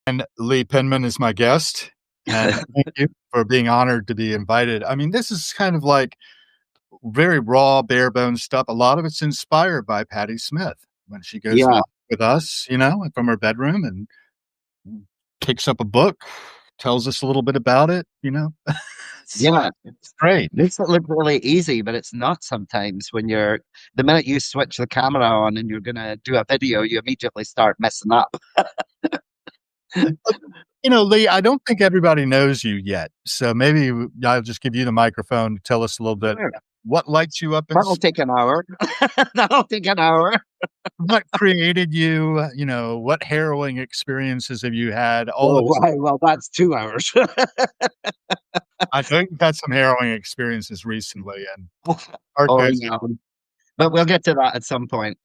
And Lee Penman is my guest, and thank you for being honored to be invited. I mean, this is kind of like very raw, bare bones stuff. A lot of it's inspired by Patti Smith when she goes Yeah, live with us, from her bedroom and picks up a book, tells us a little bit about it. It's yeah. great. Makes it look really easy, but it's not sometimes when the minute you switch the camera on and you're gonna do a video, you immediately start messing up. Lee, I don't think everybody knows you yet. So maybe I'll just give you the microphone to tell us a little bit Sure. what lights you up That'll take an hour. That'll take an hour. what created you, what harrowing experiences have you had? All Oh, those. well, that's 2 hours. I think you've had some harrowing experiences recently, and heart Oh, goes yeah. But we'll get to that at some point.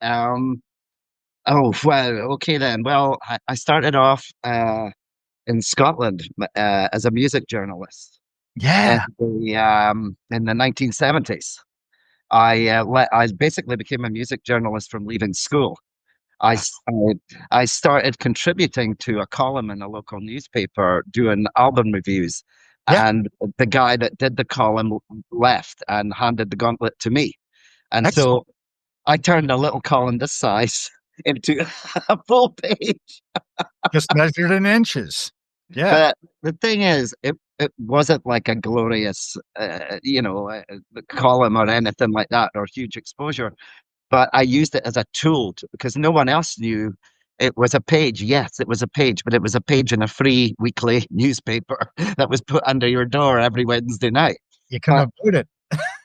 Oh, well, okay then. Well, I started off in Scotland as a music journalist yeah, in the 1970s. I basically became a music journalist from leaving school. I, s- I started contributing to a column in a local newspaper doing album reviews. yeah, And the guy that did the column left and handed the gauntlet to me. And excellent. so I turned a little column this size into a full page. Just measured in inches. Yeah, But the thing is, it wasn't like a glorious, column or anything like that or huge exposure. But I used it as a tool because no one else knew it was a page. Yes, it was a page, but it was a page in a free weekly newspaper that was put under your door every Wednesday night. you can But avoid it.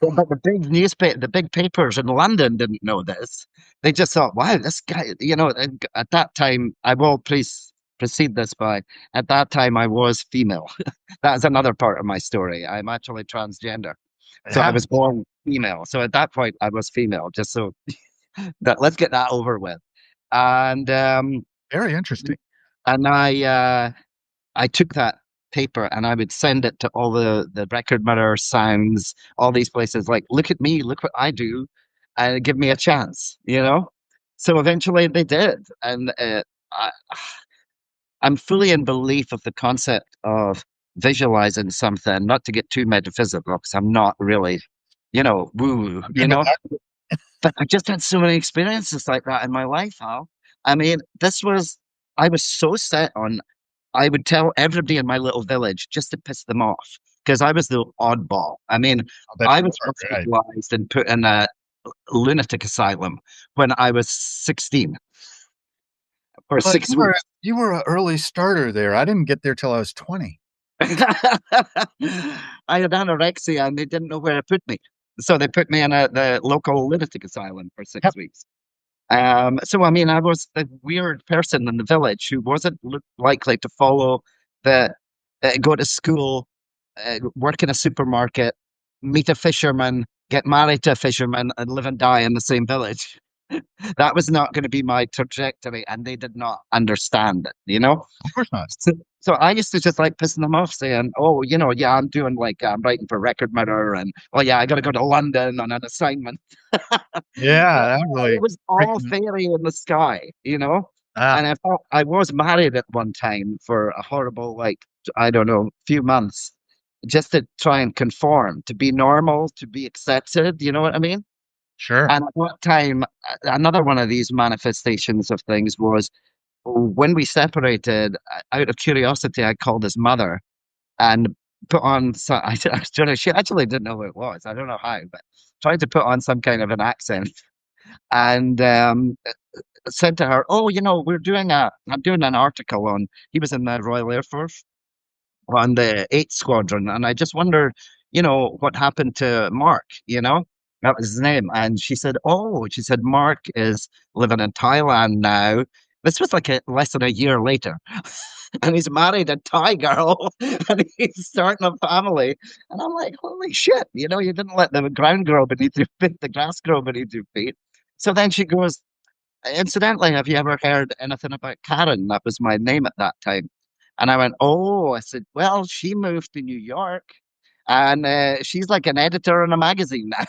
but the big papers in London didn't know this. They just thought, "Wow, this guy." And at that time, I will precede this by at that time I was female. That's another part of my story. I'm actually transgender, It so I happens. was born female. So at that point, I was female. Just so that let's get that over with. And Very interesting. and I took that paper and I would send it to all the record mirror sounds, all these places like, look at me, look what I do, and give me a chance. So eventually they did. And I, I'm fully in belief of the concept of visualizing something, not to get too metaphysical, because I'm not really, woo, Okay, but but I just had so many experiences like that in my life, Hal. I mean, I was so set on, I would tell everybody in my little village just to piss them off because I was the oddball. I mean, I bet I you was are right. hospitalized and put in a lunatic asylum when I was 16 for But six weeks. you were an early starter there. I didn't get there till I was 20. I had anorexia and they didn't know where to put me. So they put me in the local lunatic asylum for six Yep. weeks. So I mean, I was the weird person in the village who wasn't likely to follow go to school, work in a supermarket, meet a fisherman, get married to a fisherman, and live and die in the same village. That was not going to be my trajectory, and they did not understand it. Of course not. So, so I used to just like pissing them off, saying, "Oh, yeah, I'm doing like I'm writing for Record Mirror, and oh yeah, I got to go to London on an assignment." Yeah, But that it really was all freaking fairy in the sky. ah, And I thought I was married at one time for a horrible, like, I don't know, few months, just to try and conform, to be normal, to be accepted. You know what I mean? sure. And at that time, another one of these manifestations of things was when we separated. Out of curiosity, I called his mother and put on some. She actually didn't know who it was. I don't know how, but tried to put on some kind of an accent and said to her, "Oh, I'm doing an article on." He was in the Royal Air Force on the 8th Squadron, and I just wondered, what happened to Mark. That was his name, and she said, "Oh," she said, "Mark is living in Thailand now." This was like less than a year later, and he's married a Thai girl, and he's starting a family. And I'm like, "Holy shit!" You didn't let the ground grow beneath your feet, the grass grow beneath your feet. So then she goes, incidentally, have you ever heard anything about Karen? That was my name at that time. And I went, oh, I said, well, she moved to New York and she's like an editor in a magazine now.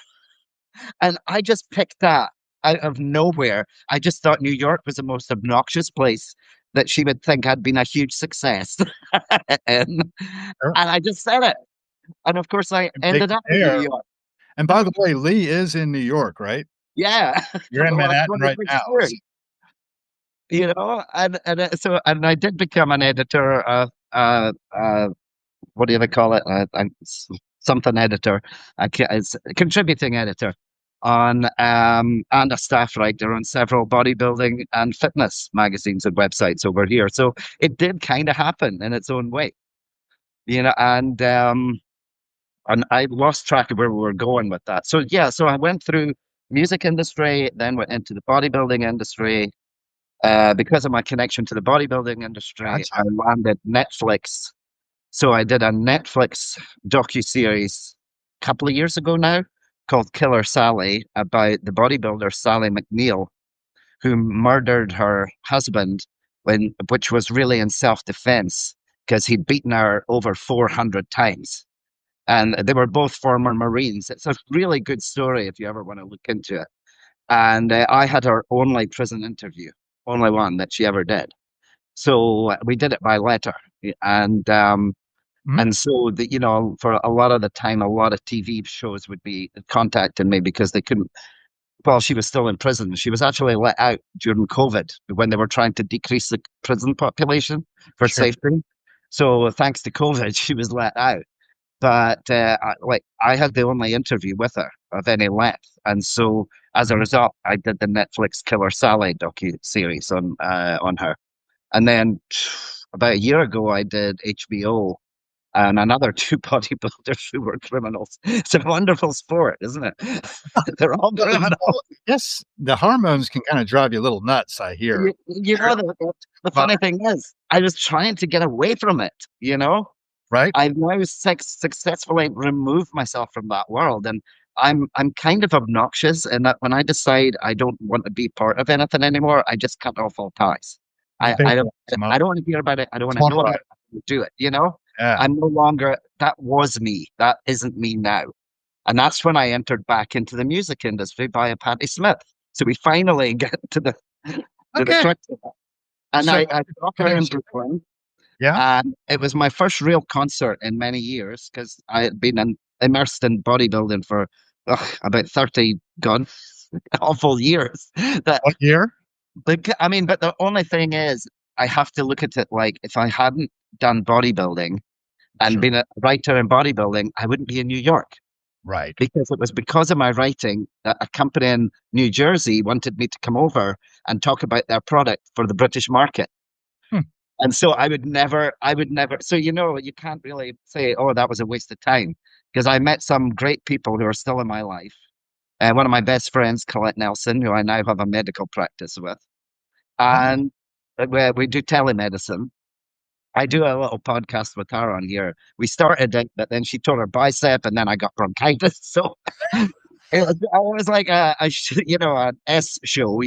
And I just picked that out of nowhere. I just thought New York was the most obnoxious place that she would think I'd been a huge success. and, Sure. and I just said it. And of course, I And take ended it up in New there. York. And by the way, Lee is in New York, right? Yeah, You're for in the last Manhattan right 26 now. years. And I did become an editor of what do they call it? Something editor, it's a contributing editor on and a staff writer on several bodybuilding and fitness magazines and websites over here. So it did kind of happen in its own way, and I lost track of where we were going with that. So yeah, so I went through music industry, then went into the bodybuilding industry. Because of my connection to the bodybuilding industry, Gotcha. I landed Netflix. So I did a Netflix docu-series a couple of years ago now called Killer Sally about the bodybuilder Sally McNeil, who murdered her husband which was really in self-defense because he'd beaten her over 400 times. And they were both former Marines. It's a really good story if you ever want to look into it. And I had her only prison interview, only one that she ever did. So we did it by letter, and um, Mhm. and so for a lot of the time, a lot of TV shows would be contacting me because they couldn't. Well, she was still in prison. She was actually let out during COVID when they were trying to decrease the prison population for Sure. safety. So thanks to COVID, she was let out. But I had the only interview with her of any length, and so as a Mhm. result, I did the Netflix Killer Sally docu series on her. And then about a year ago, I did HBO and another two bodybuilders who were criminals. It's a wonderful sport, isn't it? They're all criminals. Well, yes, the hormones can kinda drive you a little nuts, I hear. Sure. The But funny thing is, I was trying to get away from it, you know? right? I've now successfully removed myself from that world, and I'm kind of obnoxious in that when I decide I don't want to be part of anything anymore, I just cut off all ties. You I take I don't some up. I don't want to hear about it. I don't want to Swamp know about life. it. I don't do it. You know, Yeah. I'm no longer. That was me. That isn't me now. And that's when I entered back into the music industry via Patti Smith. So we finally get to the Okay. crux of it. And So I saw her Patty in Smith. Brooklyn. Yeah? And it was my first real concert in many years because I had been immersed in bodybuilding for about 30 gone awful years. That What year? I mean, but the only thing is, I have to look at it like if I hadn't done bodybuilding and Sure. been a writer in bodybuilding, I wouldn't be in New York Right. because it was because of my writing that a company in New Jersey wanted me to come over and talk about their product for the British market. Hmm. And so I would never, so you can't really say, oh, that was a waste of time because I met some great people who are still in my life. One of my best friends, Colette Nelson, who I now have a medical practice with, Oh, and we do telemedicine. I do a little podcast with her on here. We started it, but then she tore her bicep, and then I got bronchitis. So it was like an S show,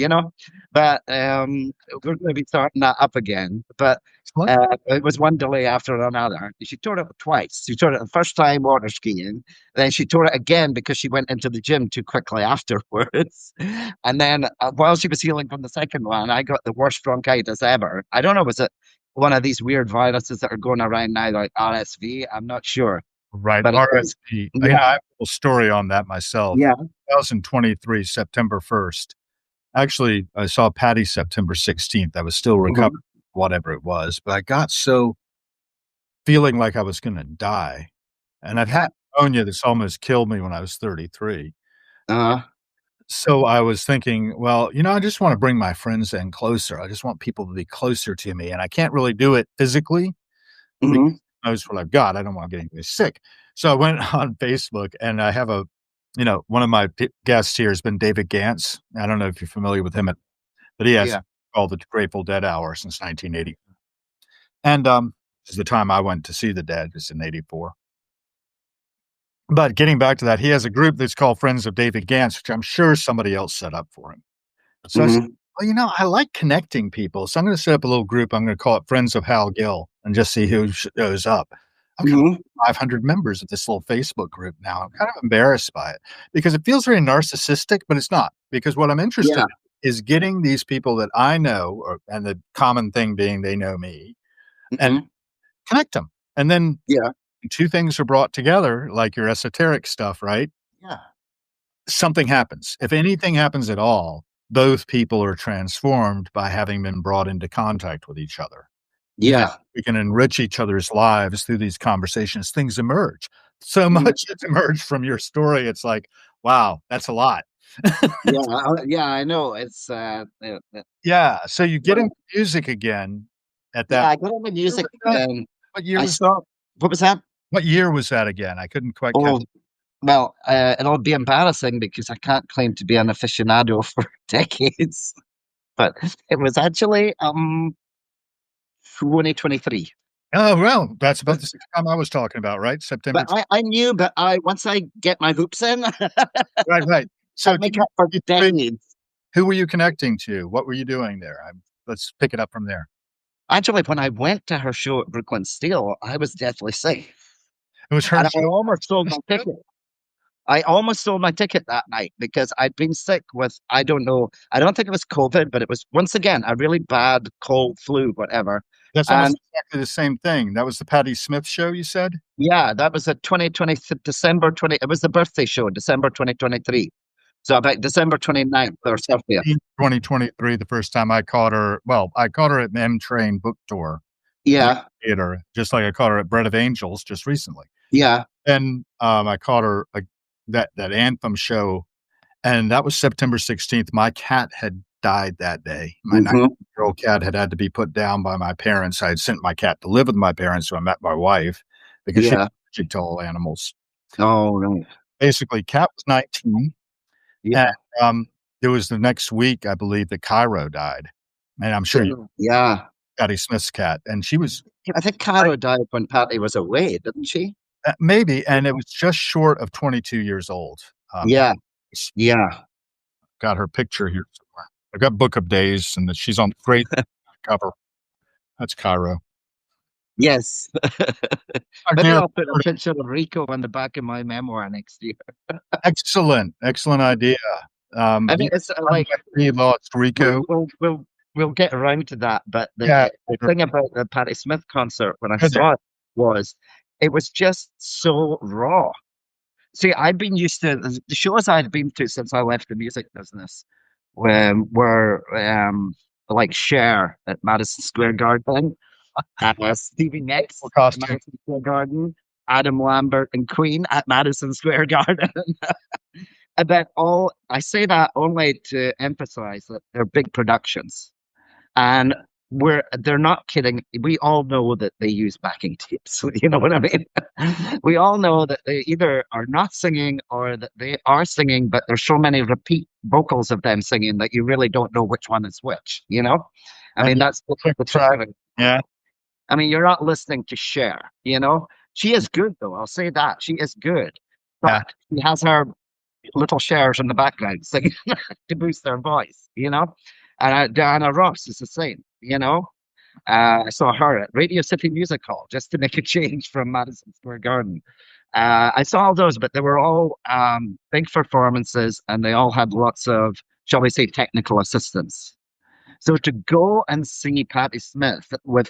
But we're going to be starting that up again. But excellent. it was one delay after another. She tore it twice. She tore it the first time water skiing, then she tore it again because she went into the gym too quickly afterwards. And then while she was healing from the second one, I got the worst bronchitis ever. I don't know, was it one of these weird viruses that are going around now, like RSV? I'm not sure, Right. but RSV. I yeah, have a little story on that myself. yeah. 2023, September 1st. Actually, I saw Patty September 16th. I was still recovering, Mhm. whatever it was, but I got so feeling like I was gonna die, and I've had pneumonia that's almost killed me when I was 33. Uh, So I was thinking, well, I just wanna bring my friends in closer. I just want people to be closer to me, and I can't really do it physically because mhm. who knows what I've got. I don't wanna get anybody sick. So I went on Facebook, and I have one of my guests here has been David Gantz. I don't know if you're familiar with him, but he has Yeah. called the Grateful Dead Hour since 1980. And, this is the time I went to see the Dead, is in '84. But getting back to that, he has a group that's called Friends of David Gantz, which I'm sure somebody else set up for him. So I said, Mhm. "Well, I like connecting people, so I'm gonna set up a little group. I'm gonna call it Friends of Hal Gill and just see who shows up." I've got Mhm. 500 members of this little Facebook group now. I'm kind of embarrassed by it because it feels very narcissistic, but it's not, because what I'm interested Yeah. in is getting these people that I know, and the common thing being they know me, and Hmm. connect them. And then Yeah. 2 things are brought together, like your esoteric stuff, right? Yeah. Something happens. If anything happens at all, both people are transformed by having been brought into contact with each other. And Yeah. we can enrich each other's lives through these conversations. Things emerge. So Mhm. much has emerged from your story. It's like, wow, that's a lot. Yeah. Yeah. I know. It's Yeah. So you get when, into music again at yeah, that. I got into Year music was that? and What year I was saw what was that? what year was that again? I couldn't quite catch. Oh, well, it'll be embarrassing because I can't claim to be an aficionado for decades, but it was actually 2023. Oh, well, that's about the same time I was talking about, right? September But I knew, but I once I get my hoops in, right, right. I So make up for 23, decades. who were you connecting to? What were you doing there? Let's pick it up from there. Actually, when I went to her show at Brooklyn Steel, I was deathly sick, It was her and I show. almost sold my ticket. I almost sold my ticket that night because I'd been sick with, I don't know, I don't think it was COVID, but it was once again a really bad cold, flu, whatever. That's almost And exactly the same thing. That was the Patti Smith show you said? yeah, that was a 2020, December 20, it was the birthday show, December 2023. So about December 29th or 30th. 2023, the first time I caught her. Well, I caught her at the M Train book tour in the Yeah, theater, just like I caught her at Bread of Angels just recently. yeah. And I caught her that Anthem show, and that was September 16th. My cat had died that day. My 9 Hmm. year old cat had to be put down by my parents. I had sent my cat to live with my parents, so I met my wife because she's Yeah. allergic to all animals. Oh, right. Basically, cat was 19, and, Yeah. um, it was the next week, I believe, that Cairo died, and I'm sure you Yeah. Patti Smith's cat, and she was I think like Caro died when Patty was away, didn't she? maybe, and it was just short of 22 years old. Yeah. Patty's Yeah. got her picture here somewhere. I've got Book of Days, and she's on the great cover. That's Cairo. Yes. Maybe Again, I'll put a picture of Rico on the back of my memoir next year. excellent, excellent idea. I Do mean, you it's remember like when he lost we'll Rico? we'll we'll we'll get around to that. But Yeah, the sure. thing about the Patti Smith concert when I Go there. saw it was just so raw. See, I'd been used to the shows I'd been to since I left the music business, were like Cher at Madison Square Garden, Stevie Nicks Full at costume. Madison Square Garden, Adam Lambert and Queen at Madison Square Garden. And then all I say that only to emphasize that they're big productions. And they're not kidding. We all know that they use backing tapes. You know what I mean? We all know that they either are not singing or that they are singing, but there's so many repeat vocals of them singing that you really don't know which one is which, you know? I And mean, you that's click the trick track. of it. Yeah, I mean, you're not listening to Cher, you know? She is good though, I'll say that. She is good. yeah. But she has her little shares in the background singing to boost their voice, you know? And Diana Ross is the same, you know? I saw her at Radio City Music Hall just to make a change from Madison Square Garden. I saw all those, but they were all big performances and they all had lots of, shall we say, technical assistance. So to go and see Patti Smith with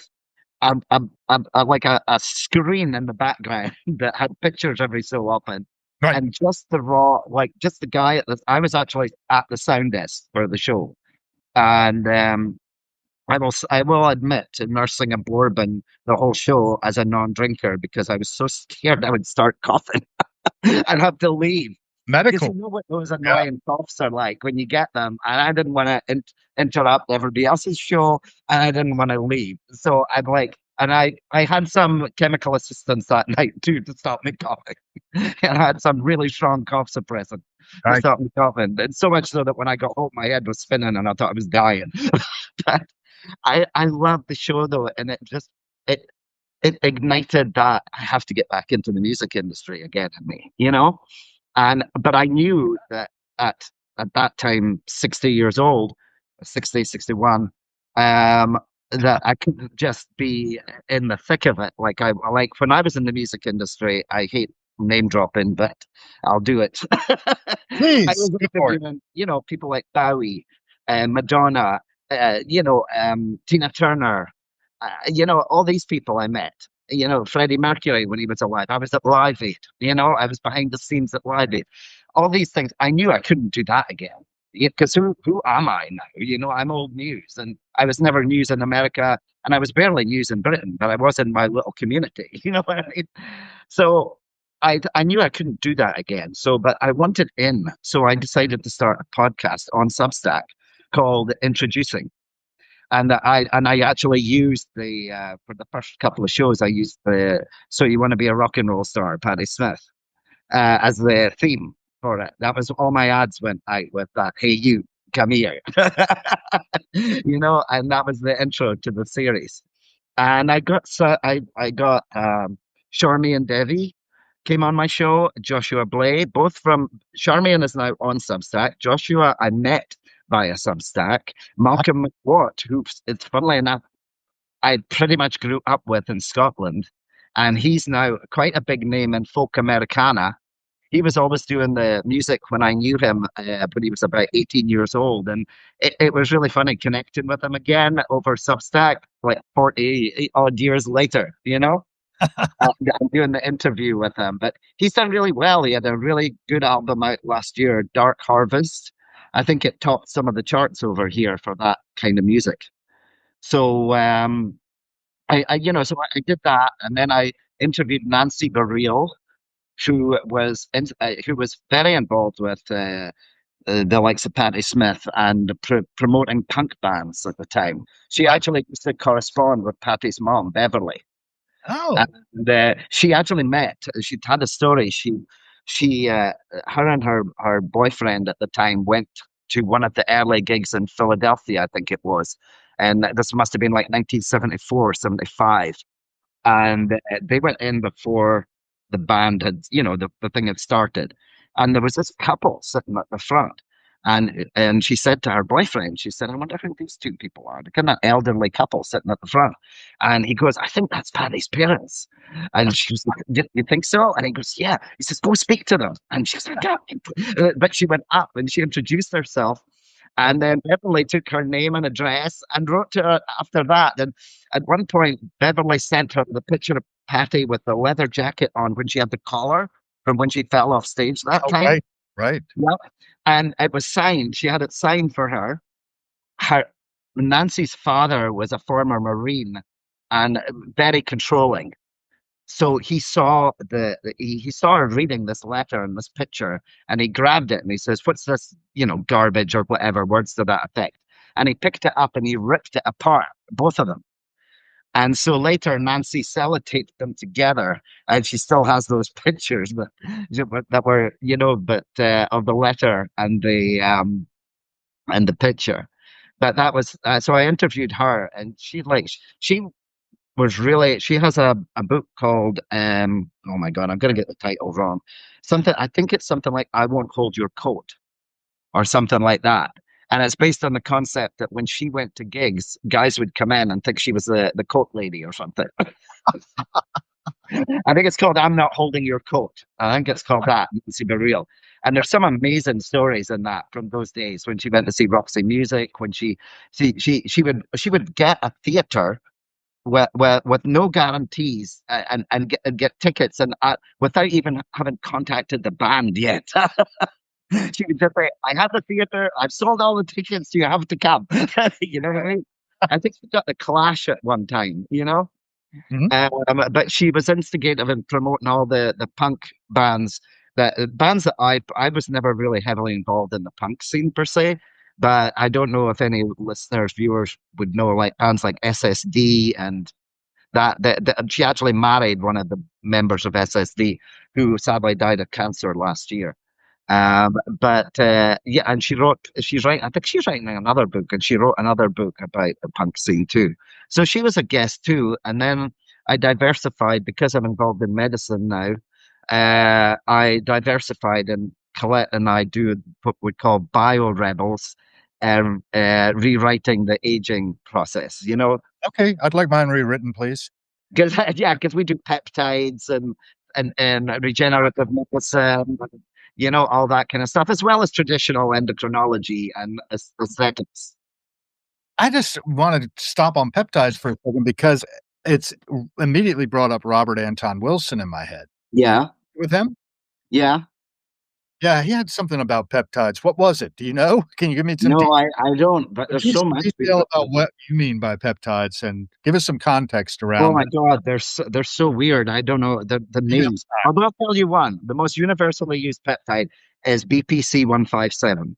like a screen in the background that had pictures every so often, Right. and just the raw, like just the guy at the, I was actually at the sound desk for the show, and I will admit to nursing a bourbon the whole show as a non-drinker because I was so scared I would start coughing and have to leave. Because you Medical. know what those Yeah. annoying coughs are like when you get them, and I didn't want to interrupt everybody else's show, and I didn't want to leave. So I'm like, and I had some chemical assistance that night too to stop me coughing, and I had some really strong cough suppressant to Right. stop me coughing. And so much so that when I got home, my head was spinning, and I thought I was dying. But I love the show though, and it it ignited that I have to get back into the music industry again in me, you know? And but I knew that at at that time, 60 years old, 60, 61, that I couldn't just be in the thick of it. Like I like when I was in the music industry, I hate name dropping, but I'll do it. I Please, was go for it. interviewing, you know, people like Bowie Madonna, Tina Turner, all these people I met. Freddie Mercury when he was alive. I was at Live Aid. I was behind the scenes at Live Aid. All these things. I knew I couldn't do that again. Because who am I now? I'm old news, and I was never news in America, and I was barely news in Britain, but I was in my little community. You know what I mean? So I knew I couldn't do that again. So, but I wanted in. So I decided to start a podcast on Substack called Introducing. And I actually used the for the first couple of shows I used the "So You Want to Be a Rock and Roll Star" Patti Smith as the theme for it. That was all my ads went out with that. Hey, you come here, and that was the intro to the series. And I got Charmy and Devi came on my show. Joshua Blay, both from Charmian is now on Substack. Joshua I met via Substack. Malcolm McWatt, who it's funnily enough, I pretty much grew up with in Scotland, and he's now quite a big name in folk Americana. He was always doing the music when I knew him, when he was about 18 years old. And it was really funny connecting with him again over Substack, like 40 odd years later, I'm doing the interview with him. But he's done really well. He had a really good album out last year, Dark Harvest. I think it topped some of the charts over here for that kind of music. So so I did that, and then I interviewed Nancy Barreal, who was very involved with the likes of Patti Smith and promoting punk bands at the time. She actually used to correspond with Patti's mom, Beverly. Oh, And she actually met. She'd had a story. Her and her boyfriend at the time went to one of the early gigs in Philadelphia, I think it was, and this must have been like 1974, 75. And they went in before the band had, the thing had started, and there was this couple sitting at the front, and she said to her boyfriend, she said, "I wonder who these two people are. They're kind of elderly couple sitting at the front." And he goes, "I think that's Patty's parents." And she was like, "You think so?" And he goes, "Yeah." He says, "Go speak to them." And she's like, "Yeah." But she went up and she introduced herself. And then Beverly took her name and address and wrote to her after that. And at one point, Beverly sent her the picture of Patty with the leather jacket on when she had the collar from when she fell off stage that oh, time. right, right. Yeah. And it was signed. She had it signed for her. Her Nancy's father was a former Marine and very controlling. So he saw her reading this letter and this picture, and he grabbed it and he says, "What's this, garbage or whatever words to that effect?" And he picked it up and he ripped it apart, both of them. And so later, Nancy sellotaped them together, and she still has those pictures that were, but of the letter and the picture. But that was so I interviewed her, and she was really she has a book called oh my god, I'm gonna get the title wrong. Something I think it's something like "I Won't Hold Your Coat" or something like that. And it's based on the concept that when she went to gigs, guys would come in and think she was the coat lady or something. I think it's called "I'm Not Holding Your Coat." I think it's called that, Nancy Bereal. And there's some amazing stories in that from those days when she went to see Roxy Music, when she would get a theater with no guarantees and get tickets and without even having contacted the band yet. She would just say, "I have the theater. I've sold all the tickets. You have to come." You know what I mean? I think she got the Clash at one time. Mhm. But she was instigative in promoting all the punk bands bands that I was never really heavily involved in the punk scene per se. But I don't know if any listeners, viewers would know like bands like SSD and that she actually married one of the members of SSD who sadly died of cancer last year. But yeah, and I think she's writing another book, and she wrote another book about the punk scene too. So she was a guest too. And then I diversified because I'm involved in medicine now. I diversified, and Colette and I do what we call bio rebels, rewriting the aging process. Okay, I'd like mine rewritten, please. Because we do peptides and regenerative medicine. all that kind of stuff, as well as traditional endocrinology and aesthetics. I just wanted to stop on peptides for a second because it's immediately brought up Robert Anton Wilson in my head. Yeah, With him? yeah. Yeah, he had something about peptides. What was it? Do you know? Can you give me some No, I don't, but give there's me so some much. detail about what you mean by peptides and give us some context Oh around my that. God, they're so weird. I don't know the Give me names. a fact. Although I'll tell you one, the most universally used peptide is BPC 157.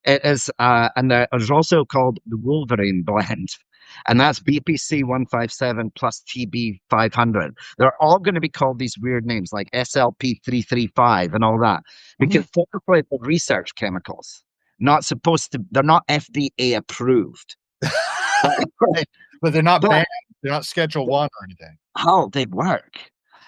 It is, and there's also called the Wolverine blend, and that's BPC 157 plus TB 500. They're all going to be called these weird names like SLP 335 and all that Mhm. because technically they're research chemicals, not supposed to. They're not FDA approved, but, Right, but they're not but banned. They're not Schedule 1 or anything. how they work.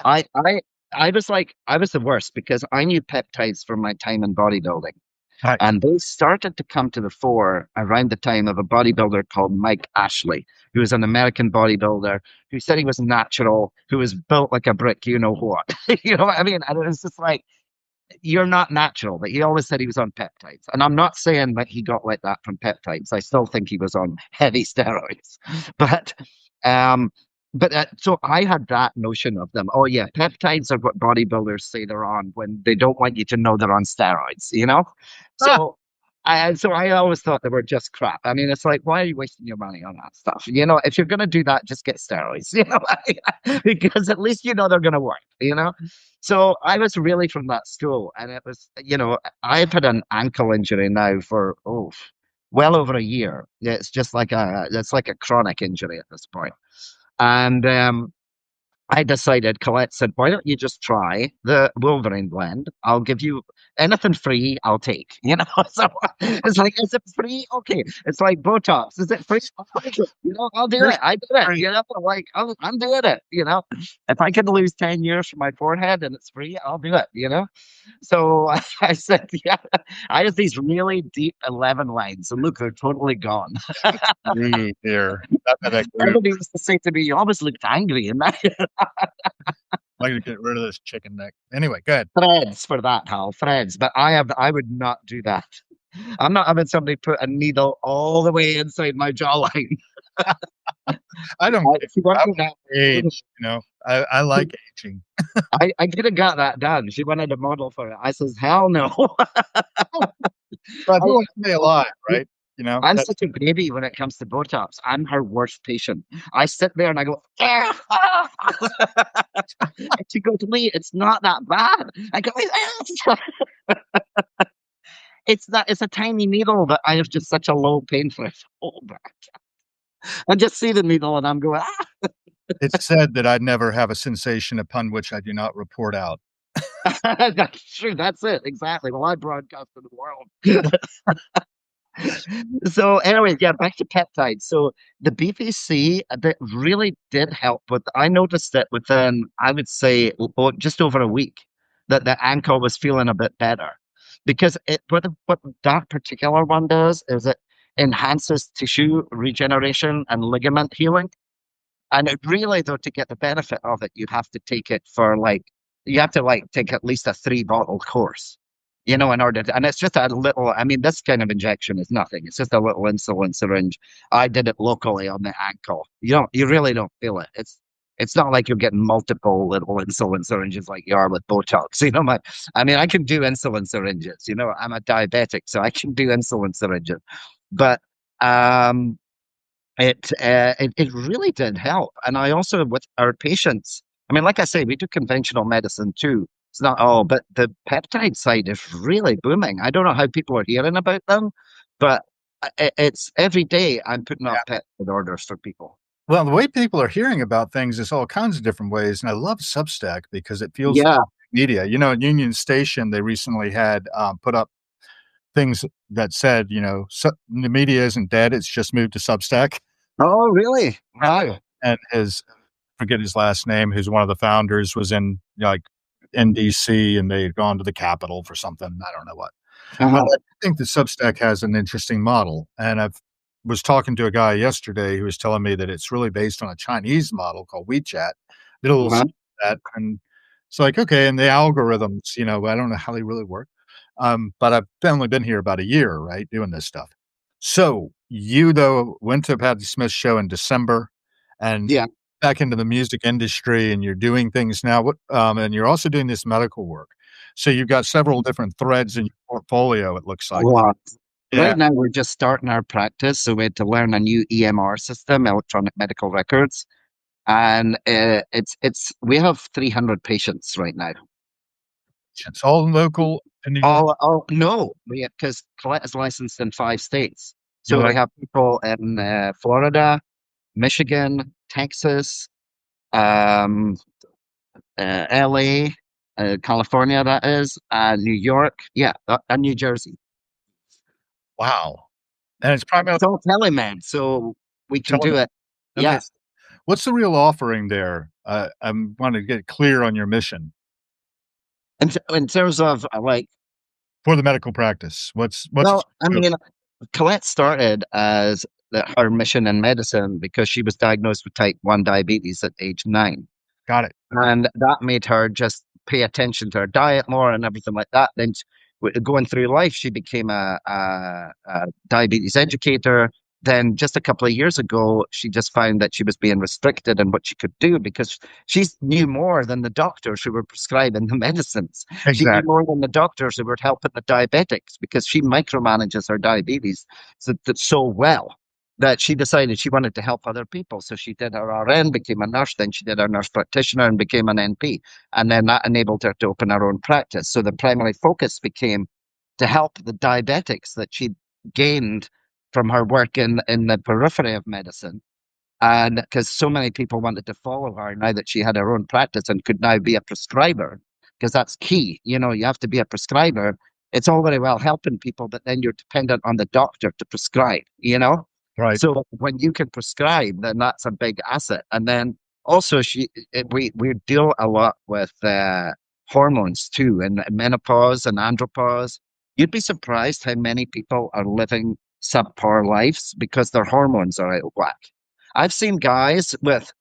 I I I was the worst because I knew peptides from my time in bodybuilding. Right. And they started to come to the fore around the time of a bodybuilder called Mike Ashley, who was an American bodybuilder who said he was natural, who was built like a brick, you know what. You know what I mean? And it was just like, you're not natural, but he always said he was on peptides. And I'm not saying that he got like that from peptides. I still think he was on heavy steroids. But um so I had that notion of them. Oh yeah, peptides are what bodybuilders say they're on when they don't want you to know they're on steroids. Ah, So I always thought they were just crap. I mean, it's like, why are you wasting your money on that stuff? If you're gonna do that, just get steroids, because at least they're gonna work. So I was really from that school, and it was, I've had an ankle injury now for well over a year. Yeah, it's like a chronic injury at this point. And I decided, Colette said, why don't you just try the Wolverine blend? I'll give you anything free, I'll take. So it's like, is it free? Okay. It's like Botox. Is it free? I'll take it. I'll do here's it. I do it. great. Like, I'm doing it. If I can lose 10 years from my forehead and it's free, I'll do it. So I said, yeah, I have these really deep 11 lines, and look, they're totally gone. Groove here. That groove. Everybody used to say to me, you always looked angry, and that I like to get rid of this chicken neck. Anyway, go ahead. threads for that, Hal, threads. But I would not do that. I'm not having somebody put a needle all the way inside my jawline. I don't care. If you want I to that, wanna age, I like aging. I could have got that done. She wanted a model for it. I says, hell no. But I I, do wanna stay alive, right? You know, I'm that's such a baby when it comes to Botox. I'm her worst patient. I sit there and I go, and she goes, Lee, it's not that bad. I go, it's a tiny needle, but I have just such a low pain threshold. I just see the needle and I'm going, it's said that I'd never have a sensation upon which I do not report out. That's true. That's it. Exactly. Well, I broadcast to the world. So, anyway, yeah, back to peptides. So, the BPC that really did help with, I noticed that within, I would say, just over a week, that the ankle was feeling a bit better. Because what that particular one does is it enhances tissue regeneration and ligament healing. And it really, though, to get the benefit of it, you have to take at least a 3 bottle course, in order to, and it's just a little, I mean, this kind of injection is nothing. It's just a little insulin syringe. I did it locally on the ankle. You really don't feel it. It's not like you're getting multiple little insulin syringes like you are with Botox. I mean, I can do insulin syringes. I'm a diabetic, so I can do insulin syringes. But um, it really did help. And I also, with our patients, I mean, like I say, we do conventional medicine too. It's not all, but the peptide side is really booming. I don't know how people are hearing about them, but it's every day I'm putting Yeah. up peptide orders for people. Well, the way people are hearing about things is all kinds of different ways, and I love Substack because it feels Yeah. media. At Union Station, they recently had, put up things that said, "The media isn't dead, it's just moved to Substack." Oh, really? Wow. And forget his last name, who's one of the founders, was in, like, in DC, and they had gone to the Capitol for something, I don't know what. But Uh-huh. I think that Substack has an interesting model, and I've was talking to a guy yesterday who was telling me that it's really based on a Chinese model called WeChat. Did a little Uh-huh. study of that, and It's like, okay, and the algorithms, I don't know how they really work. But I've only been here about a year, right, doing this stuff. So you though went to Patti Smith's show in December and Yeah. back into the music industry and you're doing things now. And you're also doing this medical work. So you've got several different threads in your portfolio, it looks A like. lot. Yeah. Right now, we're just starting our practice, so we had to learn a new EMR system, electronic medical records, and it's we have 300 patients right now. It's all local in New York. All no, because Colette is licensed in 5 states, You're so we like, have people in Florida, Michigan, Texas, um, LA, California, that is, New York, yeah, and New Jersey. wow. And it's primarily It's all telemed, so we can do television. it. Okay. Yeah. What's the real offering there? I want to get clear on your mission In terms of like, for the medical practice. What's well, I mean, Colette started as her mission in medicine because she was diagnosed with type 1 diabetes at age 9. got it. And that made her just pay attention to her diet more and everything like that. Then going through life, she became a diabetes educator. Then just a couple of years ago, she just found that she was being restricted in what she could do because she knew more than the doctors who were prescribing the medicines. She knew Exactly. more than the doctors who were helping the diabetics because she micromanages her diabetes so well that she decided she wanted to help other people. So she did her RN, became a nurse, then she did her nurse practitioner and became an NP. And then that enabled her to open her own practice. So the primary focus became to help the diabetics that she'd gained from her work in the periphery of medicine. And because so many people wanted to follow her now that she had her own practice and could now be a prescriber, because that's key. You have to be a prescriber. It's all very well helping people, but then you're dependent on the doctor to prescribe. Right. So when you can prescribe, then that's a big asset. And then also, we deal a lot with hormones too, and menopause and andropause. You'd be surprised how many people are living subpar lives because their hormones are out of whack. I've seen guys with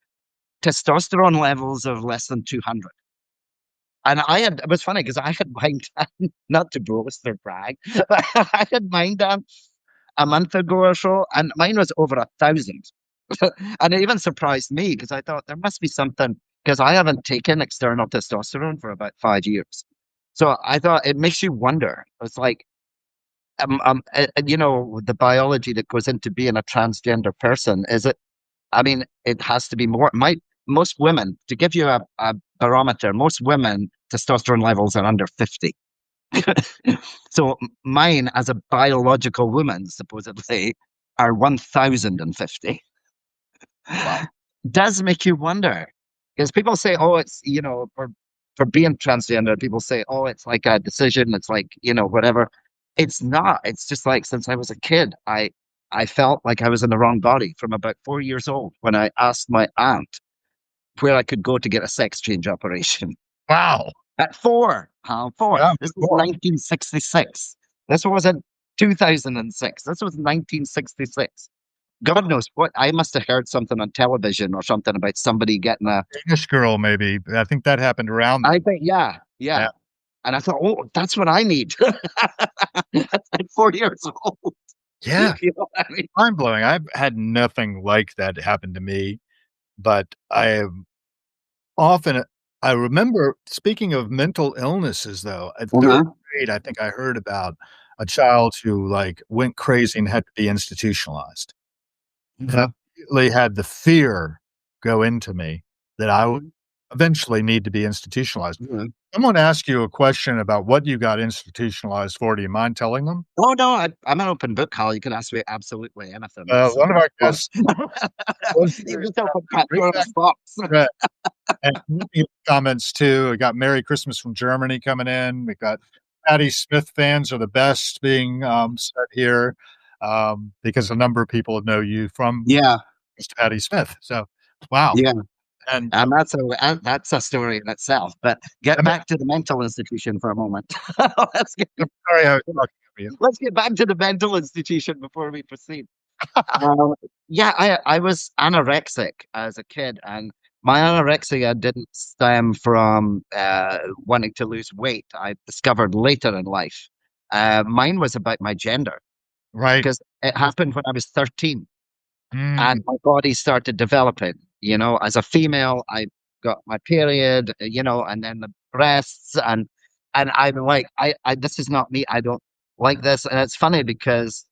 testosterone levels of less than 200. And it was funny because I had mine done, not to boast or brag, but I had mine done a month ago or so, and mine was over 1,000. And it even surprised me because I thought there must be something, because I haven't taken external testosterone for about 5 years. So I thought it makes you wonder. It's like, the biology that goes into being a transgender person, is it? I mean, it has to be more. Most women, to give you a barometer, most women testosterone levels are under 50. So mine, as a biological woman, supposedly, are 1,050. Wow. Does make you wonder, because people say, "Oh, it's for being transgender." People say, "Oh, it's like a decision. It's like whatever." It's not. It's just like since I was a kid, I felt like I was in the wrong body from about 4 years old when I asked my aunt where I could go to get a sex change operation. Wow. At four, four. Yeah, This was sure. 1966. This wasn't 2006. This was 1966. God knows what. I must have heard something on television or something about somebody getting a. Danish girl, maybe. I think that happened around I think, yeah, yeah. yeah. And I thought, oh, that's what I need. At 4 years old. Yeah. You know what I mean? Mind blowing. I've had nothing like that happen to me, but I have often I remember speaking of mental illnesses though, at 3rd Uh-huh. grade, I think I heard about a child who, like, went crazy and had to be institutionalized. And I Uh-huh. immediately had the fear go into me that I would Mhm. eventually need to be institutionalized. Mhm. I'm gonna ask you a question about what you got institutionalized for. Do you mind telling them? Oh no, I'm an open book, Hal. You can ask me absolutely anything. One of our Fun. guests was You curious just open about Pandora's box. right, and looking at the comments too, we got Merry Christmas from Germany coming in. We got Patti Smith fans are the best being, said here, because a number of people know you from Yeah, Mr. Patti Smith. So, wow, yeah, and and that's a story in itself. But get I mean, back to the mental institution for a moment. let's get I'm sorry I was talking over you. let's get back to the mental institution before we proceed. Um, yeah, I was anorexic as a kid, and my anorexia didn't stem from wanting to lose weight. I discovered later in life. Mine was about my gender Right. because it happened when I was 13 and Mm. my body started developing. You know, as a female, I got my period, and then the breasts, and I'm like, I this is not me. I don't like this, and it's funny because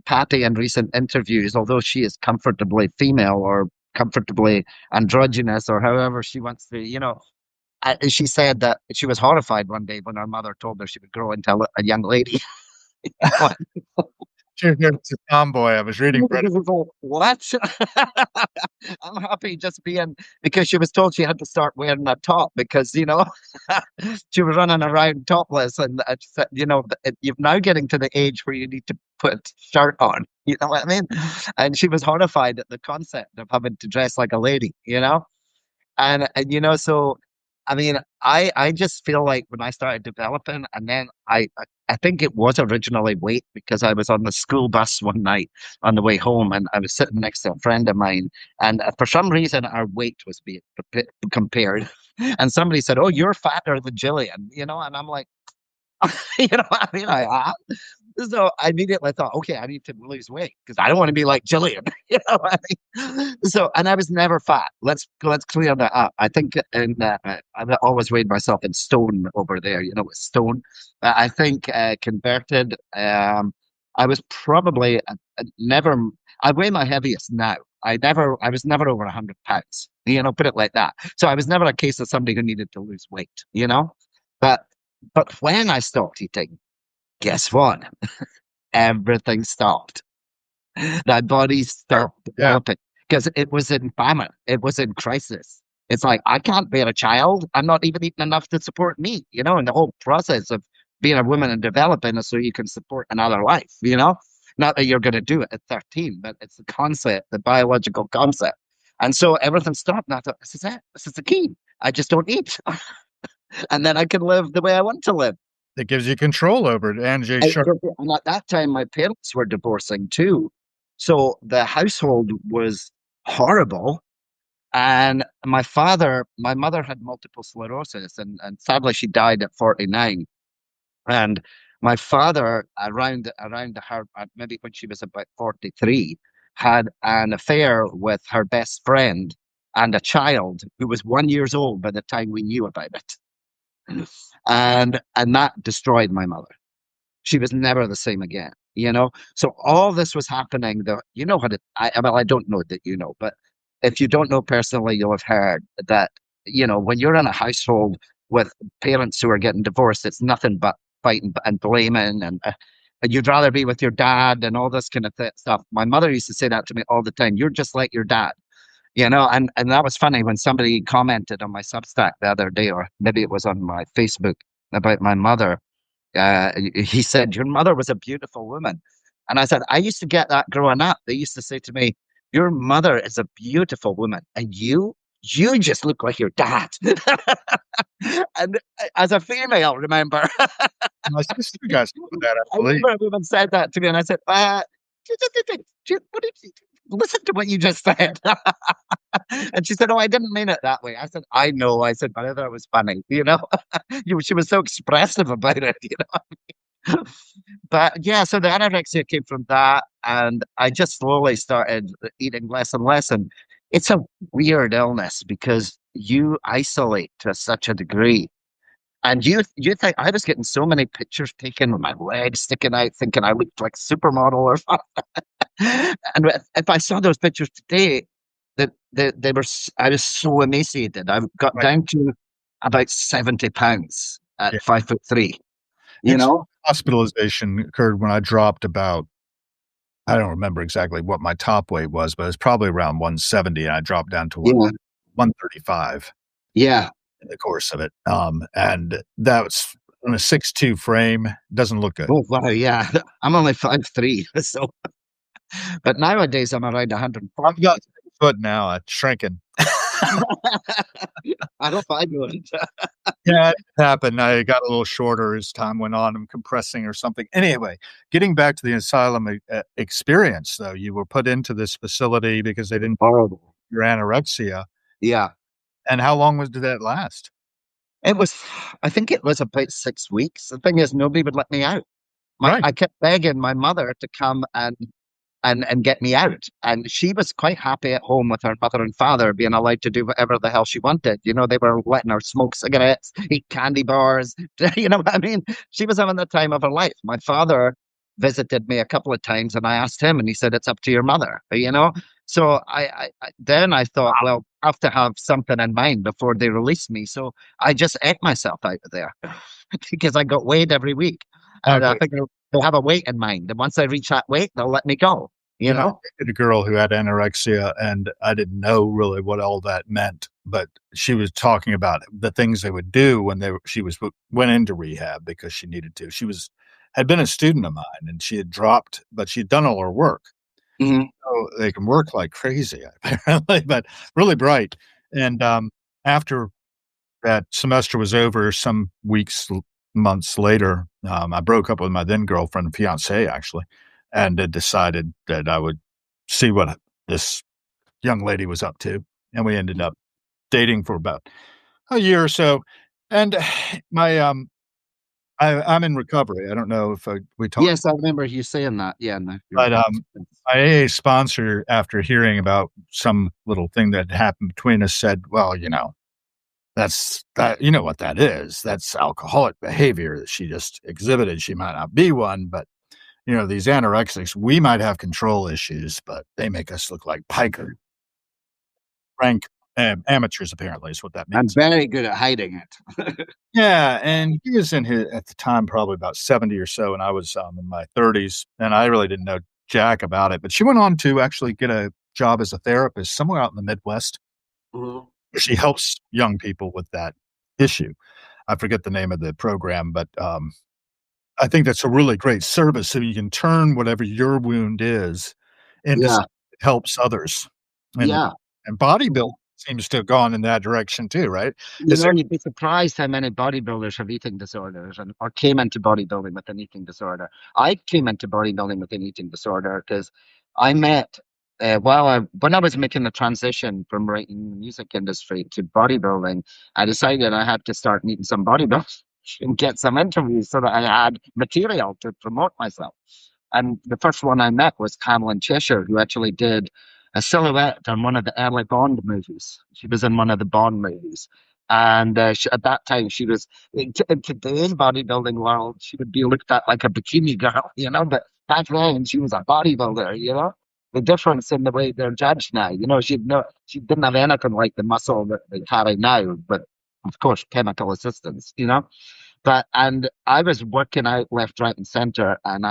Patty in recent interviews, although she is comfortably female or comfortably androgynous or however she wants to, she said that she was horrified one day when her mother told her she would grow into a young lady. Sure, it's a tomboy. I was reading Reddit. What? I'm happy just being because she was told she had to start wearing a top because she was running around topless, and I just said, you're now getting to the age where you need to put a shirt on. You know what I mean? And she was horrified at the concept of having to dress like a lady. And so I mean, I just feel like when I started developing, and then I think it was originally weight because I was on the school bus one night on the way home, and I was sitting next to a friend of mine, and for some reason our weight was being compared, and somebody said, "Oh, you're fatter than Jillian," and I'm like, what I mean? So I immediately thought, okay, I need to lose weight because I don't want to be like Jillian. What I mean? So, and I was never fat. Let's clear that up. I think I've always weighed myself in stone over there. With stone. I think converted. I was probably never. I weigh my heaviest now. I was never over 100 pounds. Put it like that. So I was never a case of somebody who needed to lose weight. But but when I stopped eating, guess what? Everything stopped. My body Sure. stopped Yeah. developing because it was in famine. It was in crisis. It's like, I can't bear a child. I'm not even eating enough to support me, and the whole process of being a woman and developing is so you can support another life. Not that you're going to do it at 13, but it's the concept, the biological concept. And so everything stopped. And I thought, this is it. This is the key. I just don't eat. And then I can live the way I want to live. It gives you control over it. And Jay Sharp. And at that time, my parents were divorcing too. So the household was horrible. And my mother had multiple sclerosis, and sadly, she died at 49. And my father, around her, maybe when she was about 43, had an affair with her best friend and a child who was 1 year old by the time we knew about it. And that destroyed my mother. She was never the same again. So all this was happening. You know what well, I don't know that but if you don't know personally, you'll have heard that, when you're in a household with parents who are getting divorced, it's nothing but fighting and blaming, and you'd rather be with your dad and all this kind of stuff. My mother used to say that to me all the time. You're just like your dad. And that was funny when somebody commented on my Substack the other day, or maybe it was on my Facebook, about my mother. He said, "Your mother was a beautiful woman." And I said, "I used to get that growing up. They used to say to me, 'Your mother is a beautiful woman, and you just look like your dad.'" And as a female, remember, My sister got some of that, I I believe. remember a woman said that to me, and I said, listen to what you just said." And she said, "Oh, I didn't mean it that way." I said, "I know." I said, "But I thought it was funny." She was so expressive about it. But yeah, so the anorexia came from that, and I just slowly started eating less and less. And it's a weird illness because you isolate to such a degree. And you think I was getting so many pictures taken with my legs sticking out, thinking I looked like a supermodel or something. And if I saw those pictures today, that they were, I was so emaciated. I got Right. down to about 70 pounds Yeah. at 5'3". You It's know, hospitalization occurred when I dropped about, I don't remember exactly what my top weight was, but it's probably around 170, and I dropped down to yeah, 135 yeah. in the course of it. And that's on a 6'2" frame, doesn't look good. Oh wow, yeah. I'm only 5'3", so but nowadays I'm around I've 140. got 6 foot now, shrinking. I hope I don't. Yeah, it happened. I got a little shorter as time went on. I'm compressing or something. Anyway, getting back to the asylum experience, though, you were put into this facility because they didn't Horrible. your anorexia. Yeah. And how long did that last? It was, I think it was about 6 weeks. The thing is, nobody would let me out. Right. I kept begging my mother to come and get me out. And she was quite happy at home with her mother and father being allowed to do whatever the hell she wanted. You know, they were letting her smoke cigarettes, eat candy bars. You know what I mean? She was having the time of her life. My father visited me a couple of times and I asked him and he said, it's up to your mother, you know? So then I thought, Wow. well, I have to have something in mind before they release me. So I just ate myself out of there because I got weighed every week. And I Okay. think they'll have a weight in mind. And once I reach that weight, they'll let me go, you You know, I know? dated a girl who had anorexia, and I didn't know really what all that meant, but she was talking about the things they would do when she was went into rehab because she needed to. She had been a student of mine, and she had dropped, but she'd done all her work. Hmm. So they can work like crazy, apparently, but really bright. And after that semester was over, some months later, I broke up with my then girlfriend, fiance actually, and had decided that I would see what this young lady was up to. And we ended up dating for about a year or so. And my I'm in recovery. I don't know if we talked, Yes, I remember you saying that. Yeah, no, you're but my AA sponsor, after hearing about some little thing that happened between us, said, "Well, you know what that is. That's alcoholic behavior that she just exhibited. She might not be one, but these anorexics, we might have control issues, but they make us look like piker rank amateurs, apparently, is what that I'm means." very good at hiding it. Yeah, and he was in his at the time, probably about 70 or so, and I was, in my 30s, and I really didn't know jack about it, but she went on to actually get a job as a therapist somewhere out in the Midwest. Mhm. She helps young people with that issue. I forget the name of the program, but, I think that's a really great service, so you can turn whatever your wound is into Yeah, something that helps others, and yeah. bodybuilding seems to have gone in that direction too, right? You Is know, there you'd be surprised how many bodybuilders have eating disorders and or came into bodybuilding with an eating disorder. I came into bodybuilding with an eating disorder because I met when I was making the transition from writing the music industry to bodybuilding, I decided I had to start meeting some bodybuilders and get some interviews so that I had material to promote myself. And the first one I met was Cameron Cheshire, who actually did a silhouette on one of the early Bond movies. She was in one of the Bond movies. And at that time, she was in today's bodybuilding world, she would be looked at like a bikini girl, you know. But back then, she was a bodybuilder, you know. The difference in the way they're judged now, you know, she didn't have anything like the muscle that they carry now, but of course, chemical assistance, you know. And I was working out left, right, and center, and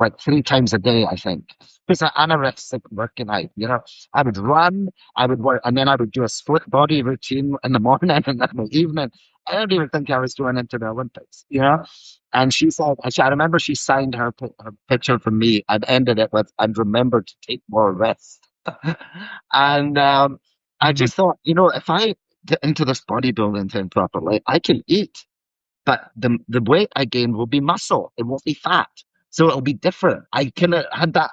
like 3 times a day, I think. It was an anorexic working out. You know, I would run, I would work, and then I would do a split body routine in the morning and in the evening. I don't even think I was going into the Olympics. You know, and she said, I remember she signed her picture for me and ended it with, "And remember to take more rest." And I Mhm. just thought, you know, if I get into this bodybuilding thing properly, I can eat, but the weight I gain will be muscle. It won't be fat. So it'll be different. I kind of had that.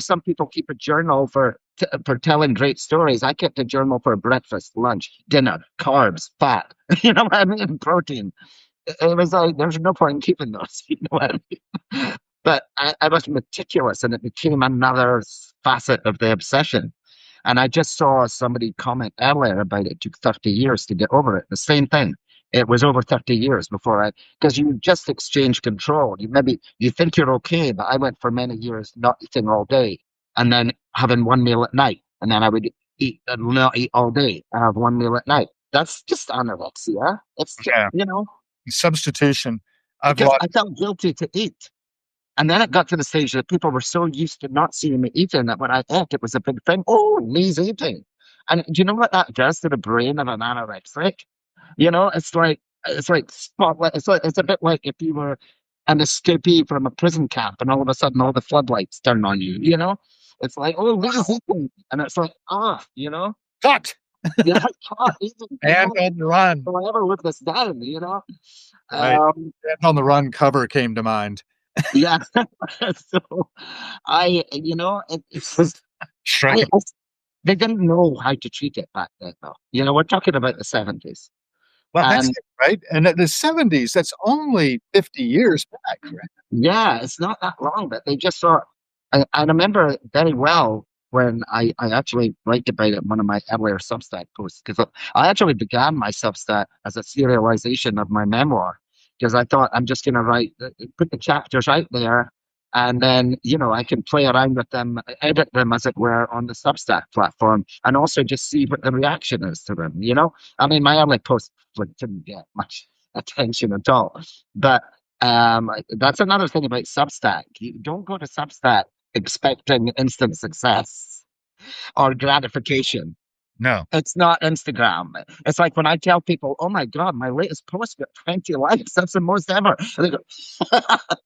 Some people keep a journal for telling great stories. I kept a journal for breakfast, lunch, dinner, carbs, fat. You know what I mean? Protein. It was like there's no point in keeping those. You know what I mean? But I was meticulous, and it became another facet of the obsession. And I just saw somebody comment earlier about it took 30 years to get over it. The same thing. It was over 30 years because you just exchange control. You think you're okay, but I went for many years not eating all day and then having one meal at night. And then I would eat and not eat all day and have one meal at night. That's just anorexia. It's just, Yeah, you know, substitution. I've because lost I felt guilty to eat. And then it got to the stage that people were so used to not seeing me eating that when I ate, it was a big thing. Oh, Lee's eating. And do you know what that does to the brain of an anorexic? You know, it's like spotlight. It's a bit like if you were an escapee from a prison camp and all of a sudden all the floodlights turn on you, you know? It's like, oh, this is it. And it's like, you know, Cut! yeah, God, even, And on the run. forever with this down, you know. Right. Um, And on the run cover came to mind. yeah. So you know, it's just, Shrek. I, they didn't know how to treat it back then, though. You know, we're talking about the 70s. Well, that's And it, right? And at the '70s, that's only 50 years back, right? yeah, it's not that long, but they just thought. I remember very well when I actually write about it in one of my earlier Substack posts, because I actually began my Substack as a serialization of my memoir, because I thought I'm just going to put the chapters out there, and then, you know, I can play around with them, edit them, as it were, on the Substack platform, and also just see what the reaction is to them. You know, I mean, my early posts like didn't get much attention at all, but that's another thing about Substack. You don't go to Substack expecting instant success or gratification. No. It's not Instagram. It's like when I tell people, "Oh my God, my latest post got 20 likes. That's the most ever." And they go,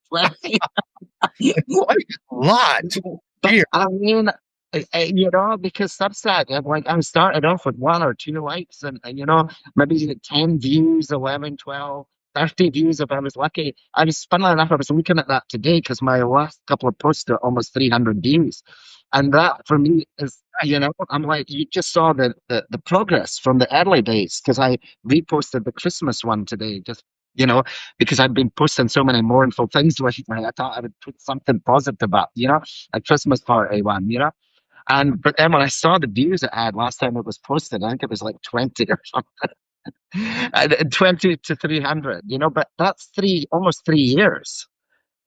20? What a lot. But Dear. I mean, you know, because Substack, like I started off with 1 or 2 likes, and you know, maybe you get 10 views, 11, 12, 30 views if I was lucky. Funnily enough, I was looking at that today because my last couple of posts are almost 300 views. And that for me is, you know, I'm like, you just saw the progress from the early days, because I reposted the Christmas one today, just, you know, because I've been posting so many mournful things lately. I thought I would put something positive up, you know, a Christmas party one, you know. And but then when I saw the views it had last time it was posted, I think it was like 20 or something. And 20 to 300, you know, but that's almost 3 years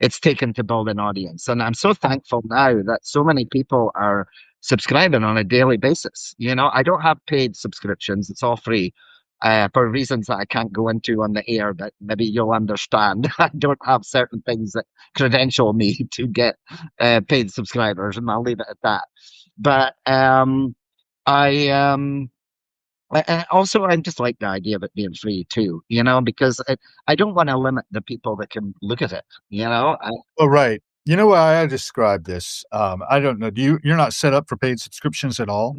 it's taken to build an audience. And I'm so thankful now that so many people are subscribing on a daily basis. You know, I don't have paid subscriptions, it's all free. For reasons that I can't go into on the air, but maybe you'll understand. I don't have certain things that credential me to get paid subscribers, and I'll leave it at that. But I also, I just like the idea of it being free too, you know, because I don't want to limit the people that can look at it, you know. Oh, right. You know why I describe this? I don't know. You're not set up for paid subscriptions at all?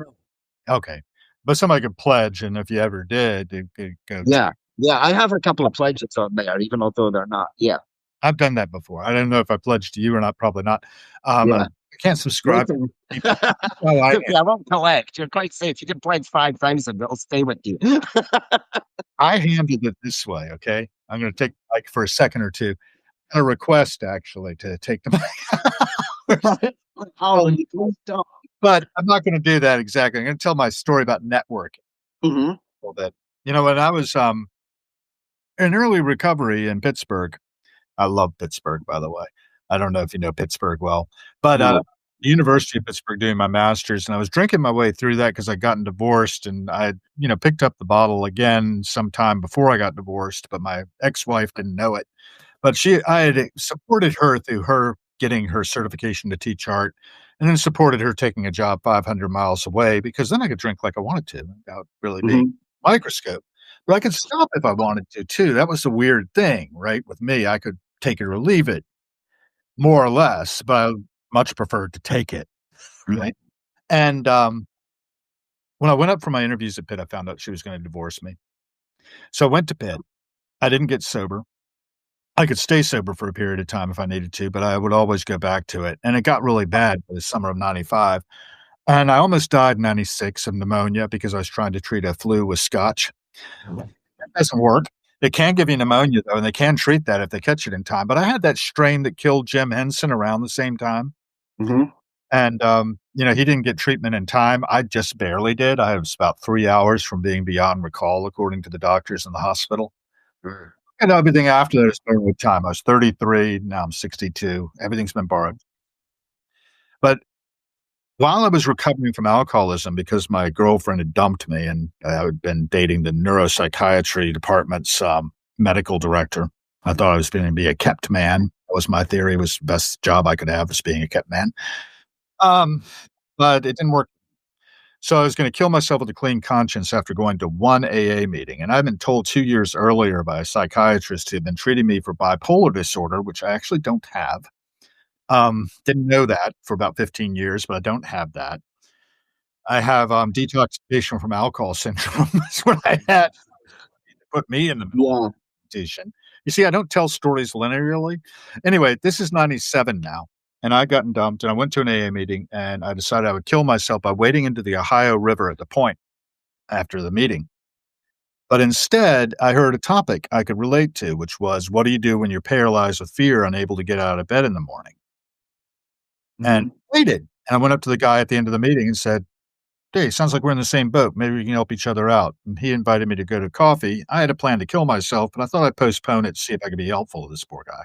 Okay. But somebody could pledge, and if you ever did, it could go to Yeah, yeah, I have a couple of pledges on there, even although they're not. Yeah, I've done that before. I don't know if I pledged to you or not, probably not. I yeah. can't You subscribe to can, people. Oh, I yeah, I won't collect. You're quite safe. You can pledge 5,000; it'll stay with you. I handled it this way, okay? I'm gonna take, like, for a second or 2, a request actually to take the mic. Oh, Um, you please don't. but I'm not gonna do that exactly. I'm gonna tell my story about networking Hmm. a little bit. You know, when I was, in early recovery in Pittsburgh, I love Pittsburgh, by the way. I don't know if you know Pittsburgh well, but, No. the University of Pittsburgh doing my master's, and I was drinking my way through that because 'cause I'd gotten divorced, and I had, you know, picked up the bottle again sometime before I got divorced, but my ex-wife didn't know it. But I had supported her through her getting her certification to teach art, and then supported her taking a job 500 miles away because then I could drink like I wanted to without really being Hmm. microscope. But I could stop if I wanted to too. That was the weird thing, right? With me, I could take it or leave it, more or less, but I much preferred to take it, right? And, when I went up for my interviews at Pitt, I found out she was gonna divorce me. So I went to Pitt. I didn't get sober. I could stay sober for a period of time if I needed to, but I would always go back to it, and it got really bad by the summer of '95, and I almost died in '96 of pneumonia because I was trying to treat a flu with scotch. It doesn't work. It can give you pneumonia, though, and they can treat that if they catch it in time, but I had that strain that killed Jim Henson around the same time, Hmm. and, you know, he didn't get treatment in time. I just barely did. I was about 3 hours from being beyond recall, according to the doctors in the hospital. And everything after that is borrowed time. I was 33, now I'm 62. Everything's been borrowed. But while I was recovering from alcoholism because my girlfriend had dumped me and I had been dating the neuropsychiatry department's, medical director, I thought I was gonna be a kept man. That was my theory, was the best job I could have was being a kept man. Um, but it didn't work. So I was gonna kill myself with a clean conscience after going to one AA meeting, and I'd been told 2 years earlier by a psychiatrist who had been treating me for bipolar disorder, which I actually don't have, Didn't know that for about 15 years, but I don't have that. I have, detoxification from alcohol syndrome. That's what I had. Put me in the middle Yeah. competition. You see, I don't tell stories linearly. Anyway, this is 97 now, and I gotten dumped, and I went to an AA meeting, and I decided I would kill myself by wading into the Ohio River at the point after the meeting. But instead, I heard a topic I could relate to, which was, what do you do when you're paralyzed with fear, unable to get out of bed in the morning? And Hmm. I waited. And I went up to the guy at the end of the meeting and said, "Hey, sounds like we're in the same boat. Maybe we can help each other out." And he invited me to go to coffee. I had a plan to kill myself, but I thought I'd postpone it to see if I could be helpful to this poor guy.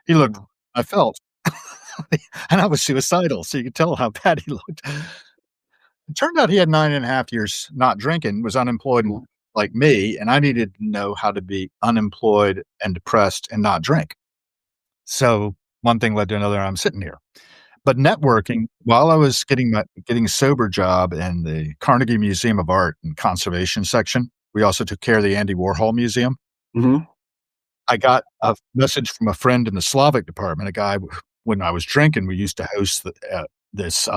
He looked, Yeah. I felt, and I was suicidal. So you could tell how bad he looked. It turned out he had 9.5 years not drinking, was unemployed Yeah. like me, and I needed to know how to be unemployed and depressed and not drink. So one thing led to another, and I'm sitting here. But networking, while I was getting a sober job in the Carnegie Museum of Art and Conservation section, we also took care of the Andy Warhol Museum. Hmm. I got a message from a friend in the Slavic department, a guy when I was drinking, we used to host this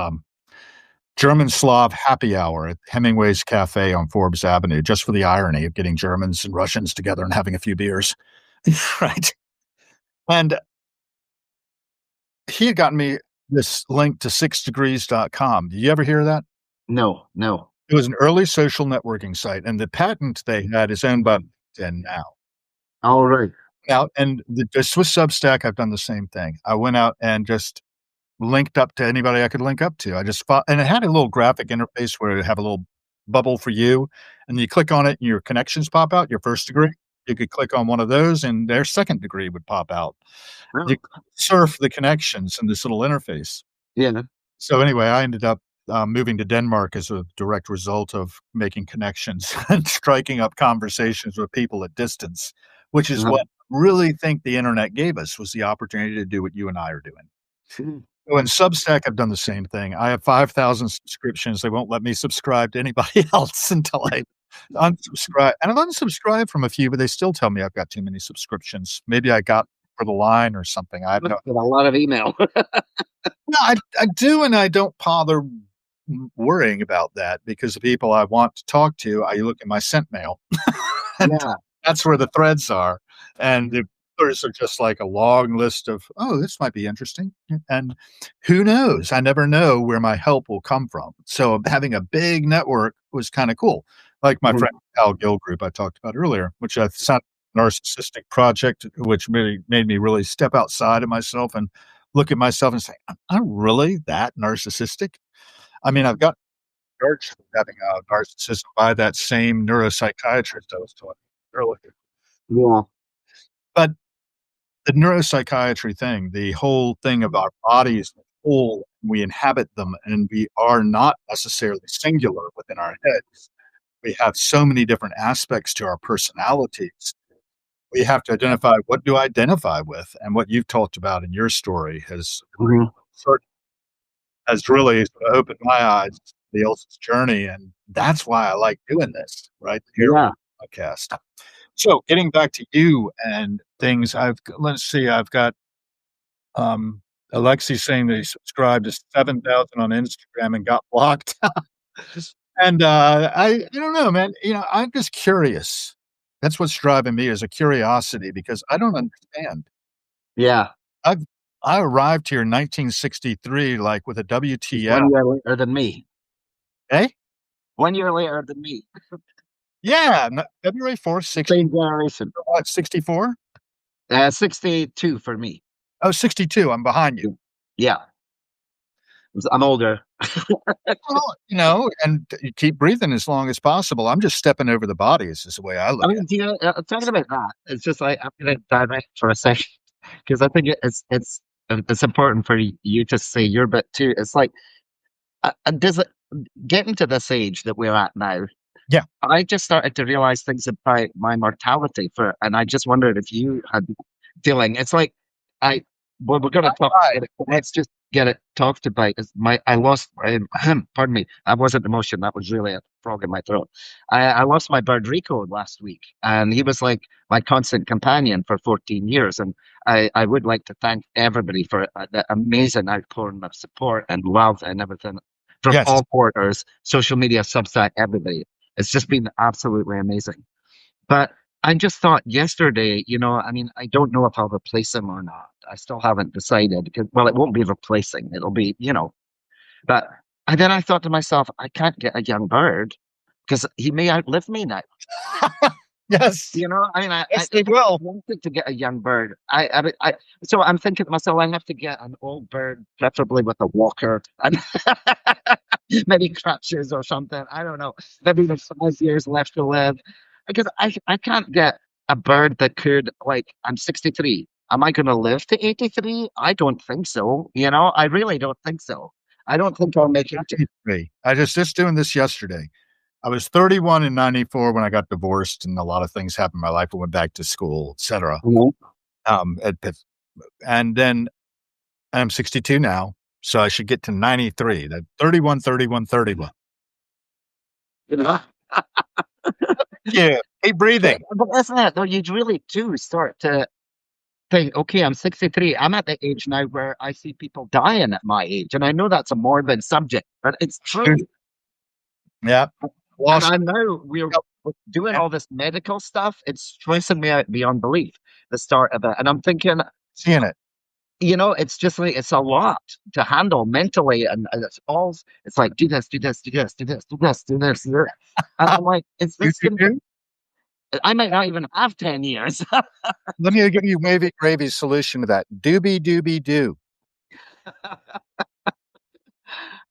German Slav happy hour at Hemingway's Cafe on Forbes Avenue, just for the irony of getting Germans and Russians together and having a few beers. Right. And he had gotten me this link to 6degrees.com. Did you ever hear that? No, no. It was an early social networking site, and the patent they had is owned by LinkedIn now. All right. Now, and the Swiss Substack, I've done the same thing. I went out and just linked up to anybody I could link up to. I just fo and it had a little graphic interface where it would have a little bubble for you, and you click on it, and your connections pop out, your first degree. You could click on one of those, and their second degree would pop out. You Oh, surf the connections in this little interface. yeah. So anyway, I ended up, moving to Denmark as a direct result of making connections and striking up conversations with people at distance, which is what Uh-huh. I really think the internet gave us, was the opportunity to do what you and I are doing. Mhm. So in Substack, I've done the same thing. I have 5,000 subscriptions. They won't let me subscribe to anybody else until I unsubscribe. And I've unsubscribed from a few, but they still tell me I've got too many subscriptions. Maybe I got for the line or something. I have Must no. get a lot of email. No, I do, and I don't bother worrying about that because the people I want to talk to, I look at my sent mail, and Yeah. that's where the threads are, and the others are just like a long list of, "Oh, this might be interesting," and who knows? I never know where my help will come from, so having a big network was kinda cool, like my Mhm. friend Hal Gill group I talked about earlier, which I thought narcissistic project, which really made me really step outside of myself and look at myself and say, "Am I really that narcissistic?" I mean, I've got charged with having a narcissism by that same neuropsychiatrist I was talking earlier. Yeah. But the neuropsychiatry thing, the whole thing of our bodies, whole, we inhabit them, and we are not necessarily singular within our heads. We have so many different aspects to our personalities. We have to identify, what do I identify with? And what you've talked about in your story Mhm. has really sort of opened my eyes to somebody else's journey, and that's why I like doing this, right? Here Yeah. podcast. So getting back to you and things, let's see, I've got Alexi saying that he subscribed to 7,000 on Instagram and got blocked. And I don't know, man. I'm just curious. That's what's driving me, is a curiosity, because I don't understand. Yeah. I've I arrived here in 1963, like with a He's WTF. 1 year later than me. Eh? 1 year later than me. Yeah, February 4th, Same generation. 64? 62 for me. Oh, 62, I'm behind you. Yeah. I'm older. Well, and you keep breathing as long as possible. I'm just stepping over the bodies is the way I I look at mean, it. talking about that, it's just like I'm gonna direct for a second because I think it's important for you to say your bit too. It's like, does it getting to this age that we're at now? Yeah. I just started to realize things about my mortality and I just wondered if you had feeling. It's like I Well, we're gonna talk. Right. Let's just get it talked about. Is my I lost. Pardon me. I wasn't emotion. That was really a frog in my throat. I lost my bird Rico last week, and he was like my constant companion for 14 years. And I would like to thank everybody for the amazing outpouring of support and love and everything from Yes. all quarters, social media, Substack, everybody. It's just been absolutely amazing. But I just thought yesterday, I mean, I don't know if I'll replace him or not. I still haven't decided because, well, it won't be replacing. It'll be, but and then I thought to myself, I can't get a young bird because he may outlive me now. Yes. I mean, Yes, I they will. wanted to get a young bird. So I'm thinking to myself, I have to get an old bird, preferably with a walker and maybe crutches or something. I don't know. Maybe there's 5 years left to live because I can't get a bird that could like. I'm 63. Am I going to live to 83? I don't think so. I really don't think so. I don't think I'll make it. 93. I just doing this yesterday. I was 31 in 94 when I got divorced, and a lot of things happened in my life. I went back to school, etc. Mhm. At Pitt, and then I'm 62 now, so I should get to 93. That 31, 31, 31. You know? Yeah, keep breathing. But isn't it though? You really do start to think, okay, I'm 63. I'm at the age now where I see people dying at my age. And I know that's a morbid subject, but it's true. Yeah, And lost. I know we're doing Yeah, all this medical stuff. It's stressing me out beyond belief, the start of it. And I'm thinking, seeing it. it's just like, it's a lot to handle mentally. And it's like, do this, do this, do this, do this, do this, do this, do this. And I'm like, is You this do going to, too? I might not even have 10 years. Let me give you wavy gravy solution to that. Doobie doobie doo.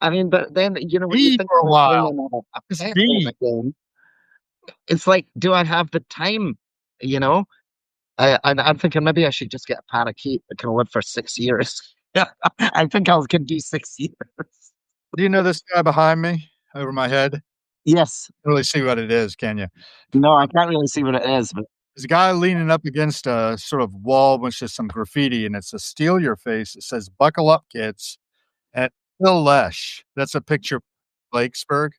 I mean, but then, when you Be think for a about while. bringing a Just pet home be. again, it's like, do I have the time? You know, and I'm thinking maybe I should just get a parakeet that can live for 6 years. Yeah, I think I can do 6 years. Do you know this guy behind me over my head? Yes. Really see what it is, can you? No, I can't really see what it is, but There's a guy leaning up against a sort of wall, which is some graffiti, and it's a "Steal Your Face." It says, "Buckle up, kids." And Phil Lesh. That's a picture of Blakesburg.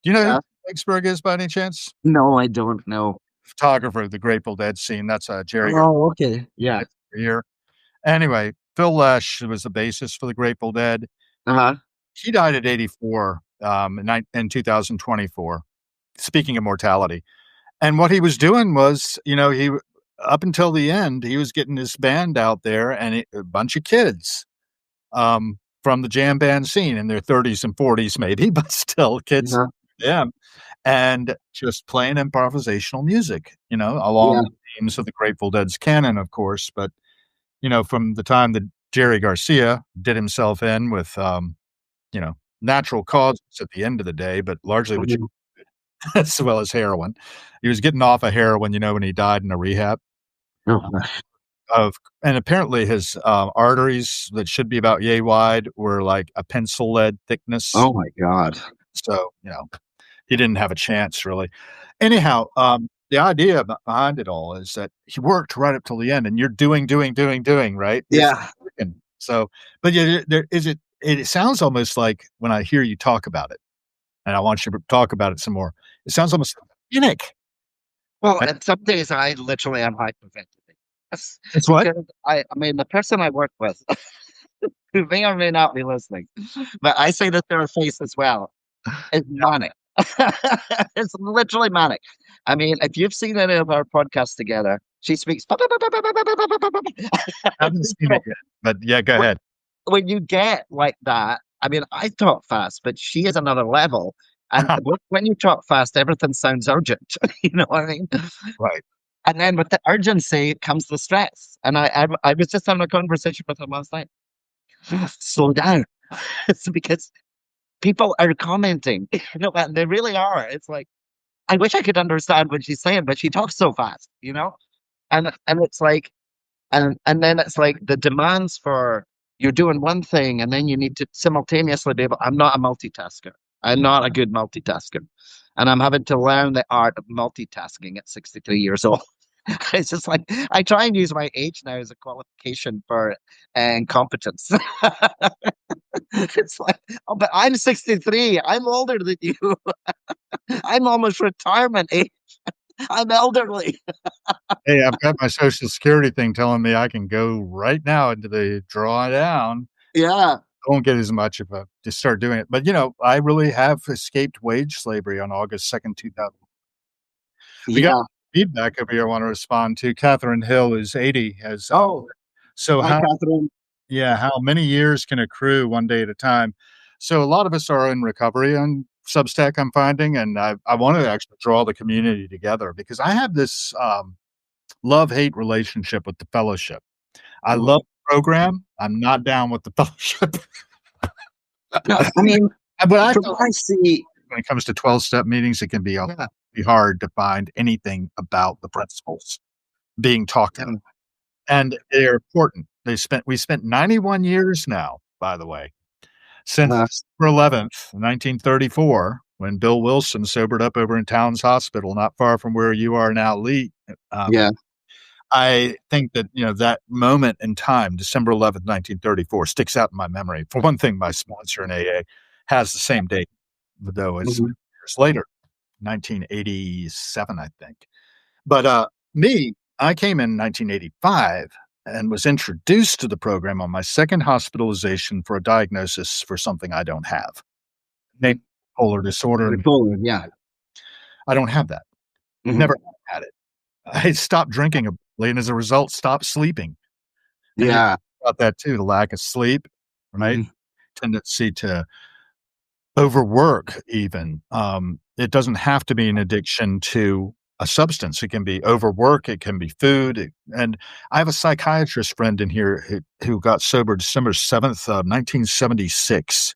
Do you know who yeah. Blakesburg is by any chance? No, I don't know. Photographer of the Grateful Dead scene. That's Jerry Oh, okay. Yeah. Garcia. Anyway, Phil Lesh was the bassist for the Grateful Dead. Uh-huh. He died at 84 in 2024. Speaking of mortality, and what he was doing was, he up until the end, he was getting his band out there and a bunch of kids from the jam band scene in their 30s and 40s, maybe, but still kids. Uh-huh. Yeah, and just playing improvisational music, Yeah. along the themes of the Grateful Dead's canon, of course. But from the time that Jerry Garcia did himself in with, natural causes at the end of the day, but largely with Mhm. as well as heroin. He was getting off of heroin, when he died in a rehab Oh, of, and apparently his arteries that should be about yay wide were like a pencil lead thickness. oh my God. So, he didn't have a chance really. Anyhow, the idea behind it all is that he worked right up till the end, and you're doing, doing, doing, doing, right? It's Yeah. working. So, but yeah, there is it sounds almost like when I hear you talk about it, and I want you to talk about it some more. It sounds almost cynic. Well, and some days I literally am hyperventilating. Yes, It's what? because I mean, the person I work with, who may or may not be listening, but I say this to her face as well, is manic. It's literally manic. I mean, if you've seen any of our podcasts together, she speaks. I haven't seen it yet, but yeah, go ahead. When you get like that, I mean, I talk fast, but she is another level. And when you talk fast, everything sounds urgent. You know what I mean? Right. And then with the urgency comes the stress. And I was just having a conversation with him last night. Slow down. It's because people are commenting, and they really are. It's like, I wish I could understand what she's saying, but she talks so fast, and it's like, and then it's like the demands for you're doing one thing and then you need to simultaneously be able. I'm not a multitasker. I'm not a good multitasker, and I'm having to learn the art of multitasking at 63 years old. It's just like I try and use my age now as a qualification for incompetence. It's like, oh, but I'm 63. I'm older than you. I'm almost retirement age. I'm elderly. Hey, I've got my Social Security thing telling me I can go right now into the drawdown. Yeah, I won't get as much if I just start doing it. But, I really have escaped wage slavery on August 2nd, 2000. We got yeah. feedback over here I wanna respond to. Catherine Hill is 80, has, Oh, so hi, how Catherine. yeah, how many years can accrue one day at a time? So a lot of us are in recovery on Substack, I'm finding, and I wanna actually draw the community together because I have this, love-hate relationship with the fellowship. I love Mhm. the program, I'm not down with the fellowship. No, I mean, But I from feel what I see, when it comes to 12-step meetings, it can yeah, be hard to find anything about the principles being talked about, um, and they're important. We spent 91 years now, by the way, since uh, December 11th, 1934, when Bill Wilson sobered up over in Towns Hospital, not far from where you are now, Lee. Um, yeah, I think that, that moment in time, December 11th, 1934, sticks out in my memory. For one thing, my sponsor in AA has the same date, though it's mhm, years later, 1987, I think. But, I came in 1985 and was introduced to the program on my second hospitalization for a diagnosis for something I don't have, named bipolar disorder. bipolar, yeah, I don't have that. mhm, Never had it. I stopped drinking abruptly and as a result, stopped sleeping. And you yeah, about that too, the lack of sleep, right? mhm, Tendency to overwork even. It doesn't have to be an addiction to a substance. It can be overwork, it can be food, and I have a psychiatrist friend in here who got sober December 7th, 1976,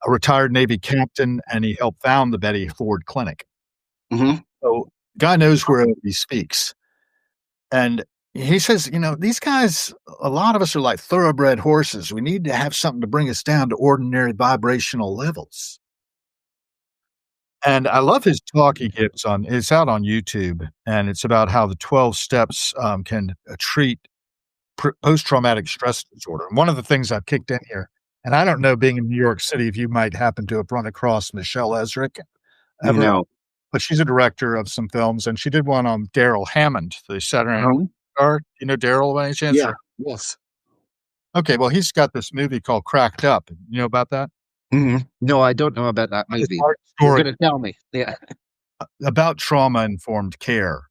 a retired Navy captain, and he helped found the Betty Ford Clinic. mhm, So, guy knows where he speaks, and he says, "These guys, a lot of us are like thoroughbred horses. We need to have something to bring us down to ordinary vibrational levels." And I love his talk he gives on it's out on YouTube, and it's about how the 12 steps, can, treat post-traumatic stress disorder. And one of the things I've kicked in here, and I don't know, being in New York City, if you might happen to have run across Michelle Ezrick ever, no, but she's a director of some films, and she did one on Daryl Hammond, the Saturday Night uh-huh, star. You know Daryl by any chance? yeah, Or yes, okay, well, he's got this movie called Cracked Up. You know about that? mhm. No, I don't know about that It's movie. art You're story gonna tell me, yeah, about trauma-informed care,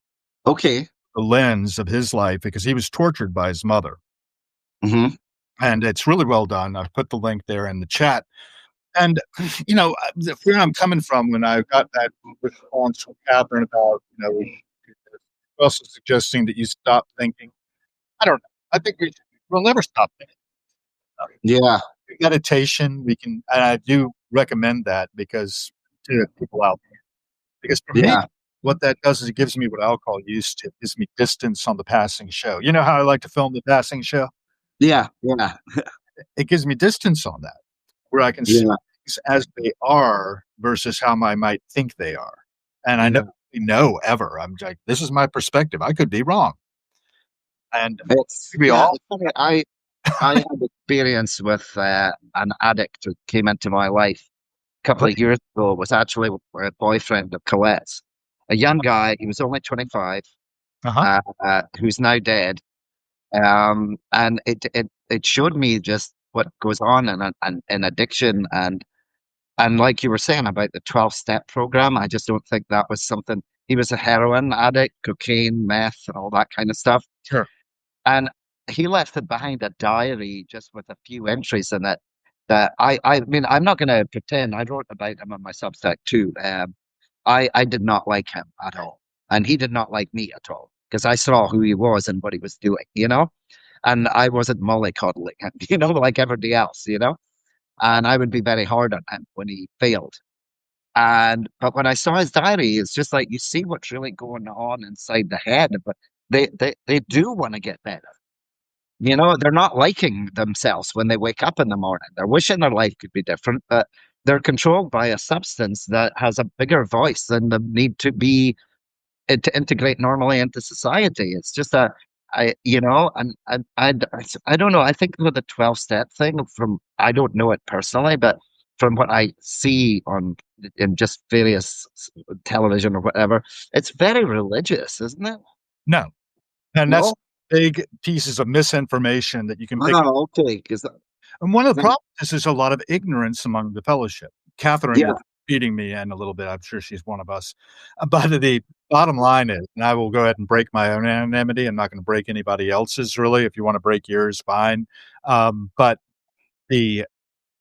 okay, the lens of his life because he was tortured by his mother. mhm, And it's really well done. I've put the link there in the chat. And, where I'm coming from when I got that response from Catherine about, also suggesting that you stop thinking. I don't know. I think we'll never stop thinking. Uh, yeah, Meditation, and I do recommend that because to people out there. Because for me, yeah, what that does is it gives me what I'll call used to. It gives me distance on the passing show. You know how I like to film the passing show? yeah, yeah, It gives me distance on that, where I can see yeah, things as they are versus how I might think they are. And I yeah. know ever. I'm like, this is my perspective. I could be wrong. And It's we yeah, all it's funny. I had experience with an addict who came into my life a couple of years ago. Was actually a boyfriend of Colette's, a young guy. He was only 25, uh-huh. who's now dead. And it showed me just what goes on in addiction and like you were saying about the 12-step program. I just don't think that was something. He was a heroin addict, cocaine, meth, and all that kind of stuff. Sure. And he left it behind a diary just with a few entries in it that I mean, I'm not going to pretend. I wrote about him on my Substack too. I did not like him at all. And he did not like me at all because I saw who he was and what he was doing, and I wasn't mollycoddling him, like everybody else, and I would be very hard on him when he failed. But when I saw his diary, it's just like you see what's really going on inside the head. But they do want to get better. They're not liking themselves when they wake up in the morning. They're wishing their life could be different, but they're controlled by a substance that has a bigger voice than the need to be to integrate normally into society. It's just a, I don't know. I think with the 12-step thing, from I don't know it personally, but from what I see on in just various television or whatever, it's very religious, isn't it? No, and that's No. big pieces of misinformation that you can pick. Oh, okay. Because And one of the problems is there's a lot of ignorance among the fellowship. Catherine yeah, is feeding me in a little bit. I'm sure she's one of us. But the bottom line is, and I will go ahead and break my own anonymity. I'm not going to break anybody else's, really. If you want to break yours, fine. But the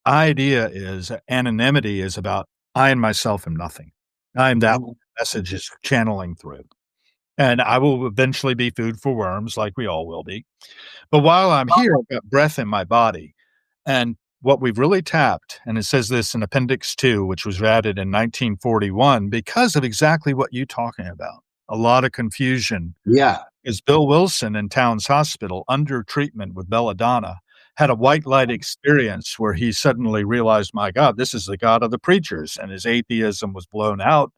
idea is anonymity is about I and myself am nothing. I am that mhm, message is channeling through. And I will eventually be food for worms, like we all will be. But while I'm here, I've got breath in my body. And what we've really tapped, and it says this in Appendix 2, which was added in 1941 because of exactly what you're talking about. A lot of confusion yeah, is Bill Wilson in Towns Hospital under treatment with belladonna had a white light experience where he suddenly realized, my God, this is the God of the preachers. And his atheism was blown out.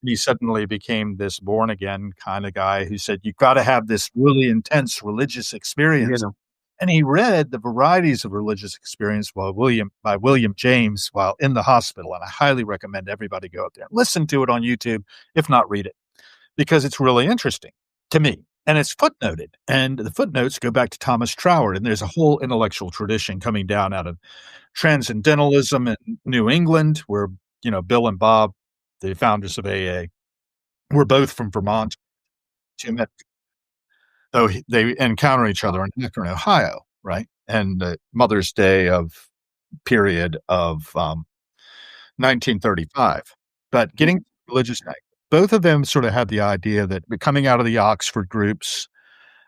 He suddenly became this born again kind of guy who said, you've got to have this really intense religious you experience. know, And he read the varieties of religious experience by William James while in the hospital. And I highly recommend everybody go up there and listen to it on YouTube, if not read it, because it's really interesting to me. And it's footnoted. And the footnotes go back to Thomas Troward. And there's a whole intellectual tradition coming down out of transcendentalism in New England, where, Bill and Bob, the founders of AA, were both from Vermont. So they encounter each other in Akron, Ohio, right? And the Mother's Day of period of 1935. But getting to religious night, both of them sort of had the idea that coming out of the Oxford groups,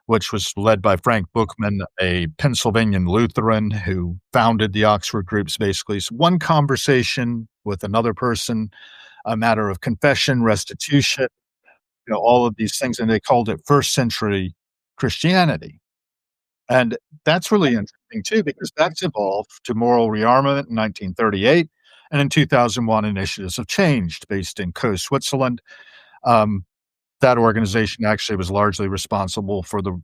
which was led by Frank Bookman, a Pennsylvanian Lutheran who founded the Oxford groups, basically. So one conversation with another person, a matter of confession, restitution, all of these things, and they called it first century Christianity. And that's really interesting too, because that's evolved to moral rearmament in 1938. And in 2001, initiatives have changed based in Co, Switzerland. Um, that organization actually was largely responsible for the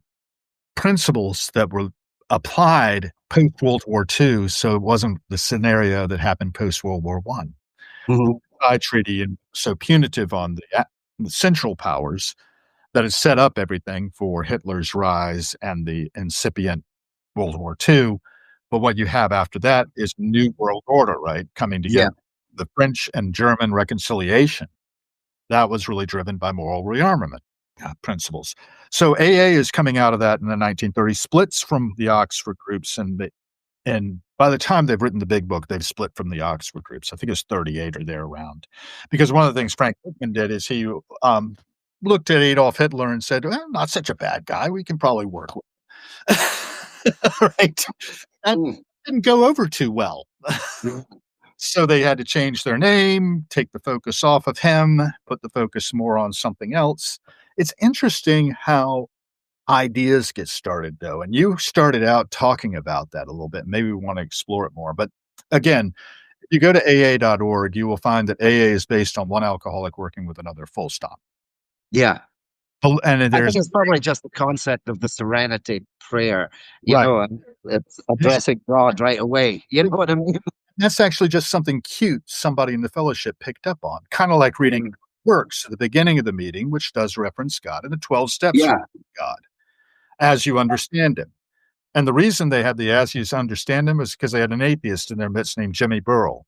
principles that were applied post World War II. So it wasn't the scenario that happened post World War One. mhm, The treaty and so punitive on the Central Powers that had set up everything for Hitler's rise and the incipient World War II. But what you have after that is New World Order, right? Coming yeah, together. The French and German reconciliation. That was really driven by moral rearmament principles. So AA is coming out of that in the 1930s, splits from the Oxford groups, and by the time they've written the big book, they've split from the Oxford groups. I think it's 38 or there around. Because one of the things Frank Whitman did is he looked at Adolf Hitler and said, well, not such a bad guy. We can probably work with him. Right? That mm, didn't go over too well. mhm, So they had to change their name, take the focus off of him, put the focus more on something else. It's interesting how ideas get started, though. And you started out talking about that a little bit. Maybe we want to explore it more. But again, if you go to AA.org, you will find that AA is based on one alcoholic working with another, full stop. yeah. And I think there's it's probably just the concept of the serenity prayer, right. and it's addressing God right away. You know what I mean? That's actually just something cute somebody in the fellowship picked up on, kind of like reading Mm, works at the beginning of the meeting, which does reference God, and the 12 steps for yeah, God as you understand him. And the reason they had the as you understand him is because they had an atheist in their midst named Jimmy Burrell.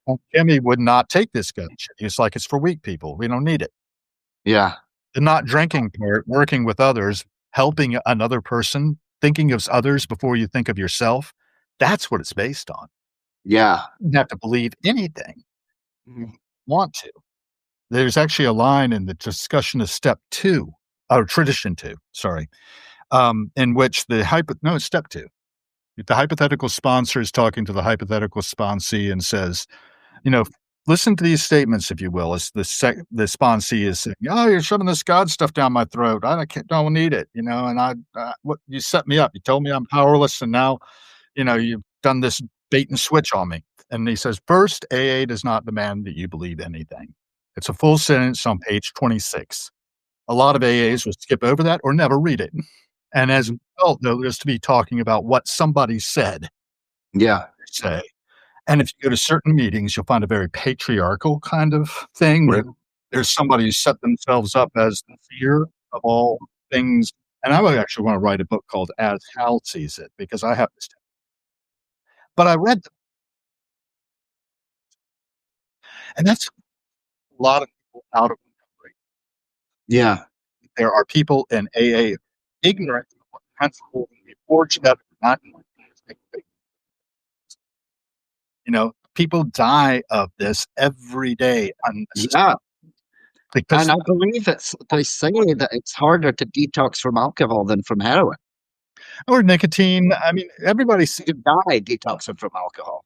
And Jimmy would not take this garbage. He's like, it's for weak people. We don't need it. yeah, The not drinking part, working with others, helping another person, thinking of others before you think of yourself, that's what it's based on. yeah. You don't have to believe anything, Mhm. want to. There's actually a line in the discussion of step two, or tradition two, sorry, in which no, it's step two. The hypothetical sponsor is talking to the hypothetical sponsee and says, you know, listen to these statements, if you will, as the sponsee is saying, oh, you're shoving this God stuff down my throat. Don't need it, and what you set me up. You told me I'm powerless. And now, you've done this bait and switch on me. And he says, first, AA does not demand that you believe anything. It's a full sentence on page 26. A lot of AAs will skip over that or never read it. And as a Mhm. result, they'll just be talking about what somebody said, Yeah. say. And if you go to certain meetings, you'll find a very patriarchal kind of thing where Mhm. there's somebody who set themselves up as the seer of all things. And I would actually want to write a book called As Hal Sees It because I have this. But I read them, and that's a lot of people out of recovery. Yeah. There are people in AA ignorant of what principles we forge together, not knowing things. People die of this every day unnecessarily Yeah. because And I believe they say that it's harder to detox from alcohol than from heroin. or nicotine. I mean, everybody's You die detoxing from alcohol.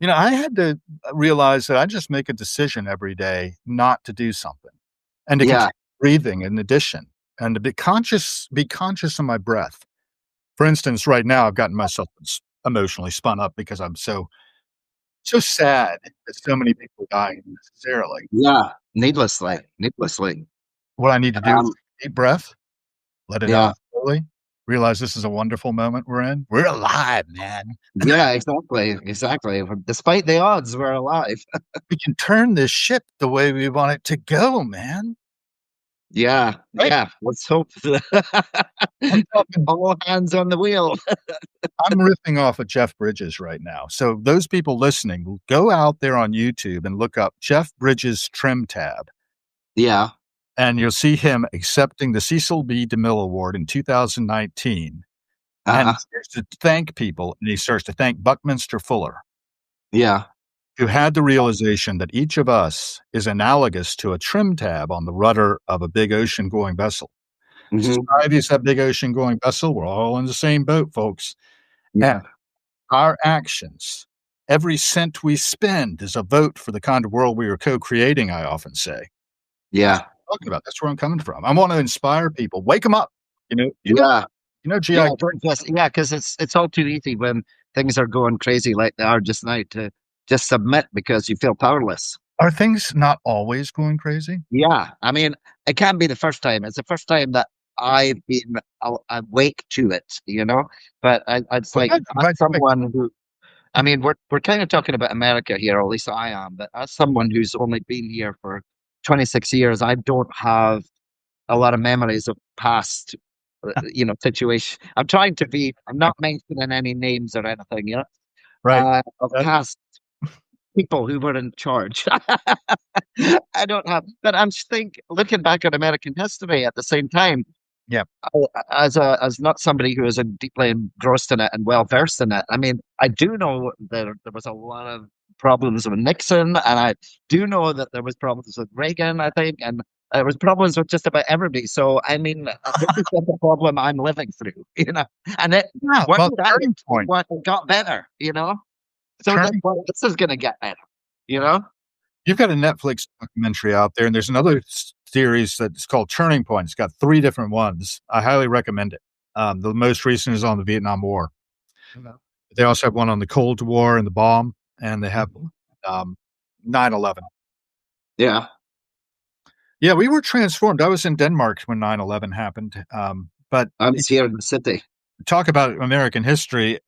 I had to realize that I just make a decision every day not to do something and to Yeah. continue breathing in addition and to be conscious of my breath. For instance, right now I've gotten myself emotionally spun up because I'm so sad that so many people are dying unnecessarily. Yeah. Needlessly. Needlessly. What I need to do is Um, take a deep breath, let it yeah. out slowly, realize this is a wonderful moment we're in. We're alive, man. Yeah, exactly. Exactly. Despite the odds, we're alive. We can turn this ship the way we want it to go, man. Yeah. Right? Yeah. Let's hope I'm talking all hands on the wheel. I'm riffing off of Jeff Bridges right now. So those people listening, go out there on YouTube and look up Jeff Bridges Trim Tab, Yeah. and you'll see him accepting the Cecil B. DeMille Award in 2019. And he Uh-huh. starts to thank people, and he starts to thank Buckminster Fuller, Yeah. who had the realization that each of us is analogous to a trim tab on the rudder of a big ocean going vessel. Hmm. Society is that big ocean going vessel. We're all in the same boat, folks. And Yeah. our actions, every cent we spend is a vote for the kind of world we are co-creating, I often say. That's Yeah. what I'm talking about. That's where I'm coming from. I wanna inspire people. Wake them up. Yeah. Yeah. GI. Don't just, yeah, because it's all too easy when things are going crazy like they are just now to just submit because you feel powerless. Are things not always going crazy? Yeah, I mean, it can be the first time. It's the first time that I've been awake to it, you know. But it's Well, like good. I'm as glad you wake someone who, I mean, we're kind of talking about America here, or at least I am. But as someone who's only been here for 26 years, I don't have a lot of memories of past, situation. I'm trying to be. I'm not mentioning any names or anything, right. of That past people who were in charge. I don't have, but I'm just think looking back at American history at the same time, yeah. as not somebody who is deeply engrossed in it and well versed in it. I mean, I do know there was a lot of problems with Nixon, and I do know that there was problems with Reagan. I think, and there was problems with just about everybody. So I mean, this is just a problem I'm living through, And it Yeah, what well, that turning point. what got better. So that's Turning what this is going to get better, you know. You've got a Netflix documentary out there, and there's another series that's called Turning Point. It's got 3 different ones. I highly recommend it. The most recent is on the Vietnam War. Mhm. They also have one on the Cold War and the bomb, and they have, Mhm. 9/11. Yeah. Yeah, we were transformed. I was in Denmark when 9/11 happened, but I was here in the city. talk about American history,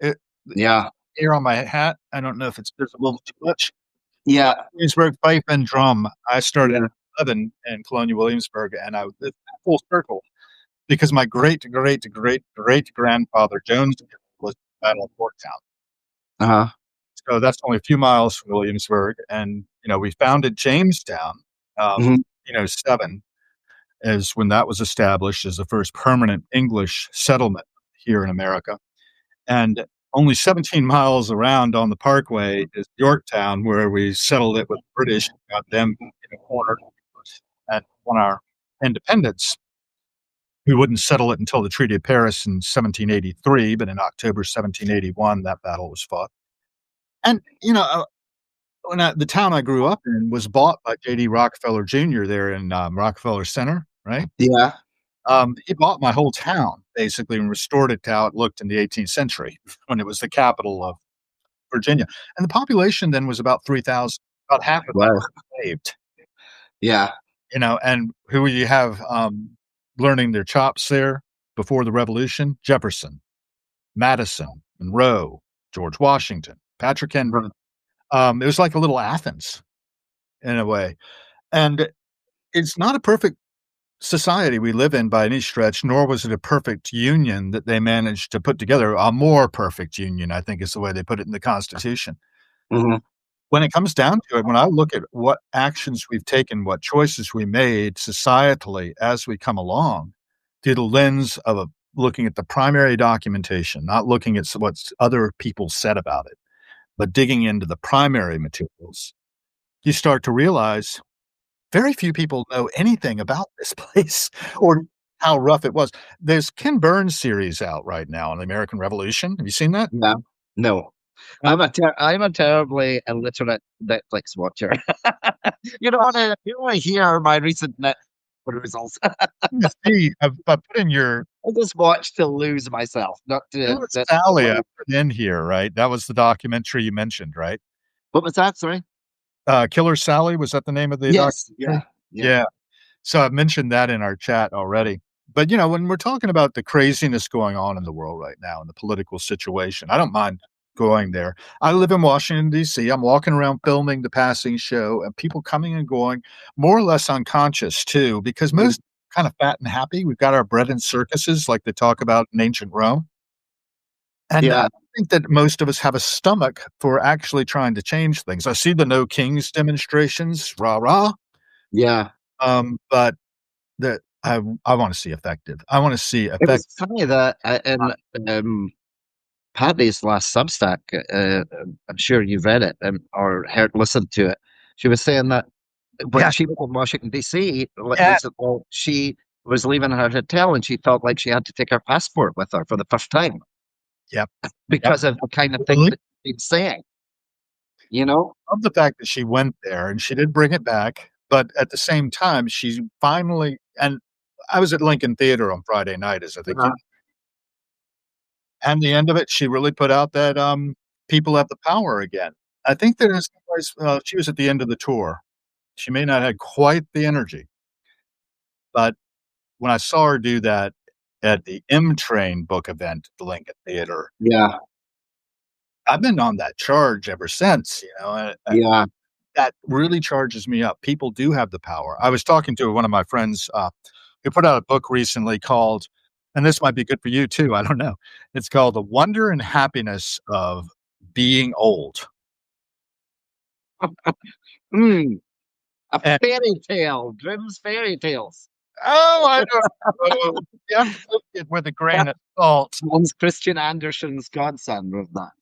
Yeah. here on my hat, I don't know if it's visible too much. Yeah. Williamsburg Pipe and Drum. I started Yeah. at 11 in Colonial Williamsburg, and I it's full circle because my great, great, great, great grandfather, Jones, was at the Battle of Yorktown. Uh-huh. So that's only a few miles from Williamsburg, and, we founded Jamestown, Mhm. 7 is when that was established as the first permanent English settlement here in America. And only 17 miles around on the parkway is Yorktown, where we settled it with the British, got them in a corner, and won our independence. We wouldn't settle it until the Treaty of Paris in 1783, but in October 1781, that battle was fought. And, the town I grew up in was bought by J.D. Rockefeller Jr. there in Rockefeller Center, right? Yeah. He bought my whole town basically and restored it to how it looked in the 18th century when it was the capital of Virginia. And the population then was about 3,000. About half of that Wow. was enslaved. Yeah. and who you have, learning their chops there before the revolution? Jefferson, Madison, Monroe, George Washington, Patrick Henry. Right. It was like a little Athens in a way, and it's not a perfect society we live in by any stretch, nor was it a perfect union that they managed to put together. A more perfect union, I think, is the way they put it in the Constitution. Mhm. When it comes down to it, when I look at what actions we've taken, what choices we made societally as we come along, through the lens of looking at the primary documentation, not looking at what other people said about it, but digging into the primary materials, you start to realize very few people know anything about this place or how rough it was. There's Ken Burns series out right now on the American Revolution. Have you seen that? No, no. I'm a terribly illiterate Netflix watcher. You don't want to hear my recent Netflix results. Yeah, see, I've put in your I just watch to lose myself, not to. Killer That, Sally, I put in here, right? That was the documentary you mentioned, right? what was that? Sorry. Killer Sally, was that the name of the Yes. Yeah. documentary? Yeah. Yeah. So I've mentioned that in our chat already. But, when we're talking about the craziness going on in the world right now and the political situation, I don't mind going there. I live in Washington, D.C. I'm walking around filming the passing show and people coming and going, more or less unconscious too, because Mhm. most kind of fat and happy. We've got our bread in circuses like they talk about in ancient Rome. And I Yeah. think that most of us have a stomach for actually trying to change things. I see the No Kings demonstrations, rah rah. Yeah. But that I want to see effective. I want to see It was effective. funny that in Patty's last Substack, I'm sure you've read it or listened to it. She was saying that when Yeah, she was in Washington D.C., yeah, she was leaving her hotel and she felt like she had to take her passport with her for the first time yep, yep. because of the kind of things Really that she's saying. You know? love the fact that she went there and she did bring it back, but at the same time, she finally and I was at Lincoln Theater on Friday night, as I think you Uh, and the end of it, she really put out that, people have the power again. I think there is she was at the end of the tour. She may not have quite the energy, but when I saw her do that at the M Train book event at the Lincoln Theater, yeah, I've been on that charge ever since, and yeah. that really charges me up. People do have the power. I was talking to one of my friends, who put out a book recently called and this might be good for you too, I don't know. It's called The Wonder and Happiness of Being Old. Mm, a And fairy tale, Grimm's fairy tales. oh, I don't know. You have to take it with a grain of salt. Hans Christian Andersen's godson wrote that.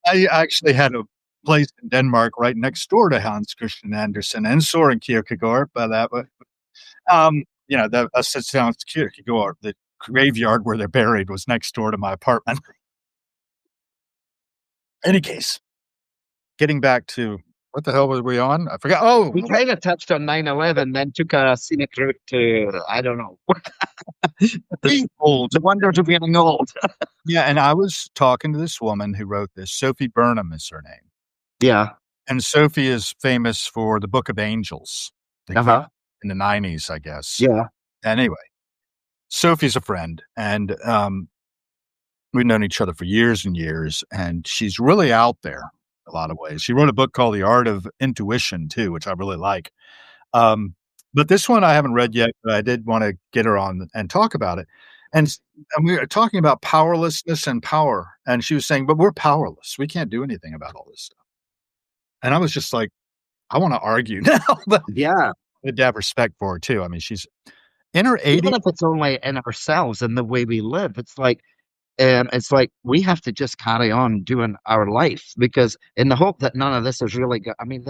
I actually had a place in Denmark right next door to Hans Christian Andersen and Soren Kierkegaard, by that way. The Hans Kierkegaard, the graveyard where they're buried was next door to my apartment. Any case, getting back to what the hell were we on? I forgot. Oh, We kind of touched on 9/11, then took a scenic route to, I don't know, the, being old. the wonders of getting old. Yeah, and I was talking to this woman who wrote this. Sophie Burnham is her name. Yeah. And Sophie is famous for the Book of Angels that came Uh-huh. in the 90s, I guess. Yeah. Anyway, Sophie's a friend, and, we've known each other for years and years, and she's really out there a lot of ways. She wrote a book called The Art of Intuition too, which I really like. Um, but this one I haven't read yet, but I did wanna get her on and talk about it. And we were talking about powerlessness and power, and she was saying, "But we're powerless. We can't do anything about all this stuff." And I was just like, "I wanna argue now," but Yeah. I had to have respect for her too. I mean, she's in her Even 80s. if it's only in ourselves and the way we live, it's like we have to just carry on doing our life because in the hope that none of this is really good. I mean,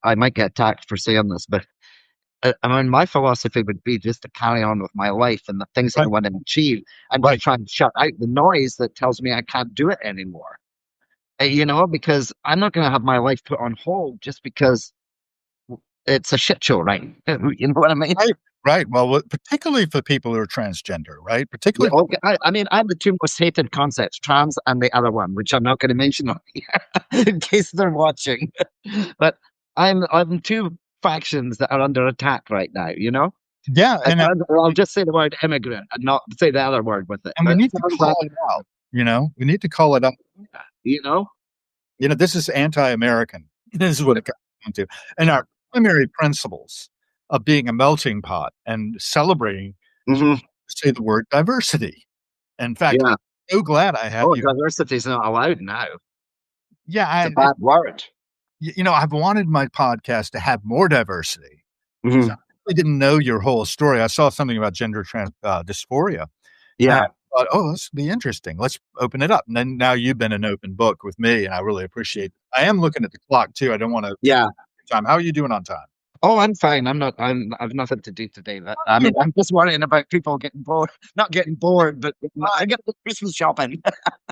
I might get attacked for saying this, but I mean, my philosophy would be just to carry on with my life and the things that I Right, want to achieve and just right. try and shut out the noise that tells me I can't do it anymore. Because I'm not going to have my life put on hold just because it's a shit show, right? You know what I mean? Right, right. Well, particularly for people who are transgender, right? Yeah, Particularly okay. I mean, I have the two most hated concepts, trans and the other one, which I'm not going to mention on here in case they're watching. But I'm two factions that are under attack right now, you know? Yeah, And I'll just say the word immigrant and not say the other word with it. and we But need to call it out, we need to call it out. you know? This is anti-American. This is what it comes down to. And our primary principles of being a melting pot and celebrating, Hmm. say the word diversity. In fact, Yeah. I'm so glad I have Oh, you. diversity is not allowed now. Yeah, It's a bad word. I've wanted my podcast to have more diversity because I Hmm. really didn't know your whole story. I saw something about dysphoria, and Yeah. I thought, "Oh, this would be interesting. Let's open it up." And then now you've been an open book with me, and I really appreciate it. I am looking at the clock too. I don't wanna take Yeah. your time. How are you doing on time? Oh, I'm fine. I've nothing to do today. But I mean, I'm just worrying about people getting bored, not getting bored, but I get the Christmas shopping.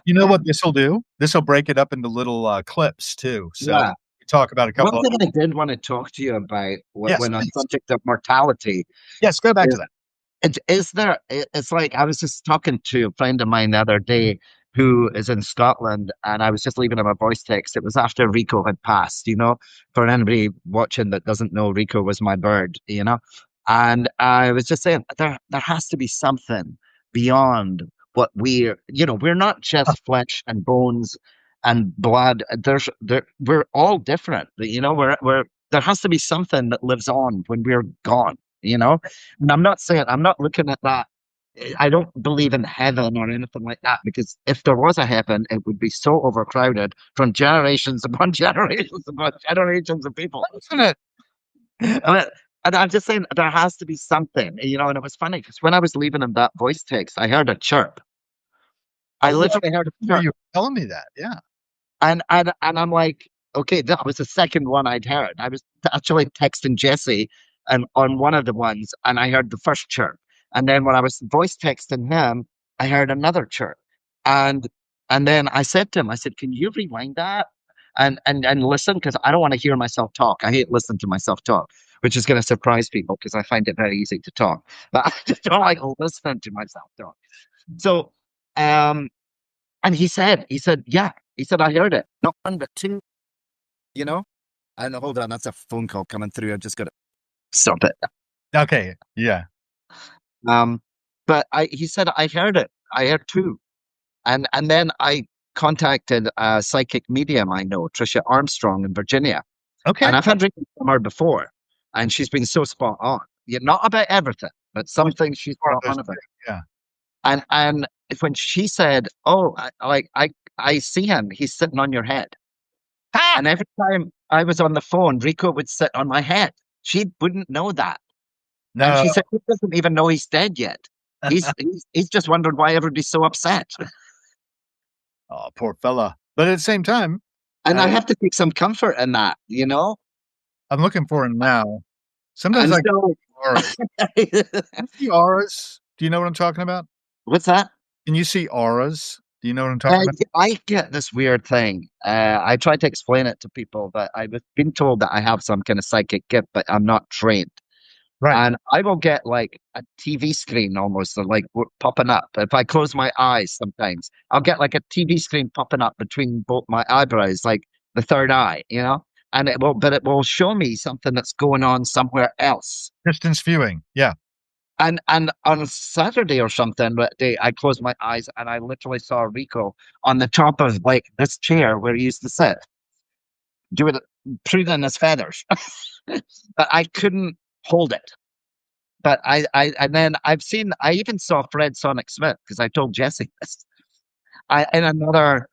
You know what this'll do? This'll break it up into little, clips too, so Yeah. we talk about a One couple of. thing I did want to talk to you about Yes, when on please. subject of mortality Yes, go back to is that. is there, it's like I was just talking to a friend of mine the other day who is in Scotland, and I was just leaving him a voice text. It was after Rico had passed, you know, for anybody watching that doesn't know, Rico was my bird, you know. And I was just saying there has to be something beyond what we're not just flesh and bones and blood. We're all different, you know, we're there has to be something that lives on when we're gone, you know. And I'm not looking at that. I don't believe in heaven or anything like that, because if there was a heaven, it would be so overcrowded from generations upon generations upon generations of people. Isn't it? I mean, and I'm just saying there has to be something, you know. And it was funny because when I was leaving him that voice text, I heard a chirp. I Oh, yeah, literally heard a yeah, chirp. you were telling me that, yeah. And I'm like, okay, that was the second one I'd heard. I was actually texting Jesse and on one of the ones, and I heard the first chirp. And then when I was voice texting him, I heard another chirp. And and then I said to him, I said, "Can you rewind that and listen? Because I don't want to hear myself talk. I hate listening to myself talk, which is going to surprise people because I find it very easy to talk, but I just don't like listening to myself talk." So, um, and yeah, he said, I heard it. Not one, but two, you know? And hold on, that's a phone call coming through. I just got to stop it. Okay, yeah. Um, but he said, I heard it. I heard two. And then I contacted a psychic medium I know, Trisha Armstrong in Virginia. Okay. And I've had readings from her before, and she's been so spot on. Yeah, not about everything, but Well, some things she's one of spot those on about. 2, yeah. And when she said, "Oh, I see him. He's sitting on your head." Ha! And every time I was on the phone, Rico would sit on my head. She wouldn't know that. And No. she said, he doesn't even know he's dead yet. He's just wondering why everybody's so upset. Oh, poor fella. But at the same time, And I I have to take some comfort in that, you know? I'm looking for him now. Sometimes And I so, auras. Can you see auras? Do you know what I'm talking about? what's that? Can you see auras? Do you know what I'm talking about? I get this weird thing. I try to explain it to people, but I've been told that I have some kind of psychic gift, but I'm not trained. Right. And I will get like a TV screen almost like popping up. If I close my eyes, sometimes I'll get like a TV screen popping up between both my eyebrows, like the third eye, you know. And it will show me something that's going on somewhere else. Distance viewing. Yeah. And on a Saturday or something, that day I closed my eyes and I literally saw Rico on the top of like this chair where he used to sit, doing it, preening his feathers. But I couldn't hold it. But and then I even saw Fred Sonic Smith because I told Jesse this. In another,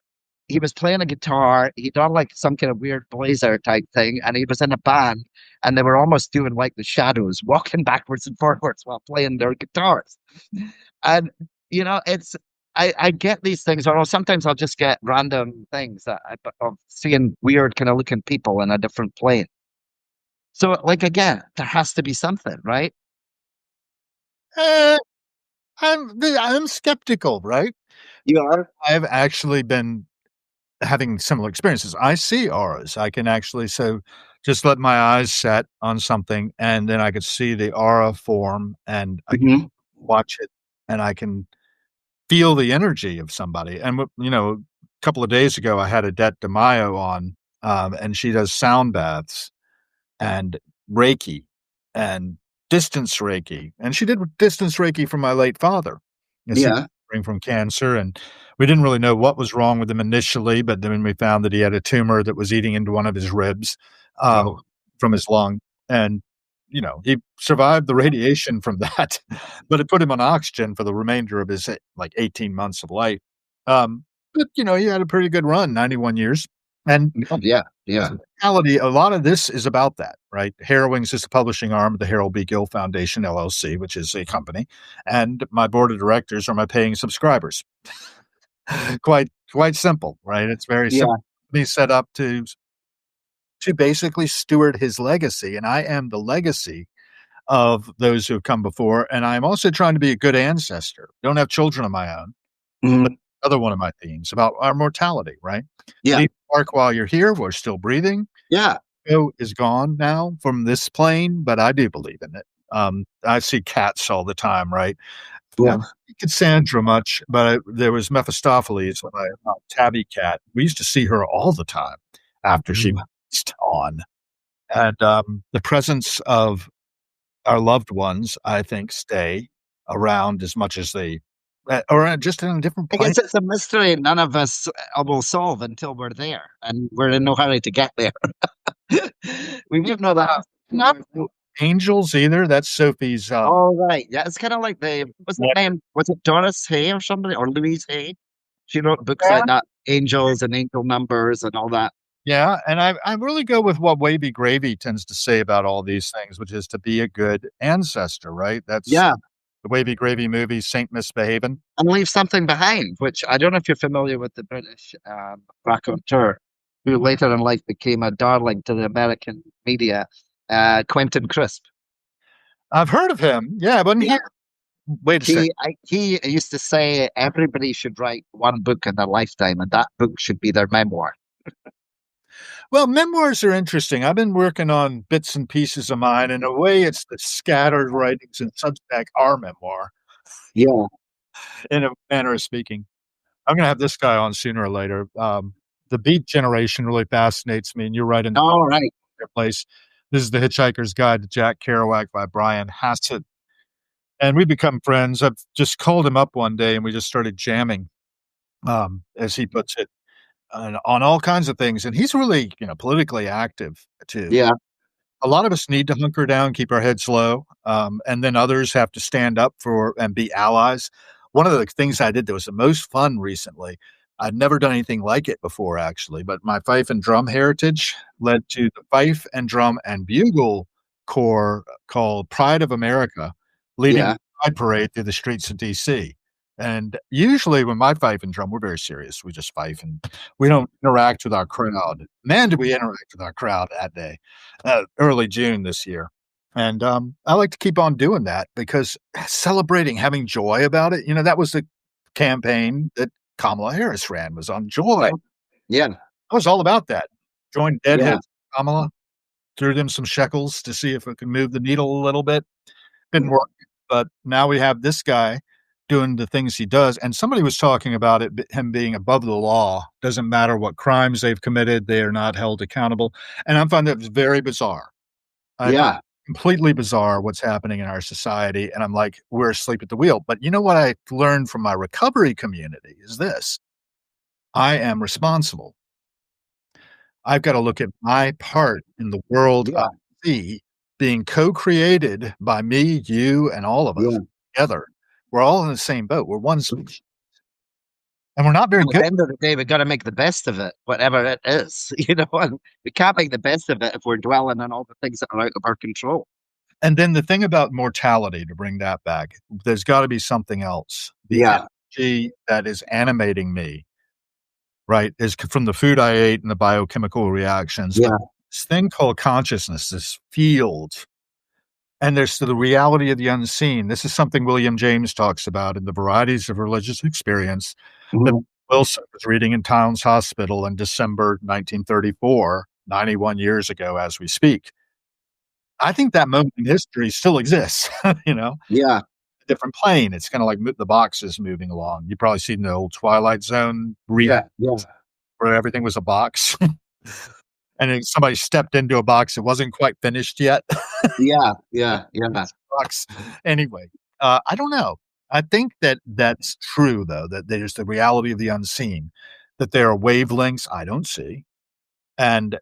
he was playing a guitar. He done like some kind of weird blazer type thing, and he was in a band, and they were almost doing like the Shadows, walking backwards and forwards while playing their guitars. And you know, I get these things, or sometimes I'll just get random things of seeing weird kind of looking people in a different plane. So, like again, there has to be something, right? Eh, I'm skeptical, right? You are. I've actually been having similar experiences. I see auras. I can actually just let my eyes set on something, and then I could see the aura form, and I can Hmm. watch it, and I can feel the energy of somebody. And a couple of days ago, I had Adette DeMaio on, and she does sound baths, and Reiki and distance Reiki. And she did distance Reiki for my late father as he was Yeah. suffering from cancer. And we didn't really know what was wrong with him initially, but then we found that he had a tumor that was eating into one of his ribs Oh, from his lung. And, he survived the radiation from that, but it put him on oxygen for the remainder of his like 18 months of life. But, he had a pretty good run, 91 years. And oh, yeah, as yeah. a reality, a lot of this is about that, right? Harrowings is the publishing arm of the Harold B. Gill Foundation, LLC, which is a company, and my board of directors are my paying subscribers. Quite simple, right? It's very simple. Yeah. Be set up to basically steward his legacy, and I am the legacy of those who have come before, and I'm also trying to be a good ancestor. Don't have children of my own, but Mhm. another one of my themes about our mortality, right? Yeah. Leave the mark while you're here. We're still breathing. Yeah. Ego is gone now from this plane, but I do believe in it. I see cats all the time, right? I don't Yeah. see Cassandra much, but there was Mephistopheles, my tabby cat. We used to see her all the time after she Mhm. passed on. And the presence of our loved ones, I think, stay around as much as they, or just in a different I plane. guess it's a mystery none of us will solve until we're there, and we're in no hurry to get there. We don't know that. Not Angels either. That's Sophie's. all right. Yeah, it's kind of like what's that name? Was it Doris Hay or somebody or Louise Hay? She wrote books like that, Angels and Angel Numbers and all that. Yeah, and I really go with what Wavy Gravy tends to say about all these things, which is to be a good ancestor, right? That's Yeah, the Wavy Gravy movie, Saint Misbehavin'. and leave something behind. Which I don't know if you're familiar with the British raconteur, who later in life became a darling to the American media, Quentin Crisp. I've heard of him. Yeah, but Yeah. here. Wait a sec. He used to say everybody should write one book in their lifetime, and that book should be their memoir. Well, memoirs are interesting. I've been working on bits and pieces of mine. In a way, it's the scattered writings in Substack, our memoir, Yeah. in a manner of speaking. I'm going to have this guy on sooner or later. The Beat generation really fascinates me, and you're right in All right. the place. This is The Hitchhiker's Guide to Jack Kerouac by Brian Hassett. And we become friends. I've just called him up one day and we just started jamming, as he puts it, on all kinds of things. And he's really, politically active too. Yeah. A lot of us need to hunker down, keep our heads low, and then others have to stand up for and be allies. One of the things I did that was the most fun recently, I'd never done anything like it before, actually, but my fife and drum heritage led to the fife and drum and bugle corps called Pride of America, leading Yeah. the Pride Parade through the streets of DC. And usually, when my fife and drum, we're very serious. We just fife and we don't interact with our crowd. Man, did we interact with our crowd that day, early June this year. And I like to keep on doing that because celebrating, having joy about it. That was the campaign that Kamala Harris ran, was on joy. Yeah. I was all about that. Joined Yeah. Deadheads, Kamala, threw them some shekels to see if it could move the needle a little bit. Didn't work, but now we have this guy doing the things he does, and somebody was talking about him being above the law. Doesn't matter what crimes they've committed, they are not held accountable, and I find that very bizarre. I Yeah. completely bizarre what's happening in our society, and I'm like, we're asleep at the wheel. But you know what I learned from my recovery community is this: I am responsible. I've got to look at my part in the world I Yeah. see being co-created by me, you, and all of us Yeah. together. We're all in the same boat. We're one species, and we're not very At the good. end of the day, we got to make the best of it, whatever it is. And we can't make the best of it if we're dwelling on all the things that are out of our control. And then the thing about mortality, to bring that back, there's got to be something else. The Yeah. energy that is animating me, right, is from the food I ate and the biochemical reactions. But Yeah. this thing called consciousness, this field. And there's the reality of the unseen. This is something William James talks about in The Varieties of Religious Experience that Mhm. Wilson was reading in Towns Hospital in December 1934, 91 years ago as we speak. I think that moment in history still exists, Yeah. different plane. It's kind of like the boxes moving along. You've probably seen the old Twilight Zone Yeah. Yeah. where everything was a box. and then somebody stepped into a box that wasn't quite finished yet. Yeah, yeah, yeah. Box. Anyway, I don't know. I think that that's true, though, that there's the reality of the unseen, that there are wavelengths I don't see, and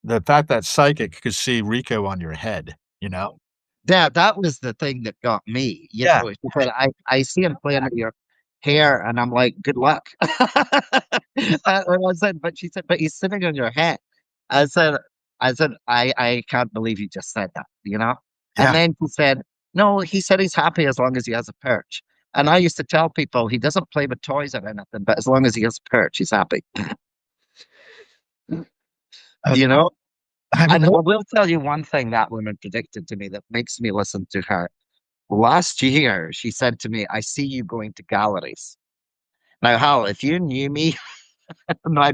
the fact that psychic could see Rico on your head, you know? That was the thing that got me, Yeah, she said, I see him playing with your hair, and I'm like, "Good luck." And I said, but she said, "But he's sitting on your head." I said I can't believe you just said that, you know? And yeah, then she said, "No, he said he's happy as long as he has a perch." And I used to tell people he doesn't play with toys or anything, but as long as he has a perch, he's happy. uh, You know? I And I know. will tell you one thing that woman predicted to me that makes me listen to her. Last year, she said to me, "I see you going to galleries." Now, Hal, if you knew me, my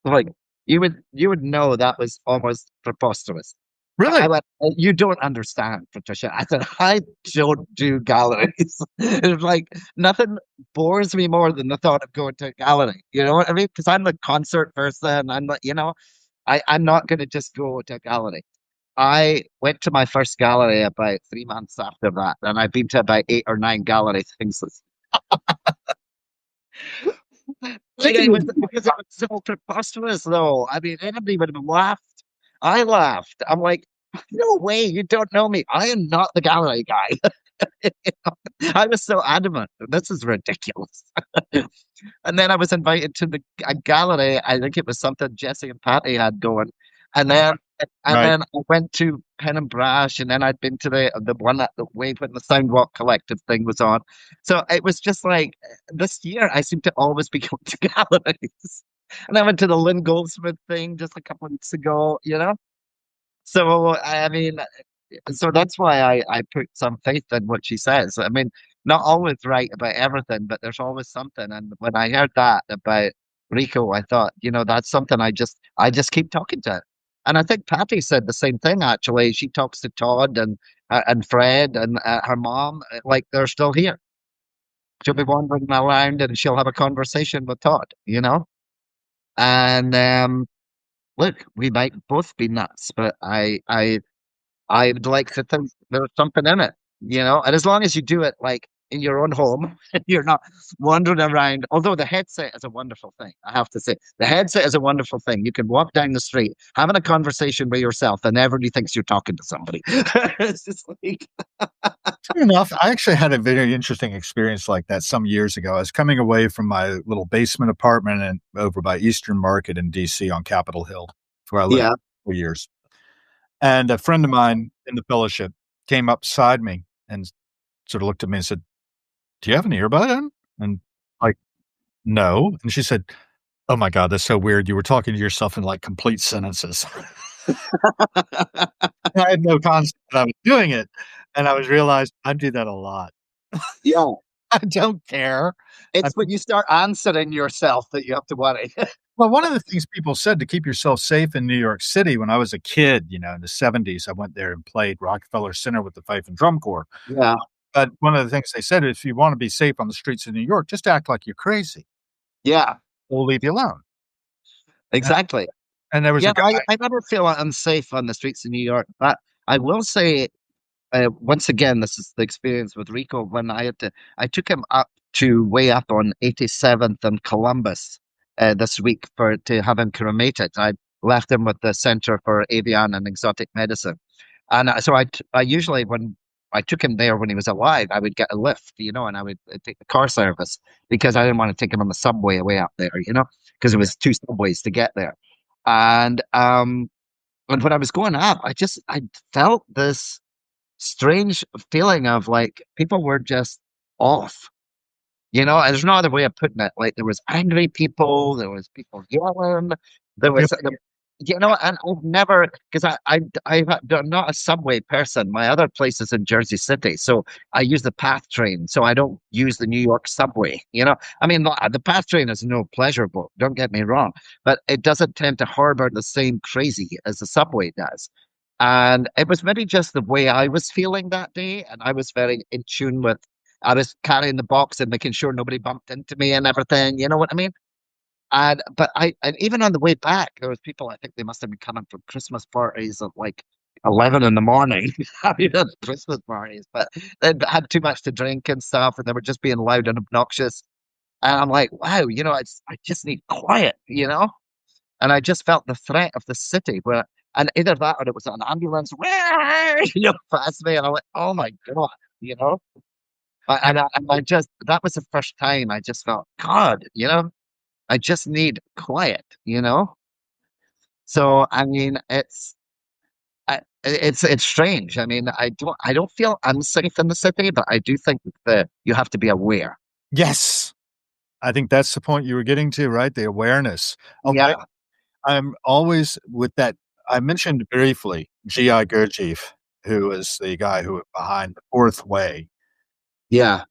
like you would know that was almost preposterous. I Really? went, "You don't understand, Patricia." I said, "I don't do galleries." It's like nothing bores me more than the thought of going to a gallery. You know what I mean? Because I'm a concert person. I'm like, I'm not going to just go to a gallery. I went to my first gallery about 3 months after that, and I've been to about 8 or 9 gallery things. Like Speaking it was of because it was so preposterous, though. I mean, anybody would have laughed. I laughed. I'm like, no way, you don't know me. I am not the gallery guy. I was so adamant. This is ridiculous. And then I was invited to a gallery. I think it was something Jesse and Patty had going. And then and right, then I went to Pen and Brash, and then I'd been to the one at the way when the Soundwalk Collective thing was on. So it was just like this year I seem to always be going to galleries. And I went to the Lynn Goldsmith thing just a couple of weeks ago, you know? So I mean, so that's why I put some faith in what she says. I mean, not always right about everything, but there's always something. And when I heard that about Rico, I thought, that's something I just keep talking to. And I think Patty said the same thing actually. She talks to Todd and Fred and her mom, like they're still here. She'll be wandering around and she'll have a conversation with Todd, you know? And look, we might both be nuts, but I would like to think there's something in it, and as long as you do it like in your own home, you're not wandering around. Although the headset is a wonderful thing, I have to say, the headset is a wonderful thing. You can walk down the street having a conversation with yourself, and everybody thinks you're talking to somebody. It's just like, true enough, I actually had a very interesting experience like that some years ago. I was coming away from my little basement apartment and over by Eastern Market in DC on Capitol Hill, where I lived yeah, for years. And a friend of mine in the fellowship came up beside me and sort of looked at me and said, "Do you have an earbud in?" And like, "No." And she said, "Oh my god, that's so weird. You were talking to yourself in, like, complete sentences." I had no concept that I was doing it, and I was realized I do that a lot. yeah. I don't care. I It's when you start answering yourself that you have to worry. well, one of the things people said to keep yourself safe in New York City when I was a kid, in the '70s, I went there and played Rockefeller Center with the Fife and Drum Corps. Yeah, But one of the things they said is, "If you wanna be safe on the streets of New York, just act like you're crazy. yeah, We'll leave you alone." And exactly. and there was Yeah, a guy I never feel unsafe on the streets of New York, but I will say, once again, this is the experience with Rico when I took him up to way up on 87th and Columbus this week to have him cremated. I left him with the Center for Avian and Exotic Medicine. And so I usually, when I took him there when he was alive, I would get a lift, and I would take the car service because I didn't want to take him on the subway way up there, because it was two subways to get there. And and when I was going up, I felt this strange feeling of like people were just off. There's no other way of putting it. Like there was angry people, there was people yelling, there Yep. was, and I've never because I'm not a subway person. My other place is in Jersey City, so I use the PATH train. So I don't use the New York subway. I mean, the PATH train is no pleasure boat. Don't get me wrong, but it doesn't tend to harbor the same crazy as the subway does. And it was maybe just the way I was feeling that day, and I was very in tune with. I was carrying the box and making sure nobody bumped into me and everything. You know what I mean? And even on the way back, there was people. I think they must have been coming from Christmas parties at like 11 in the morning, having Christmas parties, but they had too much to drink and stuff, and they were just being loud and obnoxious. And I'm like, wow, I just need quiet, And I just felt the threat of the city, and either that or it was an ambulance, past me, and I went, oh my god, you know. And I just that was the first time I just felt, God, I just need quiet. So I mean, it's strange. I mean, I don't feel unsafe in the city, but I do think that you have to be aware. Yes. I think that's the point you were getting to, right? The awareness. Yeah, I'm always with that. I mentioned briefly G.I. Gurdjieff, who is the guy who was behind the Fourth Way, yeah,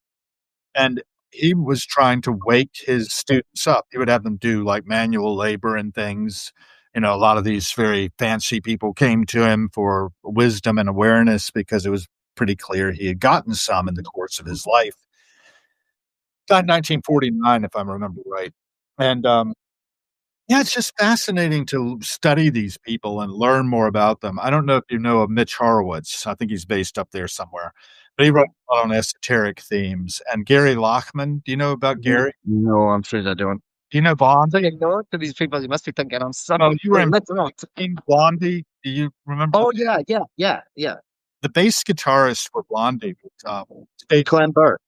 and he was trying to wake his students up. He would have them do like manual labor and things. A lot of these very fancy people came to him for wisdom and awareness because it was pretty clear he had gotten some in the course of his life. Died in 1949, if I remember right. And yeah, it's just fascinating to study these people and learn more about them. I don't know if you know of Mitch Horowitz. I think he's based up there somewhere, but he wrote a lot on esoteric themes. And Gary Lachman, do you know about Gary? no, I'm sure I don't. Do you know So Blondie? you know to these people, you must be thinking I'm Well, some you were in literal. Blondie. Do you remember Oh yeah, yeah, yeah, yeah. the bass guitarist for Blondie? Stage, Clem Burke.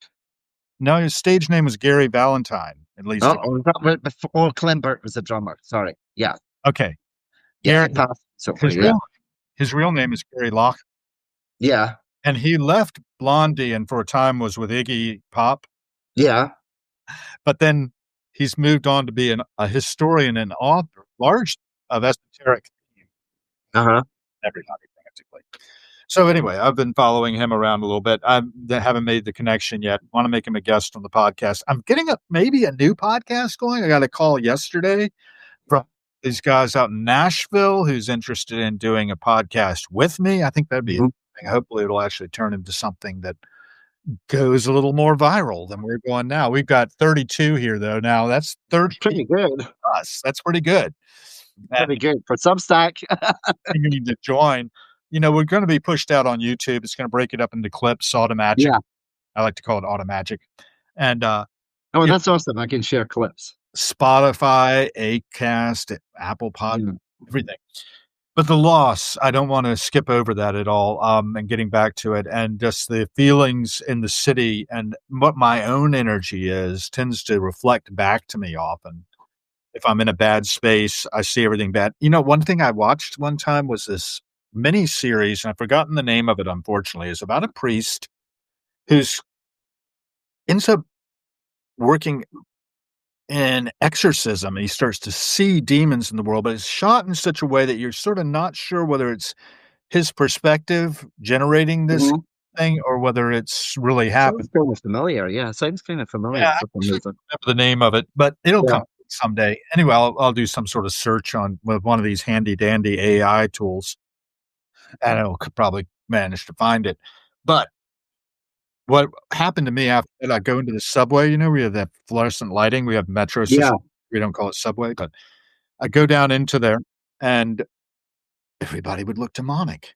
no, his stage name was Gary Valentine, at least. Clem Burke was a drummer. Sorry. Yeah, Okay, yeah. Gary. He passed. So His yeah, real name is Gary Lachman. yeah, And he left Blondie and for a time was with Iggy Pop, yeah. but then he's moved on to be a historian and author, large of esoteric themes, Uh huh. everybody practically. So anyway, I've been following him around a little bit. I haven't made the connection yet. Want to make him a guest on the podcast. I'm getting maybe a new podcast going. I got a call yesterday from these guys out in Nashville who's interested in doing a podcast with me. I think that'd be interesting. Hopefully it'll actually turn into something that goes a little more viral than we're going now. We've got 32 here though. Now that's 30 Pretty good. us. That's pretty good. And Pretty good for Substack. you need to join. We're going to be pushed out on YouTube. It's going to break it up into clips, automagic. Yeah. I like to call it automagic. And Oh, you know, that's awesome. I can share clips. Spotify, Acast, Apple Pod, Yeah. everything. But the loss, I don't want to skip over that at all. And getting back to it, and just the feelings in the city and what my own energy is tends to reflect back to me often. If I'm in a bad space, I see everything bad. One thing I watched one time was this mini series, and I've forgotten the name of it, unfortunately. It's about a priest who's ends up working in exorcism. He starts to see demons in the world, but it's shot in such a way that you're sort of not sure whether it's his perspective generating this Mhm. thing or whether it's really happened. Sounds kind of familiar. Yeah, sounds kind of familiar Yeah, I with the can't music. remember the name of it, but it'll Yeah. come someday. Anyway, I'll do some sort of search on with one of these handy dandy AI tools, and it'll probably manage to find it. But what happened to me after that, I go into the subway, we have that fluorescent lighting, we have metro Yeah. system. We don't call it subway, but I go down into there and everybody would look demonic.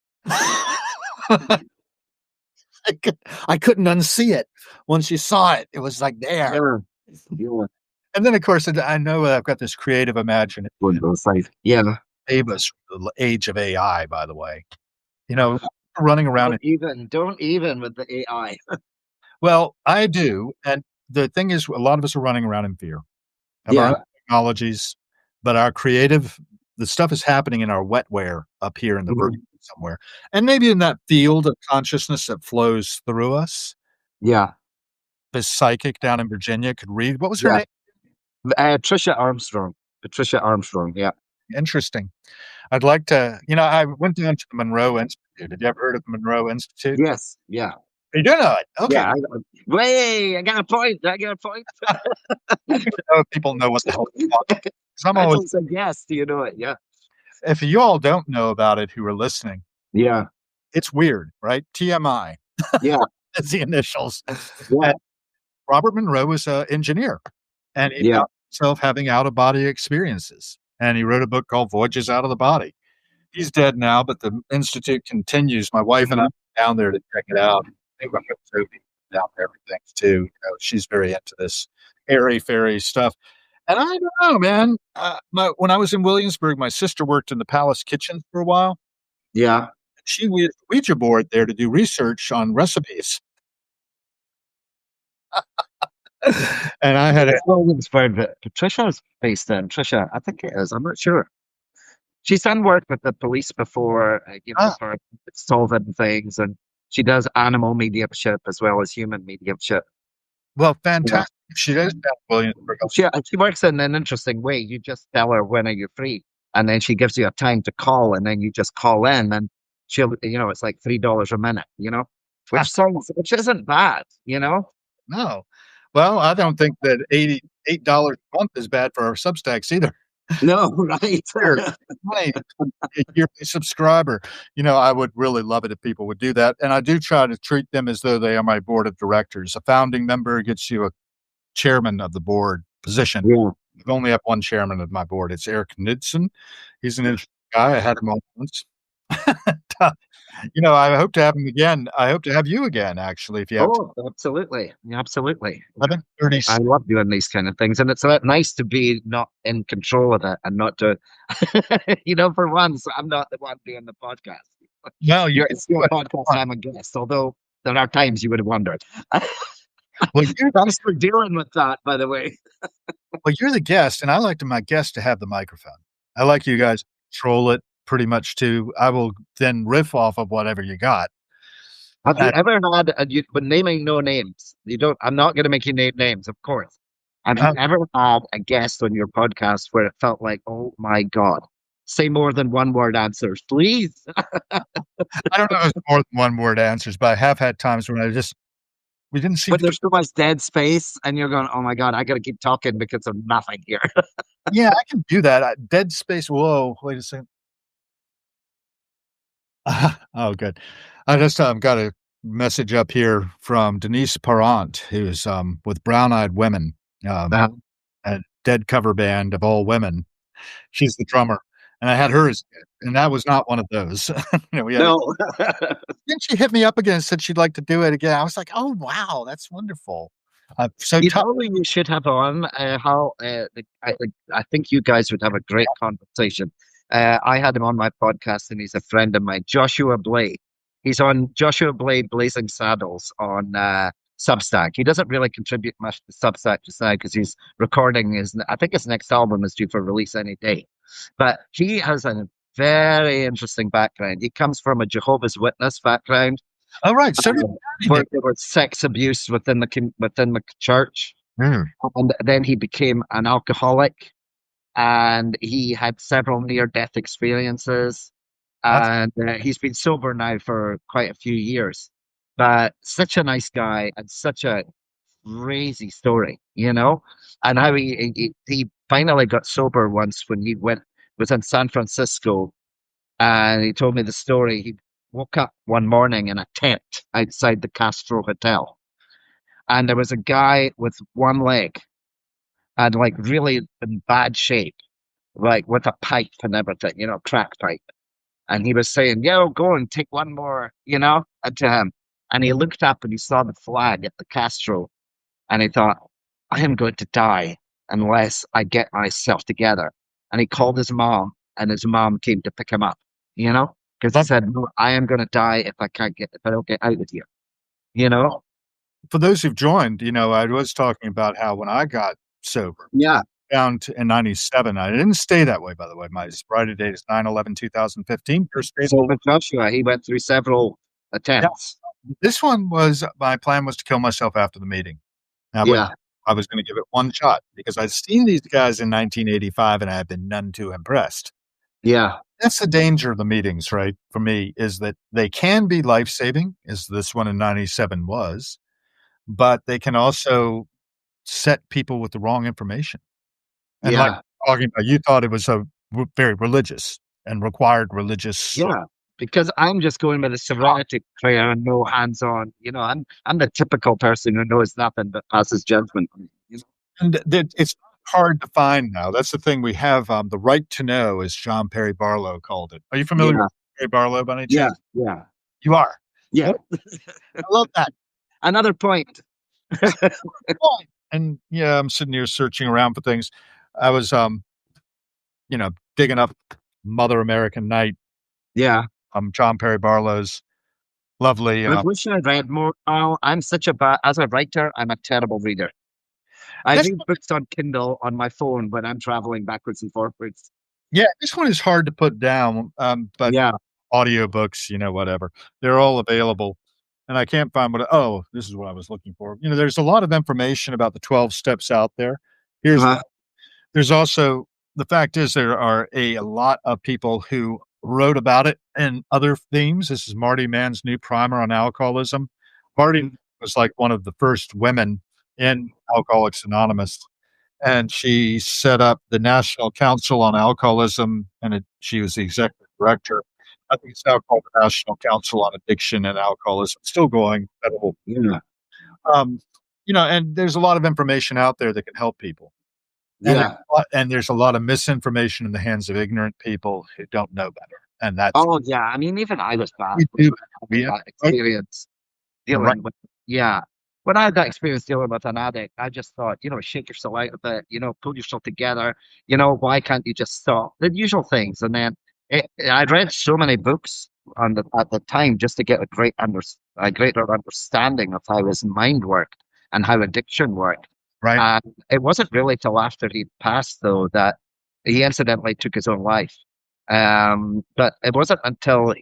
I could I couldn't unsee it. Once you saw it, it was like there. Yeah. Yeah. And then, of course, I know that I've got this creative imagination. Windows site. Yeah. Save us from the age of AI, by the way. You know, running around and Don't even with the AI. well, I do, and the thing is, a lot of us are running around in fear of our own Yeah. technologies, but our creative the stuff is happening in our wetware up here in the Mhm. Virgin somewhere, and maybe in that field of consciousness that flows through us. Yeah. This psychic down in Virginia could read what was her Yeah. name? Trisha Armstrong. Patricia Armstrong. Yeah. Interesting. I'd like to I went down to the Monroe Institute. Have you ever heard of the Monroe Institute? Yes. Yeah. You do know it. Okay. Yeah. I got a point. I got a point. I don't know if people know what the hell I'm talking about, 'cause I'm I always told said yes. Do you know it? Yeah. if you all don't know about it who are listening, Yeah. it's weird, right? TMI Yeah. is the initials. Yeah. And Robert Monroe was an engineer, and he Yeah. found himself having out of body experiences. And he wrote a book called Voyages Out of the Body. He's dead now, but the institute continues. My wife and I went down there to check it out. I think I'm with Sophie down there for things too. She's very into this airy fairy stuff. And I don't know, man. When I was in Williamsburg, my sister worked in the Palace kitchen for a while. Yeah. She used a Ouija board there to do research on recipes. And I had a, It's Williamsburg that Patricia's based in. Trisha, I think it is. I'm not sure. She's done work with the police before, ah, for solving things, and she does animal mediumship as well as human mediumship. well, Yeah. fantastic. She does have Williamsburg. She works in an interesting way. You just tell her when are you free, and then she gives you a time to call, and then you just call in, and she'll, it's like $3 a minute, which isn't bad. No. Well, I don't think that $88 a month is bad for our Substacks either. No, right. Sure. Money, a yearly subscriber. I would really love it if people would do that. And I do try to treat them as though they are my board of directors. A founding member gets you a chairman of the board position. Yeah. I only have one chairman of my board. It's Eric Knudsen. He's an interesting guy. I had him on once. I hope to have him again. I hope to have you again, actually, if you have Oh, absolutely. Yeah, absolutely. I've been 30. I love doing these kind of things, and it's nice to be not in control of it and not to, for once, I'm not the one doing the podcast. No, It's your podcast. I'm a guest, although there are times you would have wondered. well, Thanks for dealing with that, by the way. you're the guest, and I like my guest to have the microphone. I like you guys to control it pretty much too. I will then riff off of whatever you got. Have you Uh, ever had, but naming no names, I'm not going to make you name names, of course. Have you uh, ever had a guest on your podcast where it felt like, oh my God, say more than one word answers, please? I don't know if it's more than one word answers, but I have had times when we didn't seem But to. there's so much dead space, and you're going, oh my God, I got to keep talking because of nothing here. Yeah, I can do that. Dead space. Whoa, wait a second. Oh, good. I just got a message up here from Denise Parent, who's with Brown Eyed Women, um, Uh, a dead cover band of all women. She's the drummer, and I had her as, and that was not one of those. We had. no. Then she hit me up again and said she'd like to do it again. I was like, oh wow, that's wonderful. So You tough. know who you should have on, how I think you guys would have a great conversation. I had him on my podcast, and he's a friend of mine, Joshua Blay. He's on Joshua Blay Blazing Saddles on Substack. He doesn't really contribute much to Substack just now because he's recording I think his next album is due for release any day. But he has a very interesting background. He comes from a Jehovah's Witness background, All right, so did where there was sex abuse within the church, Mm. and then he became an alcoholic, and he had several near-death experiences, That's and he's been sober now for quite a few years. But such a nice guy and such a crazy story, and how he finally got sober once when he was in San Francisco, and he told me the story. He woke up one morning in a tent outside the Castro Hotel, and there was a guy with one leg and like really in bad shape, like with a pipe and everything, crack pipe. And he was saying, "Yo, go and take one more," to him. And he looked up and he saw the flag at the Castro, and he thought, "I am going to die unless I get myself together." And he called his mom, and his mom came to pick him up, because he that, said, "No, I am going to die if I don't get out of here," you know? for those who've joined. I was talking about how when I got sober Yeah. down to, in '97, I didn't stay that way. By the way, my sobriety date is 9/11/2015. First day. So with Joshua, he went through several Yeah, attempts. this one was my plan was to kill myself after the meeting. Yeah. I was going to give it one shot because I'd seen these guys in 1985 and I had been none too impressed. Yeah. That's the danger of the meetings, right? For me, is that they can be life saving, as this one in '97 was, but they can also set people with the wrong information. And like Yeah. talking about, you thought it was very religious and required religious. Yeah. Because I'm just going with a serenity prayer and no hands on. I'm the typical person who knows nothing but passes judgment. And it's not hard to find now. That's the thing we have, The Right to Know, as John Perry Barlow called it. Are you familiar with Yeah, Perry Barlow by any yeah, chance? yeah, You are? yeah. Good. I love that. Another point. Point. And, yeah, I'm sitting here searching around for things. I was, digging up Mother American Night, Yeah. John Perry Barlow's lovely, I wish I read more. Oh, I'm such a bad, as a writer, I'm a terrible reader. I this read books on Kindle on my phone when I'm traveling backwards and forwards. Yeah, this one is hard to put down, but Yeah. audiobooks, whatever, they're all available, and I can't find this is what I was looking for. There's a lot of information about the 12 steps out there. Here's Uh-huh. There's also the fact is there are a lot of people who wrote about it and other themes. This is Marty Mann's new primer on alcoholism. Marty was like one of the first women in Alcoholics Anonymous, and she set up the National Council on Alcoholism, and she was the executive director. I think it's now called the National Council on Addiction and Alcoholism. Still going. Yeah. Um, and there's a lot of information out there that can help people. And Yeah. there's a lot of misinformation in the hands of ignorant people who don't know better, and that's Oh, yeah. I mean, even I was bad we when do. having Yeah, that right, experience right, dealing with, yeah. When I had that experience dealing with an addict, I just thought, shake yourself out of it, pull yourself together, why can't you just stop? The usual things. And then I'd read so many books at the time just to get a greater understanding of how his mind worked and how addiction worked. right. And it wasn't really till after he passed, though, that he incidentally took his own life. But it wasn't until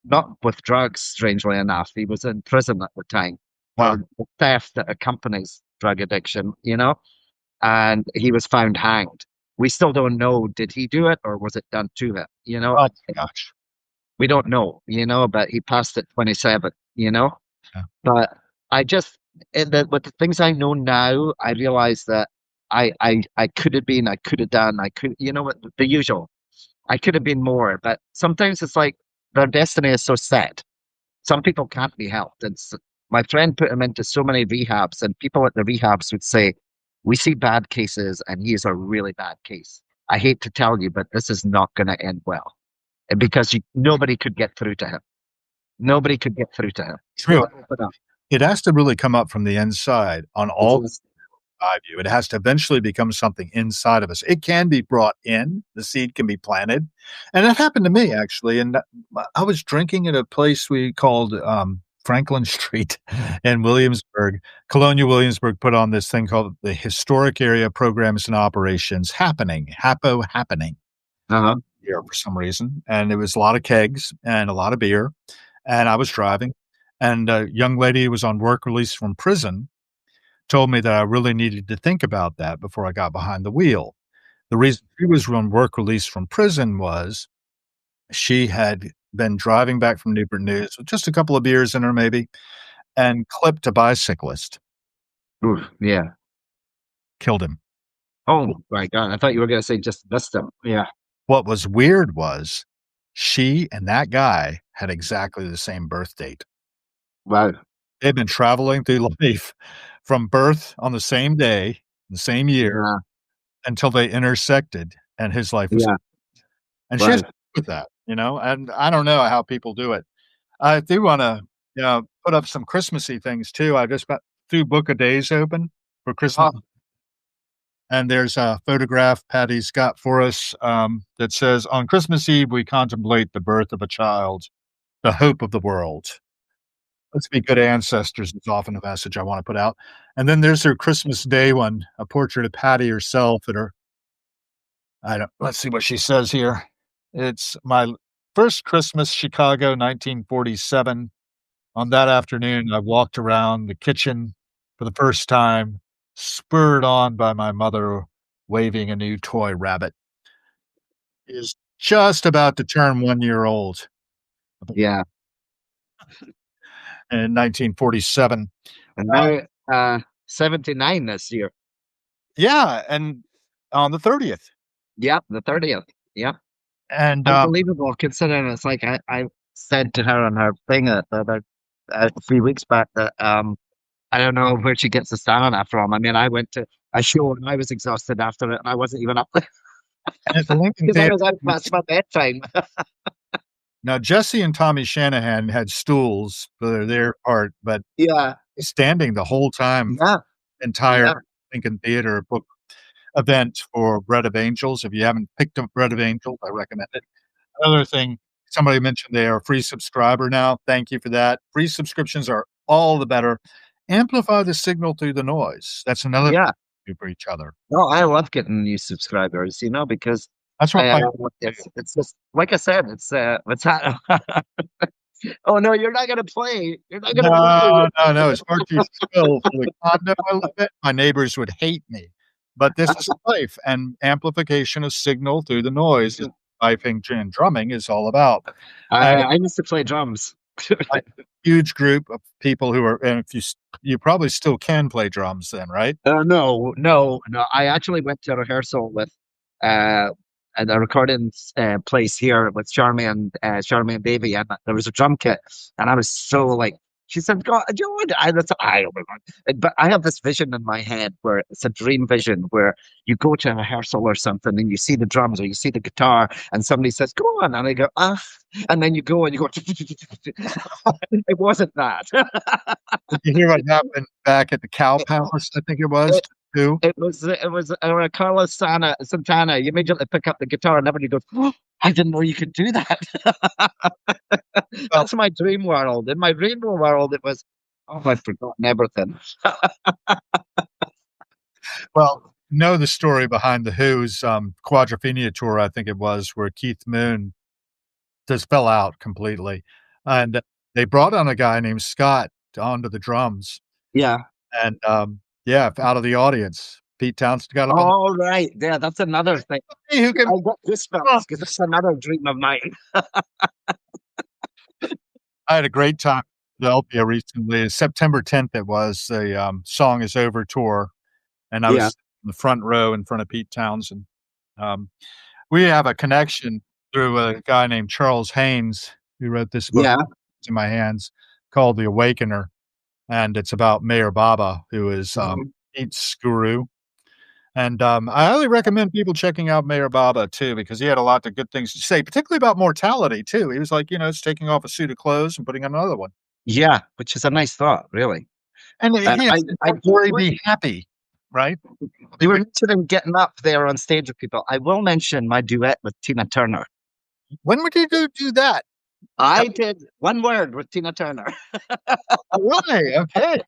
not with drugs, strangely enough, he was in prison at the time Wow. for the theft that accompanies drug addiction, and he was found hanged. We still don't know, did he do it or was it done to him? Oh my gosh. We don't know, but he passed at 27, Yeah. but I just, with the things I know now, I realize that I could have been, I could have done, I could, what the usual. I could have been more, but sometimes it's like their destiny is so set. Some people can't be helped. My friend put him into so many rehabs, and people at the rehabs would say, "We see bad cases, and he is a really bad case. I hate to tell you, but this is not going to end well because nobody could get through to him. Nobody could get through to him. True. Open up. It has to really come up from the inside on It's all just, inside you. It has to eventually become something inside of us. It can be brought in, the seed can be planted, and that happened to me, actually, and I was drinking at a place we called, Franklin Street in Williamsburg. Colonial Williamsburg put on this thing called the Historic Area Programs and Operations Happening uh-huh. here for some reason, and it was a lot of kegs and a lot of beer, and I was driving, and a young lady who was on work release from prison told me that I really needed to think about that before I got behind the wheel. The reason she was on work release from prison was she had been driving back from Newport News with just a couple of beers in her maybe, and clipped a bicyclist, Oof, yeah. killed him. Oh my God. I thought you were going to say just missed him. Yeah. What was weird was she and that guy had exactly the same birth date. Wow. They'd been traveling through life from birth on the same day, the same year, Yeah. until they intersected, and his life was Yeah. and she has Wow. to live with that, and I don't know how people do it. I do wanna, put up some Christmassy things too. I just got threw Book of Days open for Christmas, Oh, and there's a photograph Patty's got for us, that says, "On Christmas Eve, we contemplate the birth of a child, the hope of the world. Let's be good ancestors," is often a message I wanna put out. And then there's her Christmas Day one, a portrait of Patty herself at her I don't let's see what she says here. It's my first Christmas, Chicago, 1947. On that afternoon, I walked around the kitchen for the first time, spurred on by my mother waving a new toy rabbit. He is just about to turn 1 year old yeah. in 1947. And Uh, now, 79 this year. yeah, and on the 30th. Yep, the 30th. Yep. And, Unbelievable considering it's like I said to her on her thing a few weeks back that I don't know where she gets the stamina from. I mean, I went to a show, and I was exhausted after it, and I wasn't even up there And at the Lincoln because I Theater, was out past my bedtime. now Jesse and Tommy Shanahan had stools for their part, but Yeah, standing the whole time, yeah, entire yeah, Lincoln Theater book event for Bread of Angels. If you haven't picked up Bread of Angels, I recommend it. Another thing, somebody mentioned they are a free subscriber now. Thank you for that. Free subscriptions are all the better. Amplify the signal through the noise. That's another yeah. thing for each other. No, I love getting new subscribers, because That's what my it's just like I said, it's oh no, you're not gonna play. You're not gonna play. no, no, no. It's far too still for the condo I live in. My neighbors would hate me. But this is life, and amplification of signal through the noise is piping and drumming is all about. And I used to play drums. a huge group of people who are, and if you probably still can play drums then, right? No, no, no. I actually went to rehearsal with uh, at a recording place here with Charmy and Davey, and there was a drum kit, and I was so like, she said, "God, John," I don't know, but I have this vision in my head where it's a dream vision where you go to a rehearsal or something, and you see the drums or you see the guitar, and somebody says, "Go on," and I go, "Ah," and then you go and you go. It wasn't that. Did you hear what happened back at the Cow Palace, I think it was, too? It was Carlos Santana. You immediately pick up the guitar and everybody goes, "Oh, I didn't know you could do that." Well That's my dream world. In my rainbow world, it was, oh, I've forgotten everything. well, know the story behind The Who's, Quadrophenia tour, I think it was, where Keith Moon just fell out completely, and they brought on a guy named Scott onto the drums, Yeah. and, yeah, out of the audience, Pete Townsend got on All right. Yeah, that's another thing. "Hey, who can" I got goosebumps because it's another dream of mine. I had a great time in Philadelphia recently. September 10th it was, the, Song Is Over tour, and I Yeah. was in the front row in front of Pete Townsend. Um, we have a connection through a guy named Charles Haynes, who wrote this book Yeah. in my hands called The Awakener, and it's about Mayor Baba, who is, Mhm. Pete's guru, and, I highly recommend people checking out Mayor Baba too, because he had a lot of good things to say, particularly about mortality too. He was like, it's taking off a suit of clothes and putting on another one. Yeah, which is a nice thought, really. And he I "Don't worry, be happy," right? You were mentioning getting up there on stage with people. I will mention my duet with Tina Turner. When would you do that? That I did one word with Tina Turner really? Okay.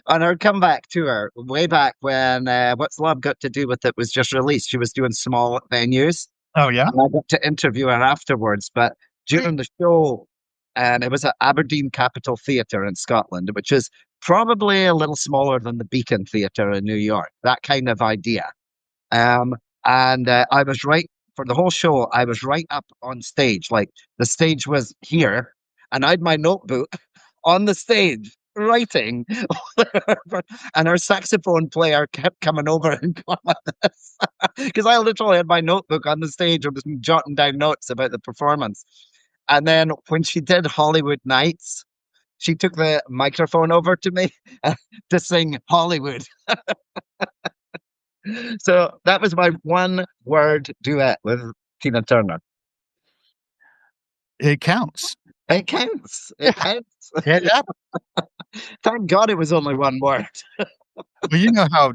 on her comeback tour way back when What's Love Got to Do with It was just released. She was doing small venues, Oh, yeah? and I got to interview her afterwards. But during the show, and it was at Aberdeen Capitol Theatre in Scotland, which is probably a little smaller than the Beacon Theatre in New York, that kind of idea. Um, and I was right for the whole show. I was right up on stage. Like the stage was here, and I had my notebook on the stage writing. And our saxophone player kept coming over and going like this because I literally had my notebook on the stage. I was jotting down notes about the performance. And then when she did Hollywood Nights, she took the microphone over to me to sing Hollywood. So that was my one word duet with Tina Turner. It counts. It counts. Yeah, It counts. it hap Thank God it was only one word. well, you know how,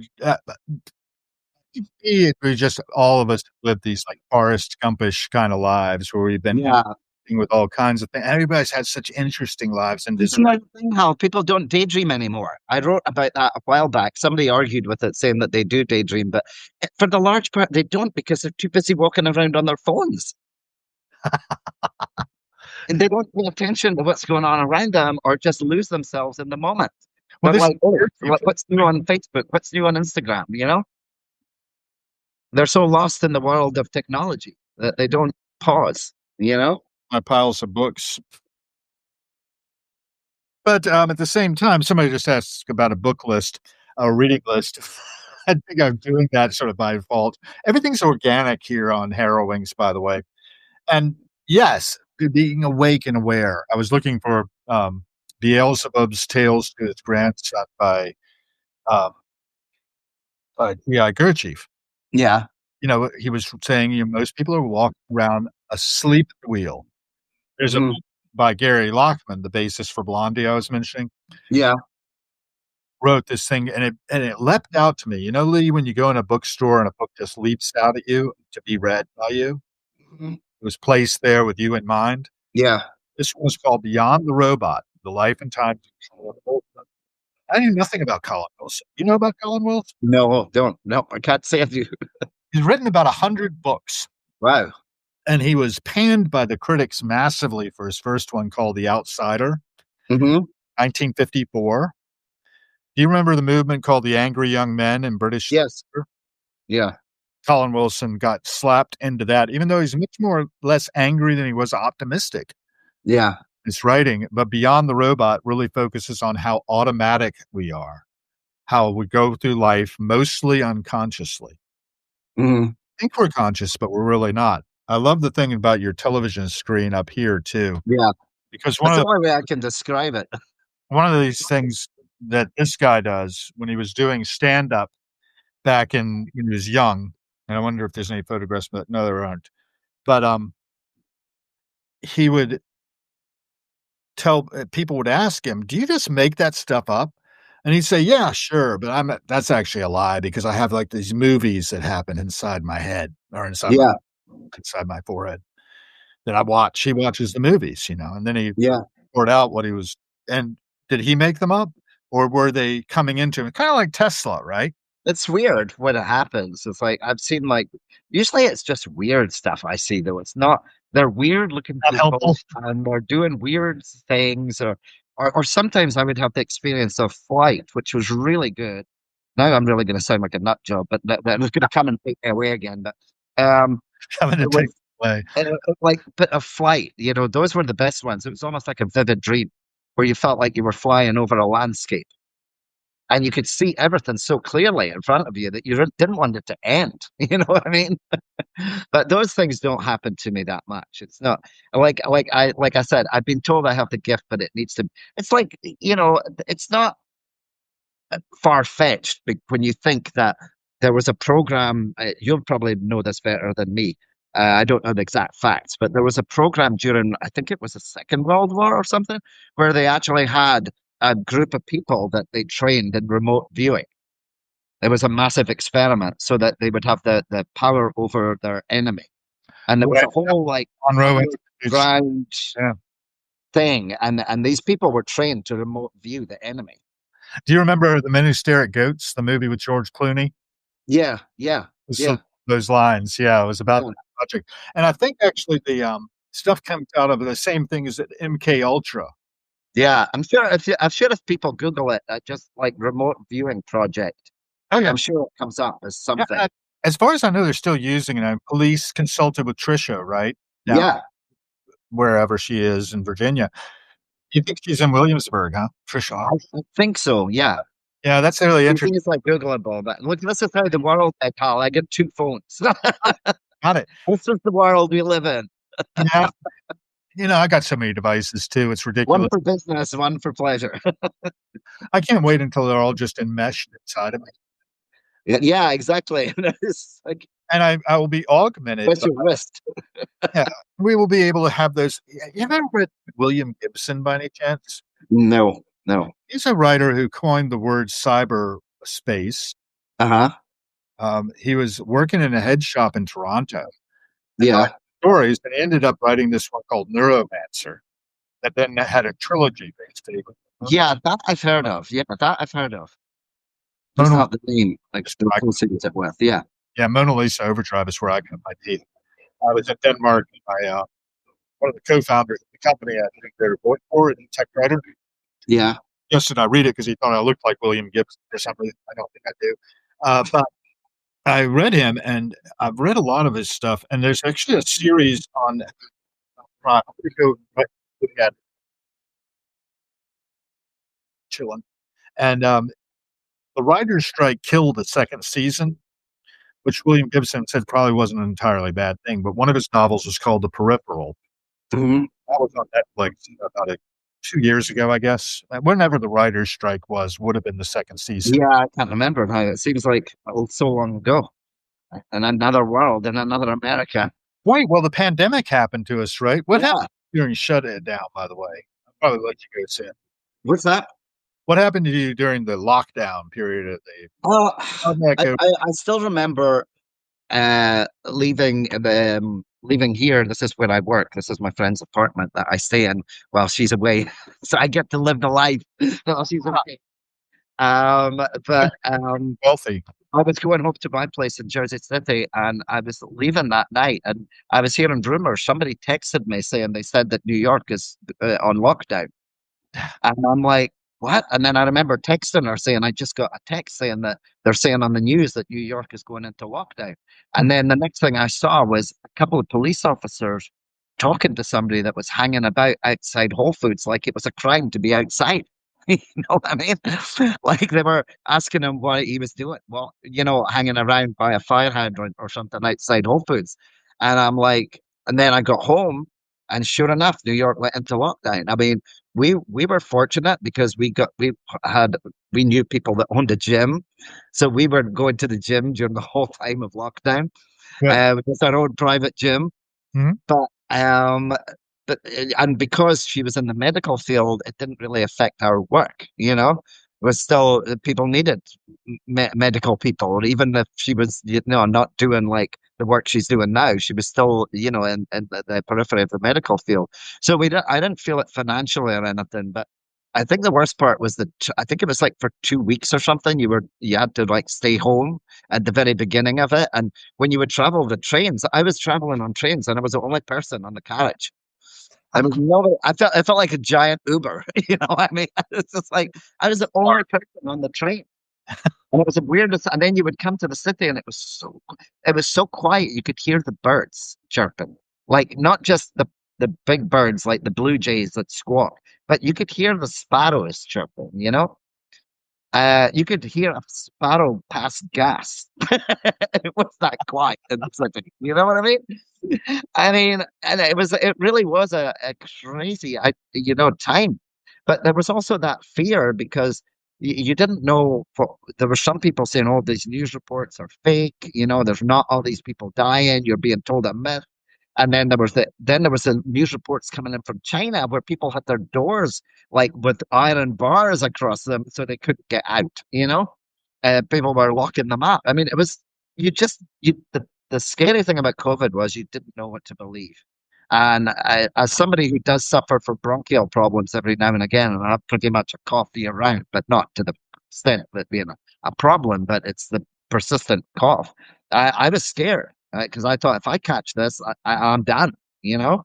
we just all of us live these, like, Forrest Gumpish kinda lives where we've been Yeah. interacting with all kinds of things. Everybody's had such interesting lives and It's deserve another thing how people don't daydream anymore. I wrote about that a while back. Somebody argued with it, saying that they do daydream, but for the large part, they don't because they're too busy walking around on their phones. And they don't pay attention to what's going on around them or just lose themselves in the moment. well, They're this like, oh, you put what's new on Facebook? What's new on Instagram? They're so lost in the world of technology that they don't pause, you know? my piles of books. But, at the same time, somebody just asked about a book list, a reading list. I think I'm doing that sort of by default. Everything's organic here on Harrowings, by the way. And yes, being awake and aware. I was looking for, Beelzebub's Tales to His Grandson by, um G.I. Kerchief. Yeah. He was saying, most people are walking around asleep at the wheel. There's a Hmm. book by Gary Lachman, the bassist for Blondie I was mentioning, Yeah. wrote this thing, and it leapt out to me. Lee, when you go in a bookstore and a book just leaps out at you to be read by you? Mhm. It was placed there with you in mind. Yeah. This one was called Beyond the Robot: The Life and Times of Colin Wilson. I knew nothing about Colin Wilson. You know about Colin Wilson? No, don't. No, I can't say you. He's written about 100 books, Wow. and he was panned by the critics massively for his first one called The Outsider, Hmm. 1954. Do you remember the movement called the Angry Young Men in British Yes. literature? Yeah. Colin Wilson got slapped into that, even though he's much more less angry than he was optimistic Yeah. in his writing. But Beyond the Robot really focuses on how automatic we are, how we go through life mostly unconsciously. Hmm. Think we're conscious, but we're really not. I love the thing about your television screen up here too, Yeah. because That's the only way I can describe it. one of these things that this guy does when he was doing stand up back in when he was young, and I wonder if there's any photographs, but no, there aren't. But he would tell people would ask him, "Do you just make that stuff up?" And he'd say, "Yeah, sure, but that's actually a lie because I have like these movies that happen inside my head or Yeah. inside my forehead that I watch." He watches the movies, and then he Yeah. poured out what he was. And did he make them up, or were they coming into him? Kind of like Tesla, right? It's weird when it happens. It's like I've seen like usually it's just weird stuff I see though. It's not they're weird looking Not people helpful. and they're doing weird things or sometimes I would have the experience of flight, which was really good. Now I'm really gonna sound like a nut job, but that was gonna come and take me away again. But Coming to it take was away. like but a flight, those were the best ones. It was almost like a vivid dream where you felt like you were flying over a landscape and you could see everything so clearly in front of you that you didn't want it to end. You know what I mean? But those things don't happen to me that much. It's not like I said, I've been told I have the gift, but it needs to. It's like it's not far fetched when you think that there was a program. You'll probably know this better than me. I don't know the exact facts, but there was a program during, I think it was the Second World War or something, where they actually had a group of people that they trained in remote viewing. It was a massive experiment so that they would have the power over their enemy. And there was Right. a whole like Monroe Institute's. underground Yeah. thing, and these people were trained to remote view the enemy. Do you remember The Men Who Stare at Goats, the movie with George Clooney? Yeah, yeah, Was yeah, those lines, yeah, it was about yeah. that project, and I think actually the, stuff comes out of the same thing as at MK Ultra. Yeah, I'm sure if people Google it, just like remote viewing project, Oh, yeah. I'm sure it comes up as Yeah, something. as far as I know, they're still using it, and police consulted with Trisha, right? Down Yeah, wherever she is in Virginia. You think she's in Williamsburg, huh? Trisha. I think so. Yeah, Yeah, that's really everything interesting. is like Googleable. But look, this is how the world, I call. I get two phones. Got it. This is the world we live in. Yeah, I got so many devices too, it's One ridiculous. for business, one for pleasure. I can't wait until they're all just enmeshed inside of me, Yeah, exactly. It's like and I will be augmented. what's your wrist? Yeah, we will be able to have those. You ever read William Gibson by any chance? No, no. He's a writer who coined the word cyberspace. Uh-huh. He was working in a head shop in Toronto and Yeah. writing stories, and he ended up writing this one called Neuromancer that then had a trilogy basically. Yeah, that I've heard of. Yeah, that I've heard of. Just Mona not the name, like Lisa, the associated it with. Yeah. yeah, Mona Lisa Overdrive is where I cut my teeth. I was in Denmark. One of the co-founders of the company I think they were working for, a tech writer, Yeah. suggested I read it because he thought I looked like William Gibson for some reason. I don't think I do. But I read him, and I've read a lot of his stuff. And there's actually a series on Prime. I'm going to go right looking at chilling. And the writer's strike killed the second season, which William Gibson said probably wasn't an entirely bad thing. But one of his novels was called The Peripheral. Hmm. That was on Netflix about a 2 years ago, I guess. Whenever the writer's strike was, would have been the second season. Yeah, I can't remember now. It seems like so long ago. In another world, in another America. Wait, well, the pandemic happened to us, right? What happened Yeah. during shut it down, by the way? I'll probably let you go soon. What's that? What happened to you during the lockdown period of the Oh, how'd that go? I still remember leaving here. This is where I work. This is my friend's apartment that I stay in while she's away. So I get to live the life while she's away. But Wealthy. I was going home to my place in Jersey City, and I was leaving that night, and I was hearing rumors. Somebody texted me saying they said that New York is on lockdown. And I'm like, what? And then I remember texting her saying, I just got a text saying that they're saying on the news that New York is going into lockdown. And then the next thing I saw was a couple of police officers talking to somebody that was hanging about outside Whole Foods like it was a crime to be outside. You know what I mean? Like they were asking him what he was doing. Well, hanging around by a fire hydrant or something outside Whole Foods. And I'm like, and then I got home and sure enough, New York went into lockdown. I mean, we were fortunate because had we knew people that owned a gym, so we were going to the gym during the whole time of lockdown. Good. With our own private gym, Mhm. but um, and because she was in the medical field, it didn't really affect our work. It was still people needed medical people, or even if she was, not doing like the work she's doing now, she was still, in the periphery of the medical field. So I didn't feel it financially or anything, but I think the worst part was that I think it was like for 2 weeks or something, you had to like stay home at the very beginning of it, and when you would travel the trains, I was traveling on trains, and I was the only person on the carriage. I was nobody. I felt like a giant Uber. You know what I mean? It's just like I was the only person on the train. And it was the weirdest. And then you would come to the city, and it was so quiet. You could hear the birds chirping, like not just the big birds like the blue jays that squawk, but you could hear the sparrows chirping. You could hear a sparrow pass gas. It was that quiet in the city. You know what I mean? I mean, and it really was a crazy, time. But there was also that fear because you didn't know. There were some people saying, "Oh, these news reports are fake." There's not all these people dying. You're being told a myth. And then there was the news reports coming in from China where people had their doors like with iron bars across them so they couldn't get out. People were locking them up. I mean, it was the scary thing about COVID was you didn't know what to believe. And as somebody who does suffer from bronchial problems every now and again, and I have pretty much a cough year round, but not to the extent of it being a problem, but it's the persistent cough. I was scared because I thought if I catch this, I'm done. You know.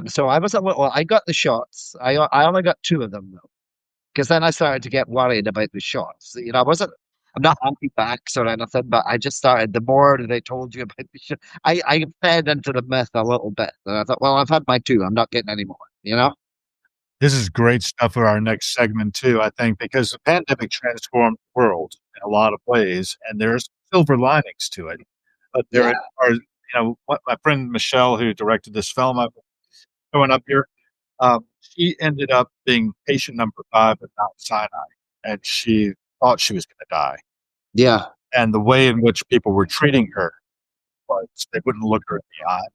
So I was a little. I got the shots. I only got two of them though, because then I started to get worried about the shots. I wasn't. I'm not anti-vax or anything, but I just started. The more they told you about the shot, I fed into the myth a little bit, and I thought, well, I've had my two. I'm not getting any more. You know? This is great stuff for our next segment too, I think, because the pandemic transformed the world in a lot of ways, and there's silver linings to it. But there Yeah, are, what my friend Michelle, who directed this film, I'm going up here. She ended up being patient number 5 at Mount Sinai, and she thought she was going to die. yeah, And the way in which people were treating her was they wouldn't look her in the eye.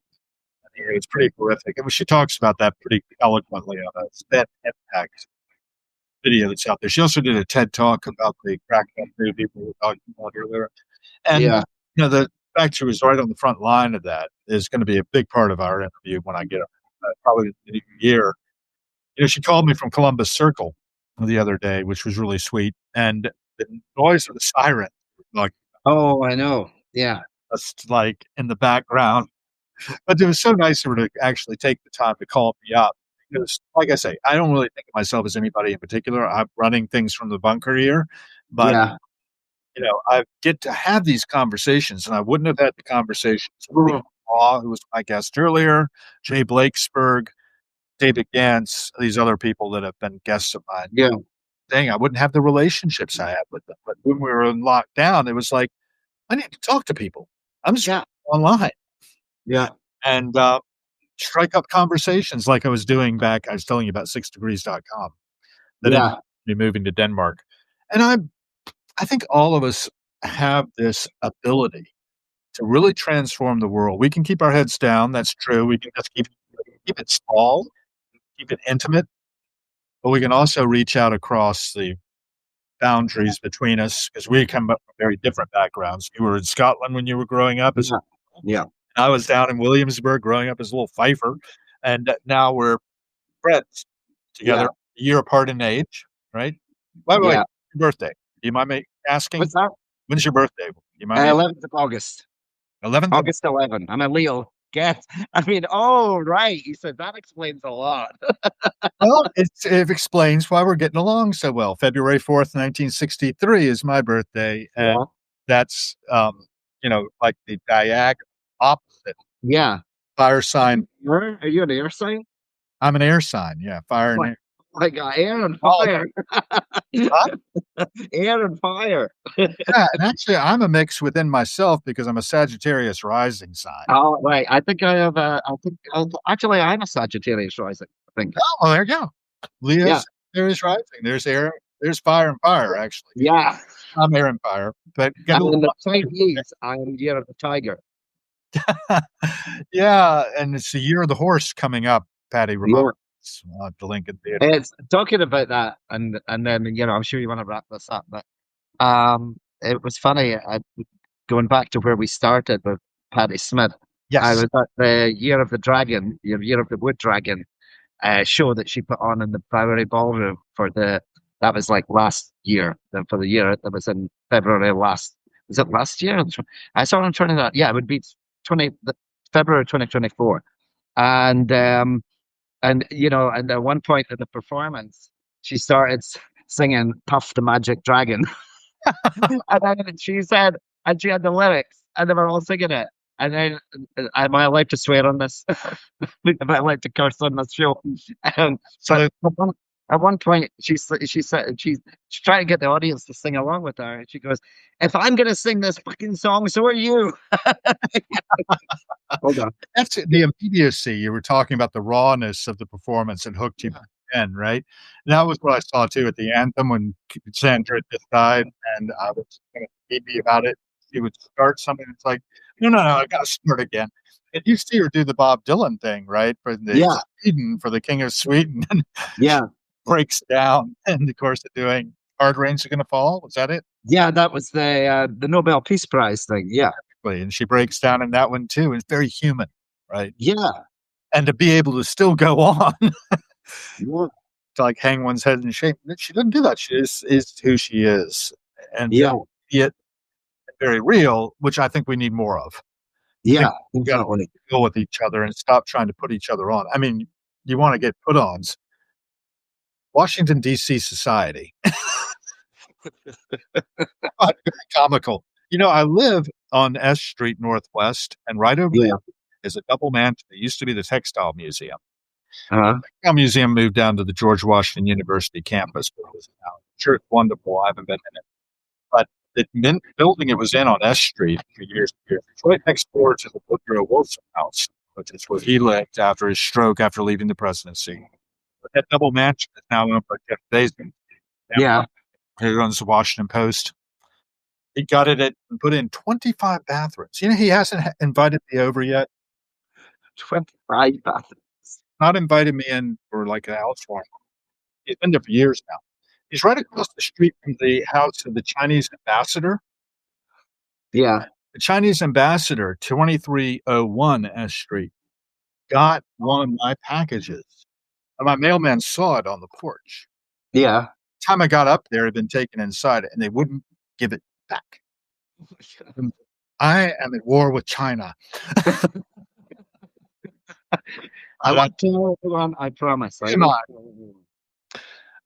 I mean, it was pretty horrific. And she talks about that pretty eloquently on a Spent Impact video that's out there. She also did a TED talk about the crackdown movie we were talking about earlier. And, yeah, the fact she was right on the front line of that is going to be a big part of our interview when I get up, probably in a year. She called me from Columbus Circle the other day, which was really sweet. And the noise of the siren, like, Oh, I know. Yeah, just like in the background. But it was so nice of her to actually take the time to call me up because, like I say, I don't really think of myself as anybody in particular. I'm running things from the bunker here, but yeah. I get to have these conversations, and I wouldn't have had the conversations with Lee Oh, Law, who was my guest earlier, Jay Blakesberg, David Gantz, these other people that have been guests of mine. yeah, Dang, I wouldn't have the relationships I have with them. But when we were in lockdown, it was like I need to talk to people. I'm just yeah, online, yeah. and strike up conversations like I was doing back I was telling you about 6degrees.com that ended Yeah, up me moving to Denmark. And I think all of us have this ability to really transform the world. We can keep our heads down, that's true. We can just keep it small, keep it intimate, but we can also reach out across the boundaries between us because we come up from very different backgrounds. You were in Scotland when you were growing up as yeah, yeah, I was down in Williamsburg growing up as a little fifer, and now we're friends together, yeah, a year apart in age, right? By the way, yeah. your birthday. Do you mind me asking? What's that? When's your birthday? Do you mind me 11th of August. 11th of August 11. I'm a Leo. Guess. I mean, oh, right. You said that explains a lot. Well, it explains why we're getting along so well. February 4th, 1963 is my birthday, and Yeah. that's, like the diagonal opposite Yeah. fire sign. Are you an air sign? I'm an air sign, yeah, fire and Like, air. like air and Oh, fire. huh? Air and fire. Yeah, and actually, I'm a mix within myself because I'm a Sagittarius rising sign. Oh, right. I think I have a, I think, actually, I'm a Sagittarius rising, I think. Oh, well, there you go. Leo, Yeah. Sagittarius rising. There's air, there's fire and fire, actually. Yeah. I'm air and fire, but get a And little in the Chinese, I'm year of the tiger. Yeah, and it's the year of the horse coming up, Patty reminds Yeah. at the Lincoln Theater. It's talking about that, and then I'm sure you want to wrap this up, but it was funny. Going back to where we started with Patti Smith, I Yes. was at the Year of the Dragon, Year of the Wood Dragon show that she put on in the Bowery Ballroom for that was like last year, for the year that was in February last. Was it last year? I saw it on Trinidad. Yeah, it would be 20 February 2024, and and at one point in the performance, she started singing "Puff the Magic Dragon." And then she said, and she had the lyrics, and they were all singing it. And then, am I allowed to swear on this? Am I allowed to curse on this show? But So at one point, she said she's trying to get the audience to sing along with her. And she goes, "If I'm gonna sing this fucking song, so are you." Hold on. that's the immediacy. You were talking about the rawness of the performance and hooked you in, right? And that was what I saw too at the anthem when Sandra just died, and I was kind of happy about it. She would start something, it's like, no, no, no, I gotta start again. And you see her do the Bob Dylan thing, right? For the Yeah, Sweden, for the King of Sweden, and she yeah, breaks down in the course of doing Hard Rain's Are Gonna Fall. Was that it? yeah. That was the Nobel Peace Prize thing. Yeah, And she breaks down in that one too. It's very human, right? yeah, And to be able to still go on yeah, to like hang one's head in shame, she doesn't do that. She is who she is, and yeah, yet very real, which I think we need more of. I think yeah. we got to Definitely. deal with each other and stop trying to put each other on. I mean, you want to get put-ons. Washington D.C. society, very comical. I live on S Street Northwest, and right over there Yeah. is a double mansion. It used to be the Textile Museum. Uh-huh. Our museum moved down to the George Washington University campus, but it was now. I'm sure it's wonderful. I haven't been in it, but the building it was in on S Street for years and years. It's right next door to the Woodrow Wilson House, which is where he lived after his stroke after leaving the presidency. But that double mansion is now owned by Jeff Bezos, Yeah. who runs the Washington Post. He gutted it and put in 25 bathrooms. He hasn't invited me over yet. 25 bathrooms. Not invited me in for like a housewarming. He's been there for years now. He's right across the street from the house of the Chinese ambassador. Yeah. The Chinese ambassador, 2301 S Street, got one of my packages. And my mailman saw it on the porch. Yeah. The time I got up there, it had been taken inside, and they wouldn't give it back. I am at war with China. I want to one, I promise. Come on.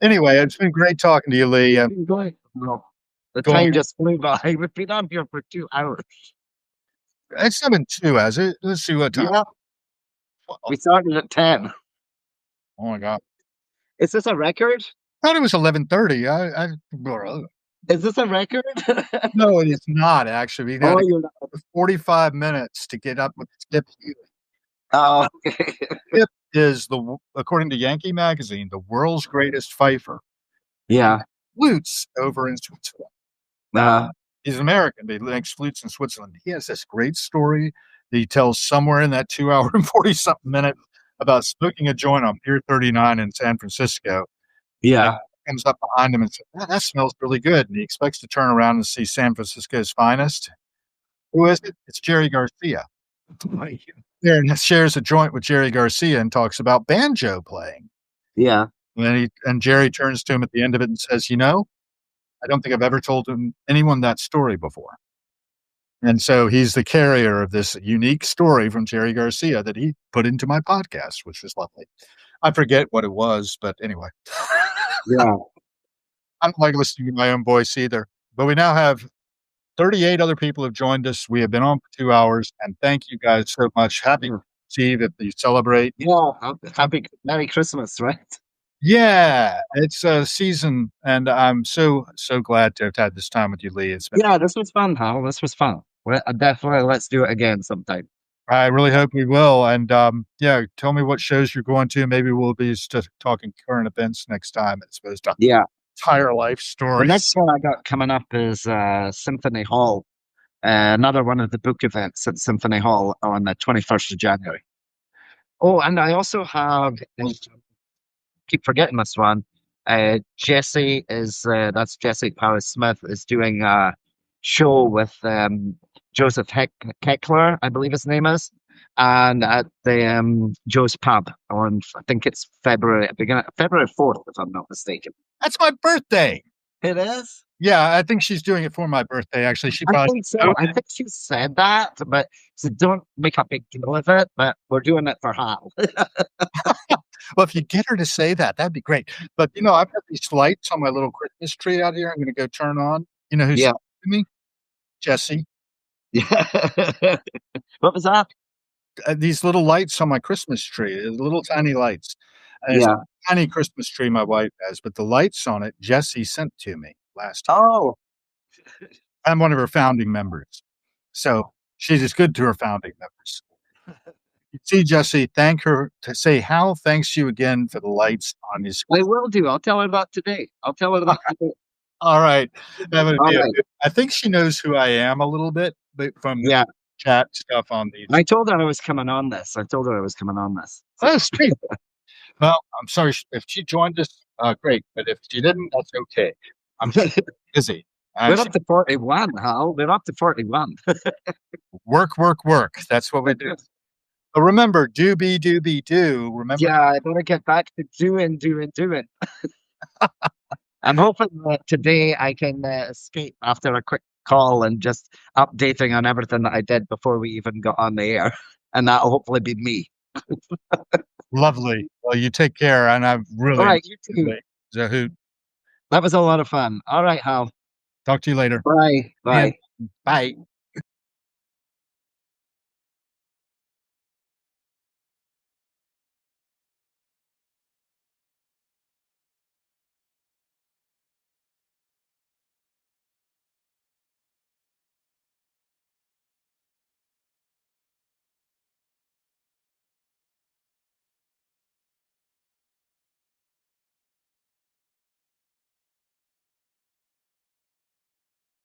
Anyway, it's been great talking to you, Lee. No. The Going, time just flew by. We've been on here for 2 hours. it's not been two, has it? Let's see what time. Yeah. We started at 10. Oh my god! Is this a record? I thought it was 11:30. Is this a record? No, it is not actually. We got Oh, you're not. 45 minutes to get up with Skip Healy. Oh, okay. Skip is according to Yankee Magazine, the world's greatest fifer. He Yeah. flutes over in Switzerland. Uh, He's American, but he likes flutes in Switzerland. He has this great story that he tells somewhere in that 2 hour and 40 something minutes about smoking a joint on Pier 39 in San Francisco. And yeah. he comes up behind him and says, "Oh, that smells really good." And he expects to turn around and see San Francisco's finest. Who is it? It's Jerry Garcia. There and shares a joint with Jerry Garcia and talks about banjo playing. Yeah. And Jerry turns to him at the end of it and says, I don't think I've ever told anyone that story before. And so he's the carrier of this unique story from Jerry Garcia that he put into my podcast, which was lovely. I forget what it was, but anyway. Yeah. I don't like listening to my own voice either. But we now have 38 other people have joined us. We have been on for 2 hours, and thank you guys so much. Happy Eve if you celebrate. Yeah. Happy Merry Christmas, right? Yeah, it's a season, and I'm so glad to have had this time with you, Lee. It's been Yeah, this was fun, Hal. This was fun. Well, definitely let's do it again sometime. I really hope we will, and, yeah, tell me what shows you're going to. Maybe we'll be just talking current events next time as opposed to Yeah. entire life The next stories. one I got coming up is Symphony Hall, another one of the book events at Symphony Hall on the 21st of January. Oh, and I also have, keep forgetting this one. Jesse is that's Jesse Powers Smith is doing a show with Joseph Heckler, I believe his name is, and at the Joe's Pub on I think it's beginning February 4th, if I'm not mistaken. That's my birthday. It is. Yeah, I think she's doing it for my birthday, actually. She I probably think so. I think she said that, but so don't make a big deal of it. But we're doing it for Hal. Well, if you get her to say that, that'd be great. But, I've got these lights on my little Christmas tree out here I'm gonna go turn on. You know who's Yeah. to me? Jesse. Yeah. What was that? These little lights on my Christmas tree, little tiny lights. And it's a Yeah. tiny Christmas tree my wife has, but the lights on it, Jesse sent to me last year. Oh. I'm one of her founding members. So she's as good to her founding members. You see, Jesse, thank her to say Hal thanks you again for the lights on his. I will do. I'll tell her that today. I'll tell her that today. All right. That would All be right. I think she knows who I am a little bit, but from the Yeah. chat stuff on these. I told her I was coming on this. I told her I was coming on this. Oh, sweet. Well, I'm sorry if she joined us, great, but if she didn't, that's okay. I'm busy. We're up to 41, Hal. We're up to 41. Work, work, work. That's what we do. But remember, do be, do be, do. Remember, Yeah, I better get back to doing. I'm hoping that today I can escape after a quick call and just updating on everything that I did before we even got on the air. And that'll hopefully be me. lovely. Well, you take care, and I've really All right, you too. it's a hoot. That was a lot of fun. All right, Hal. Talk to you later. Bye. Bye. Bye.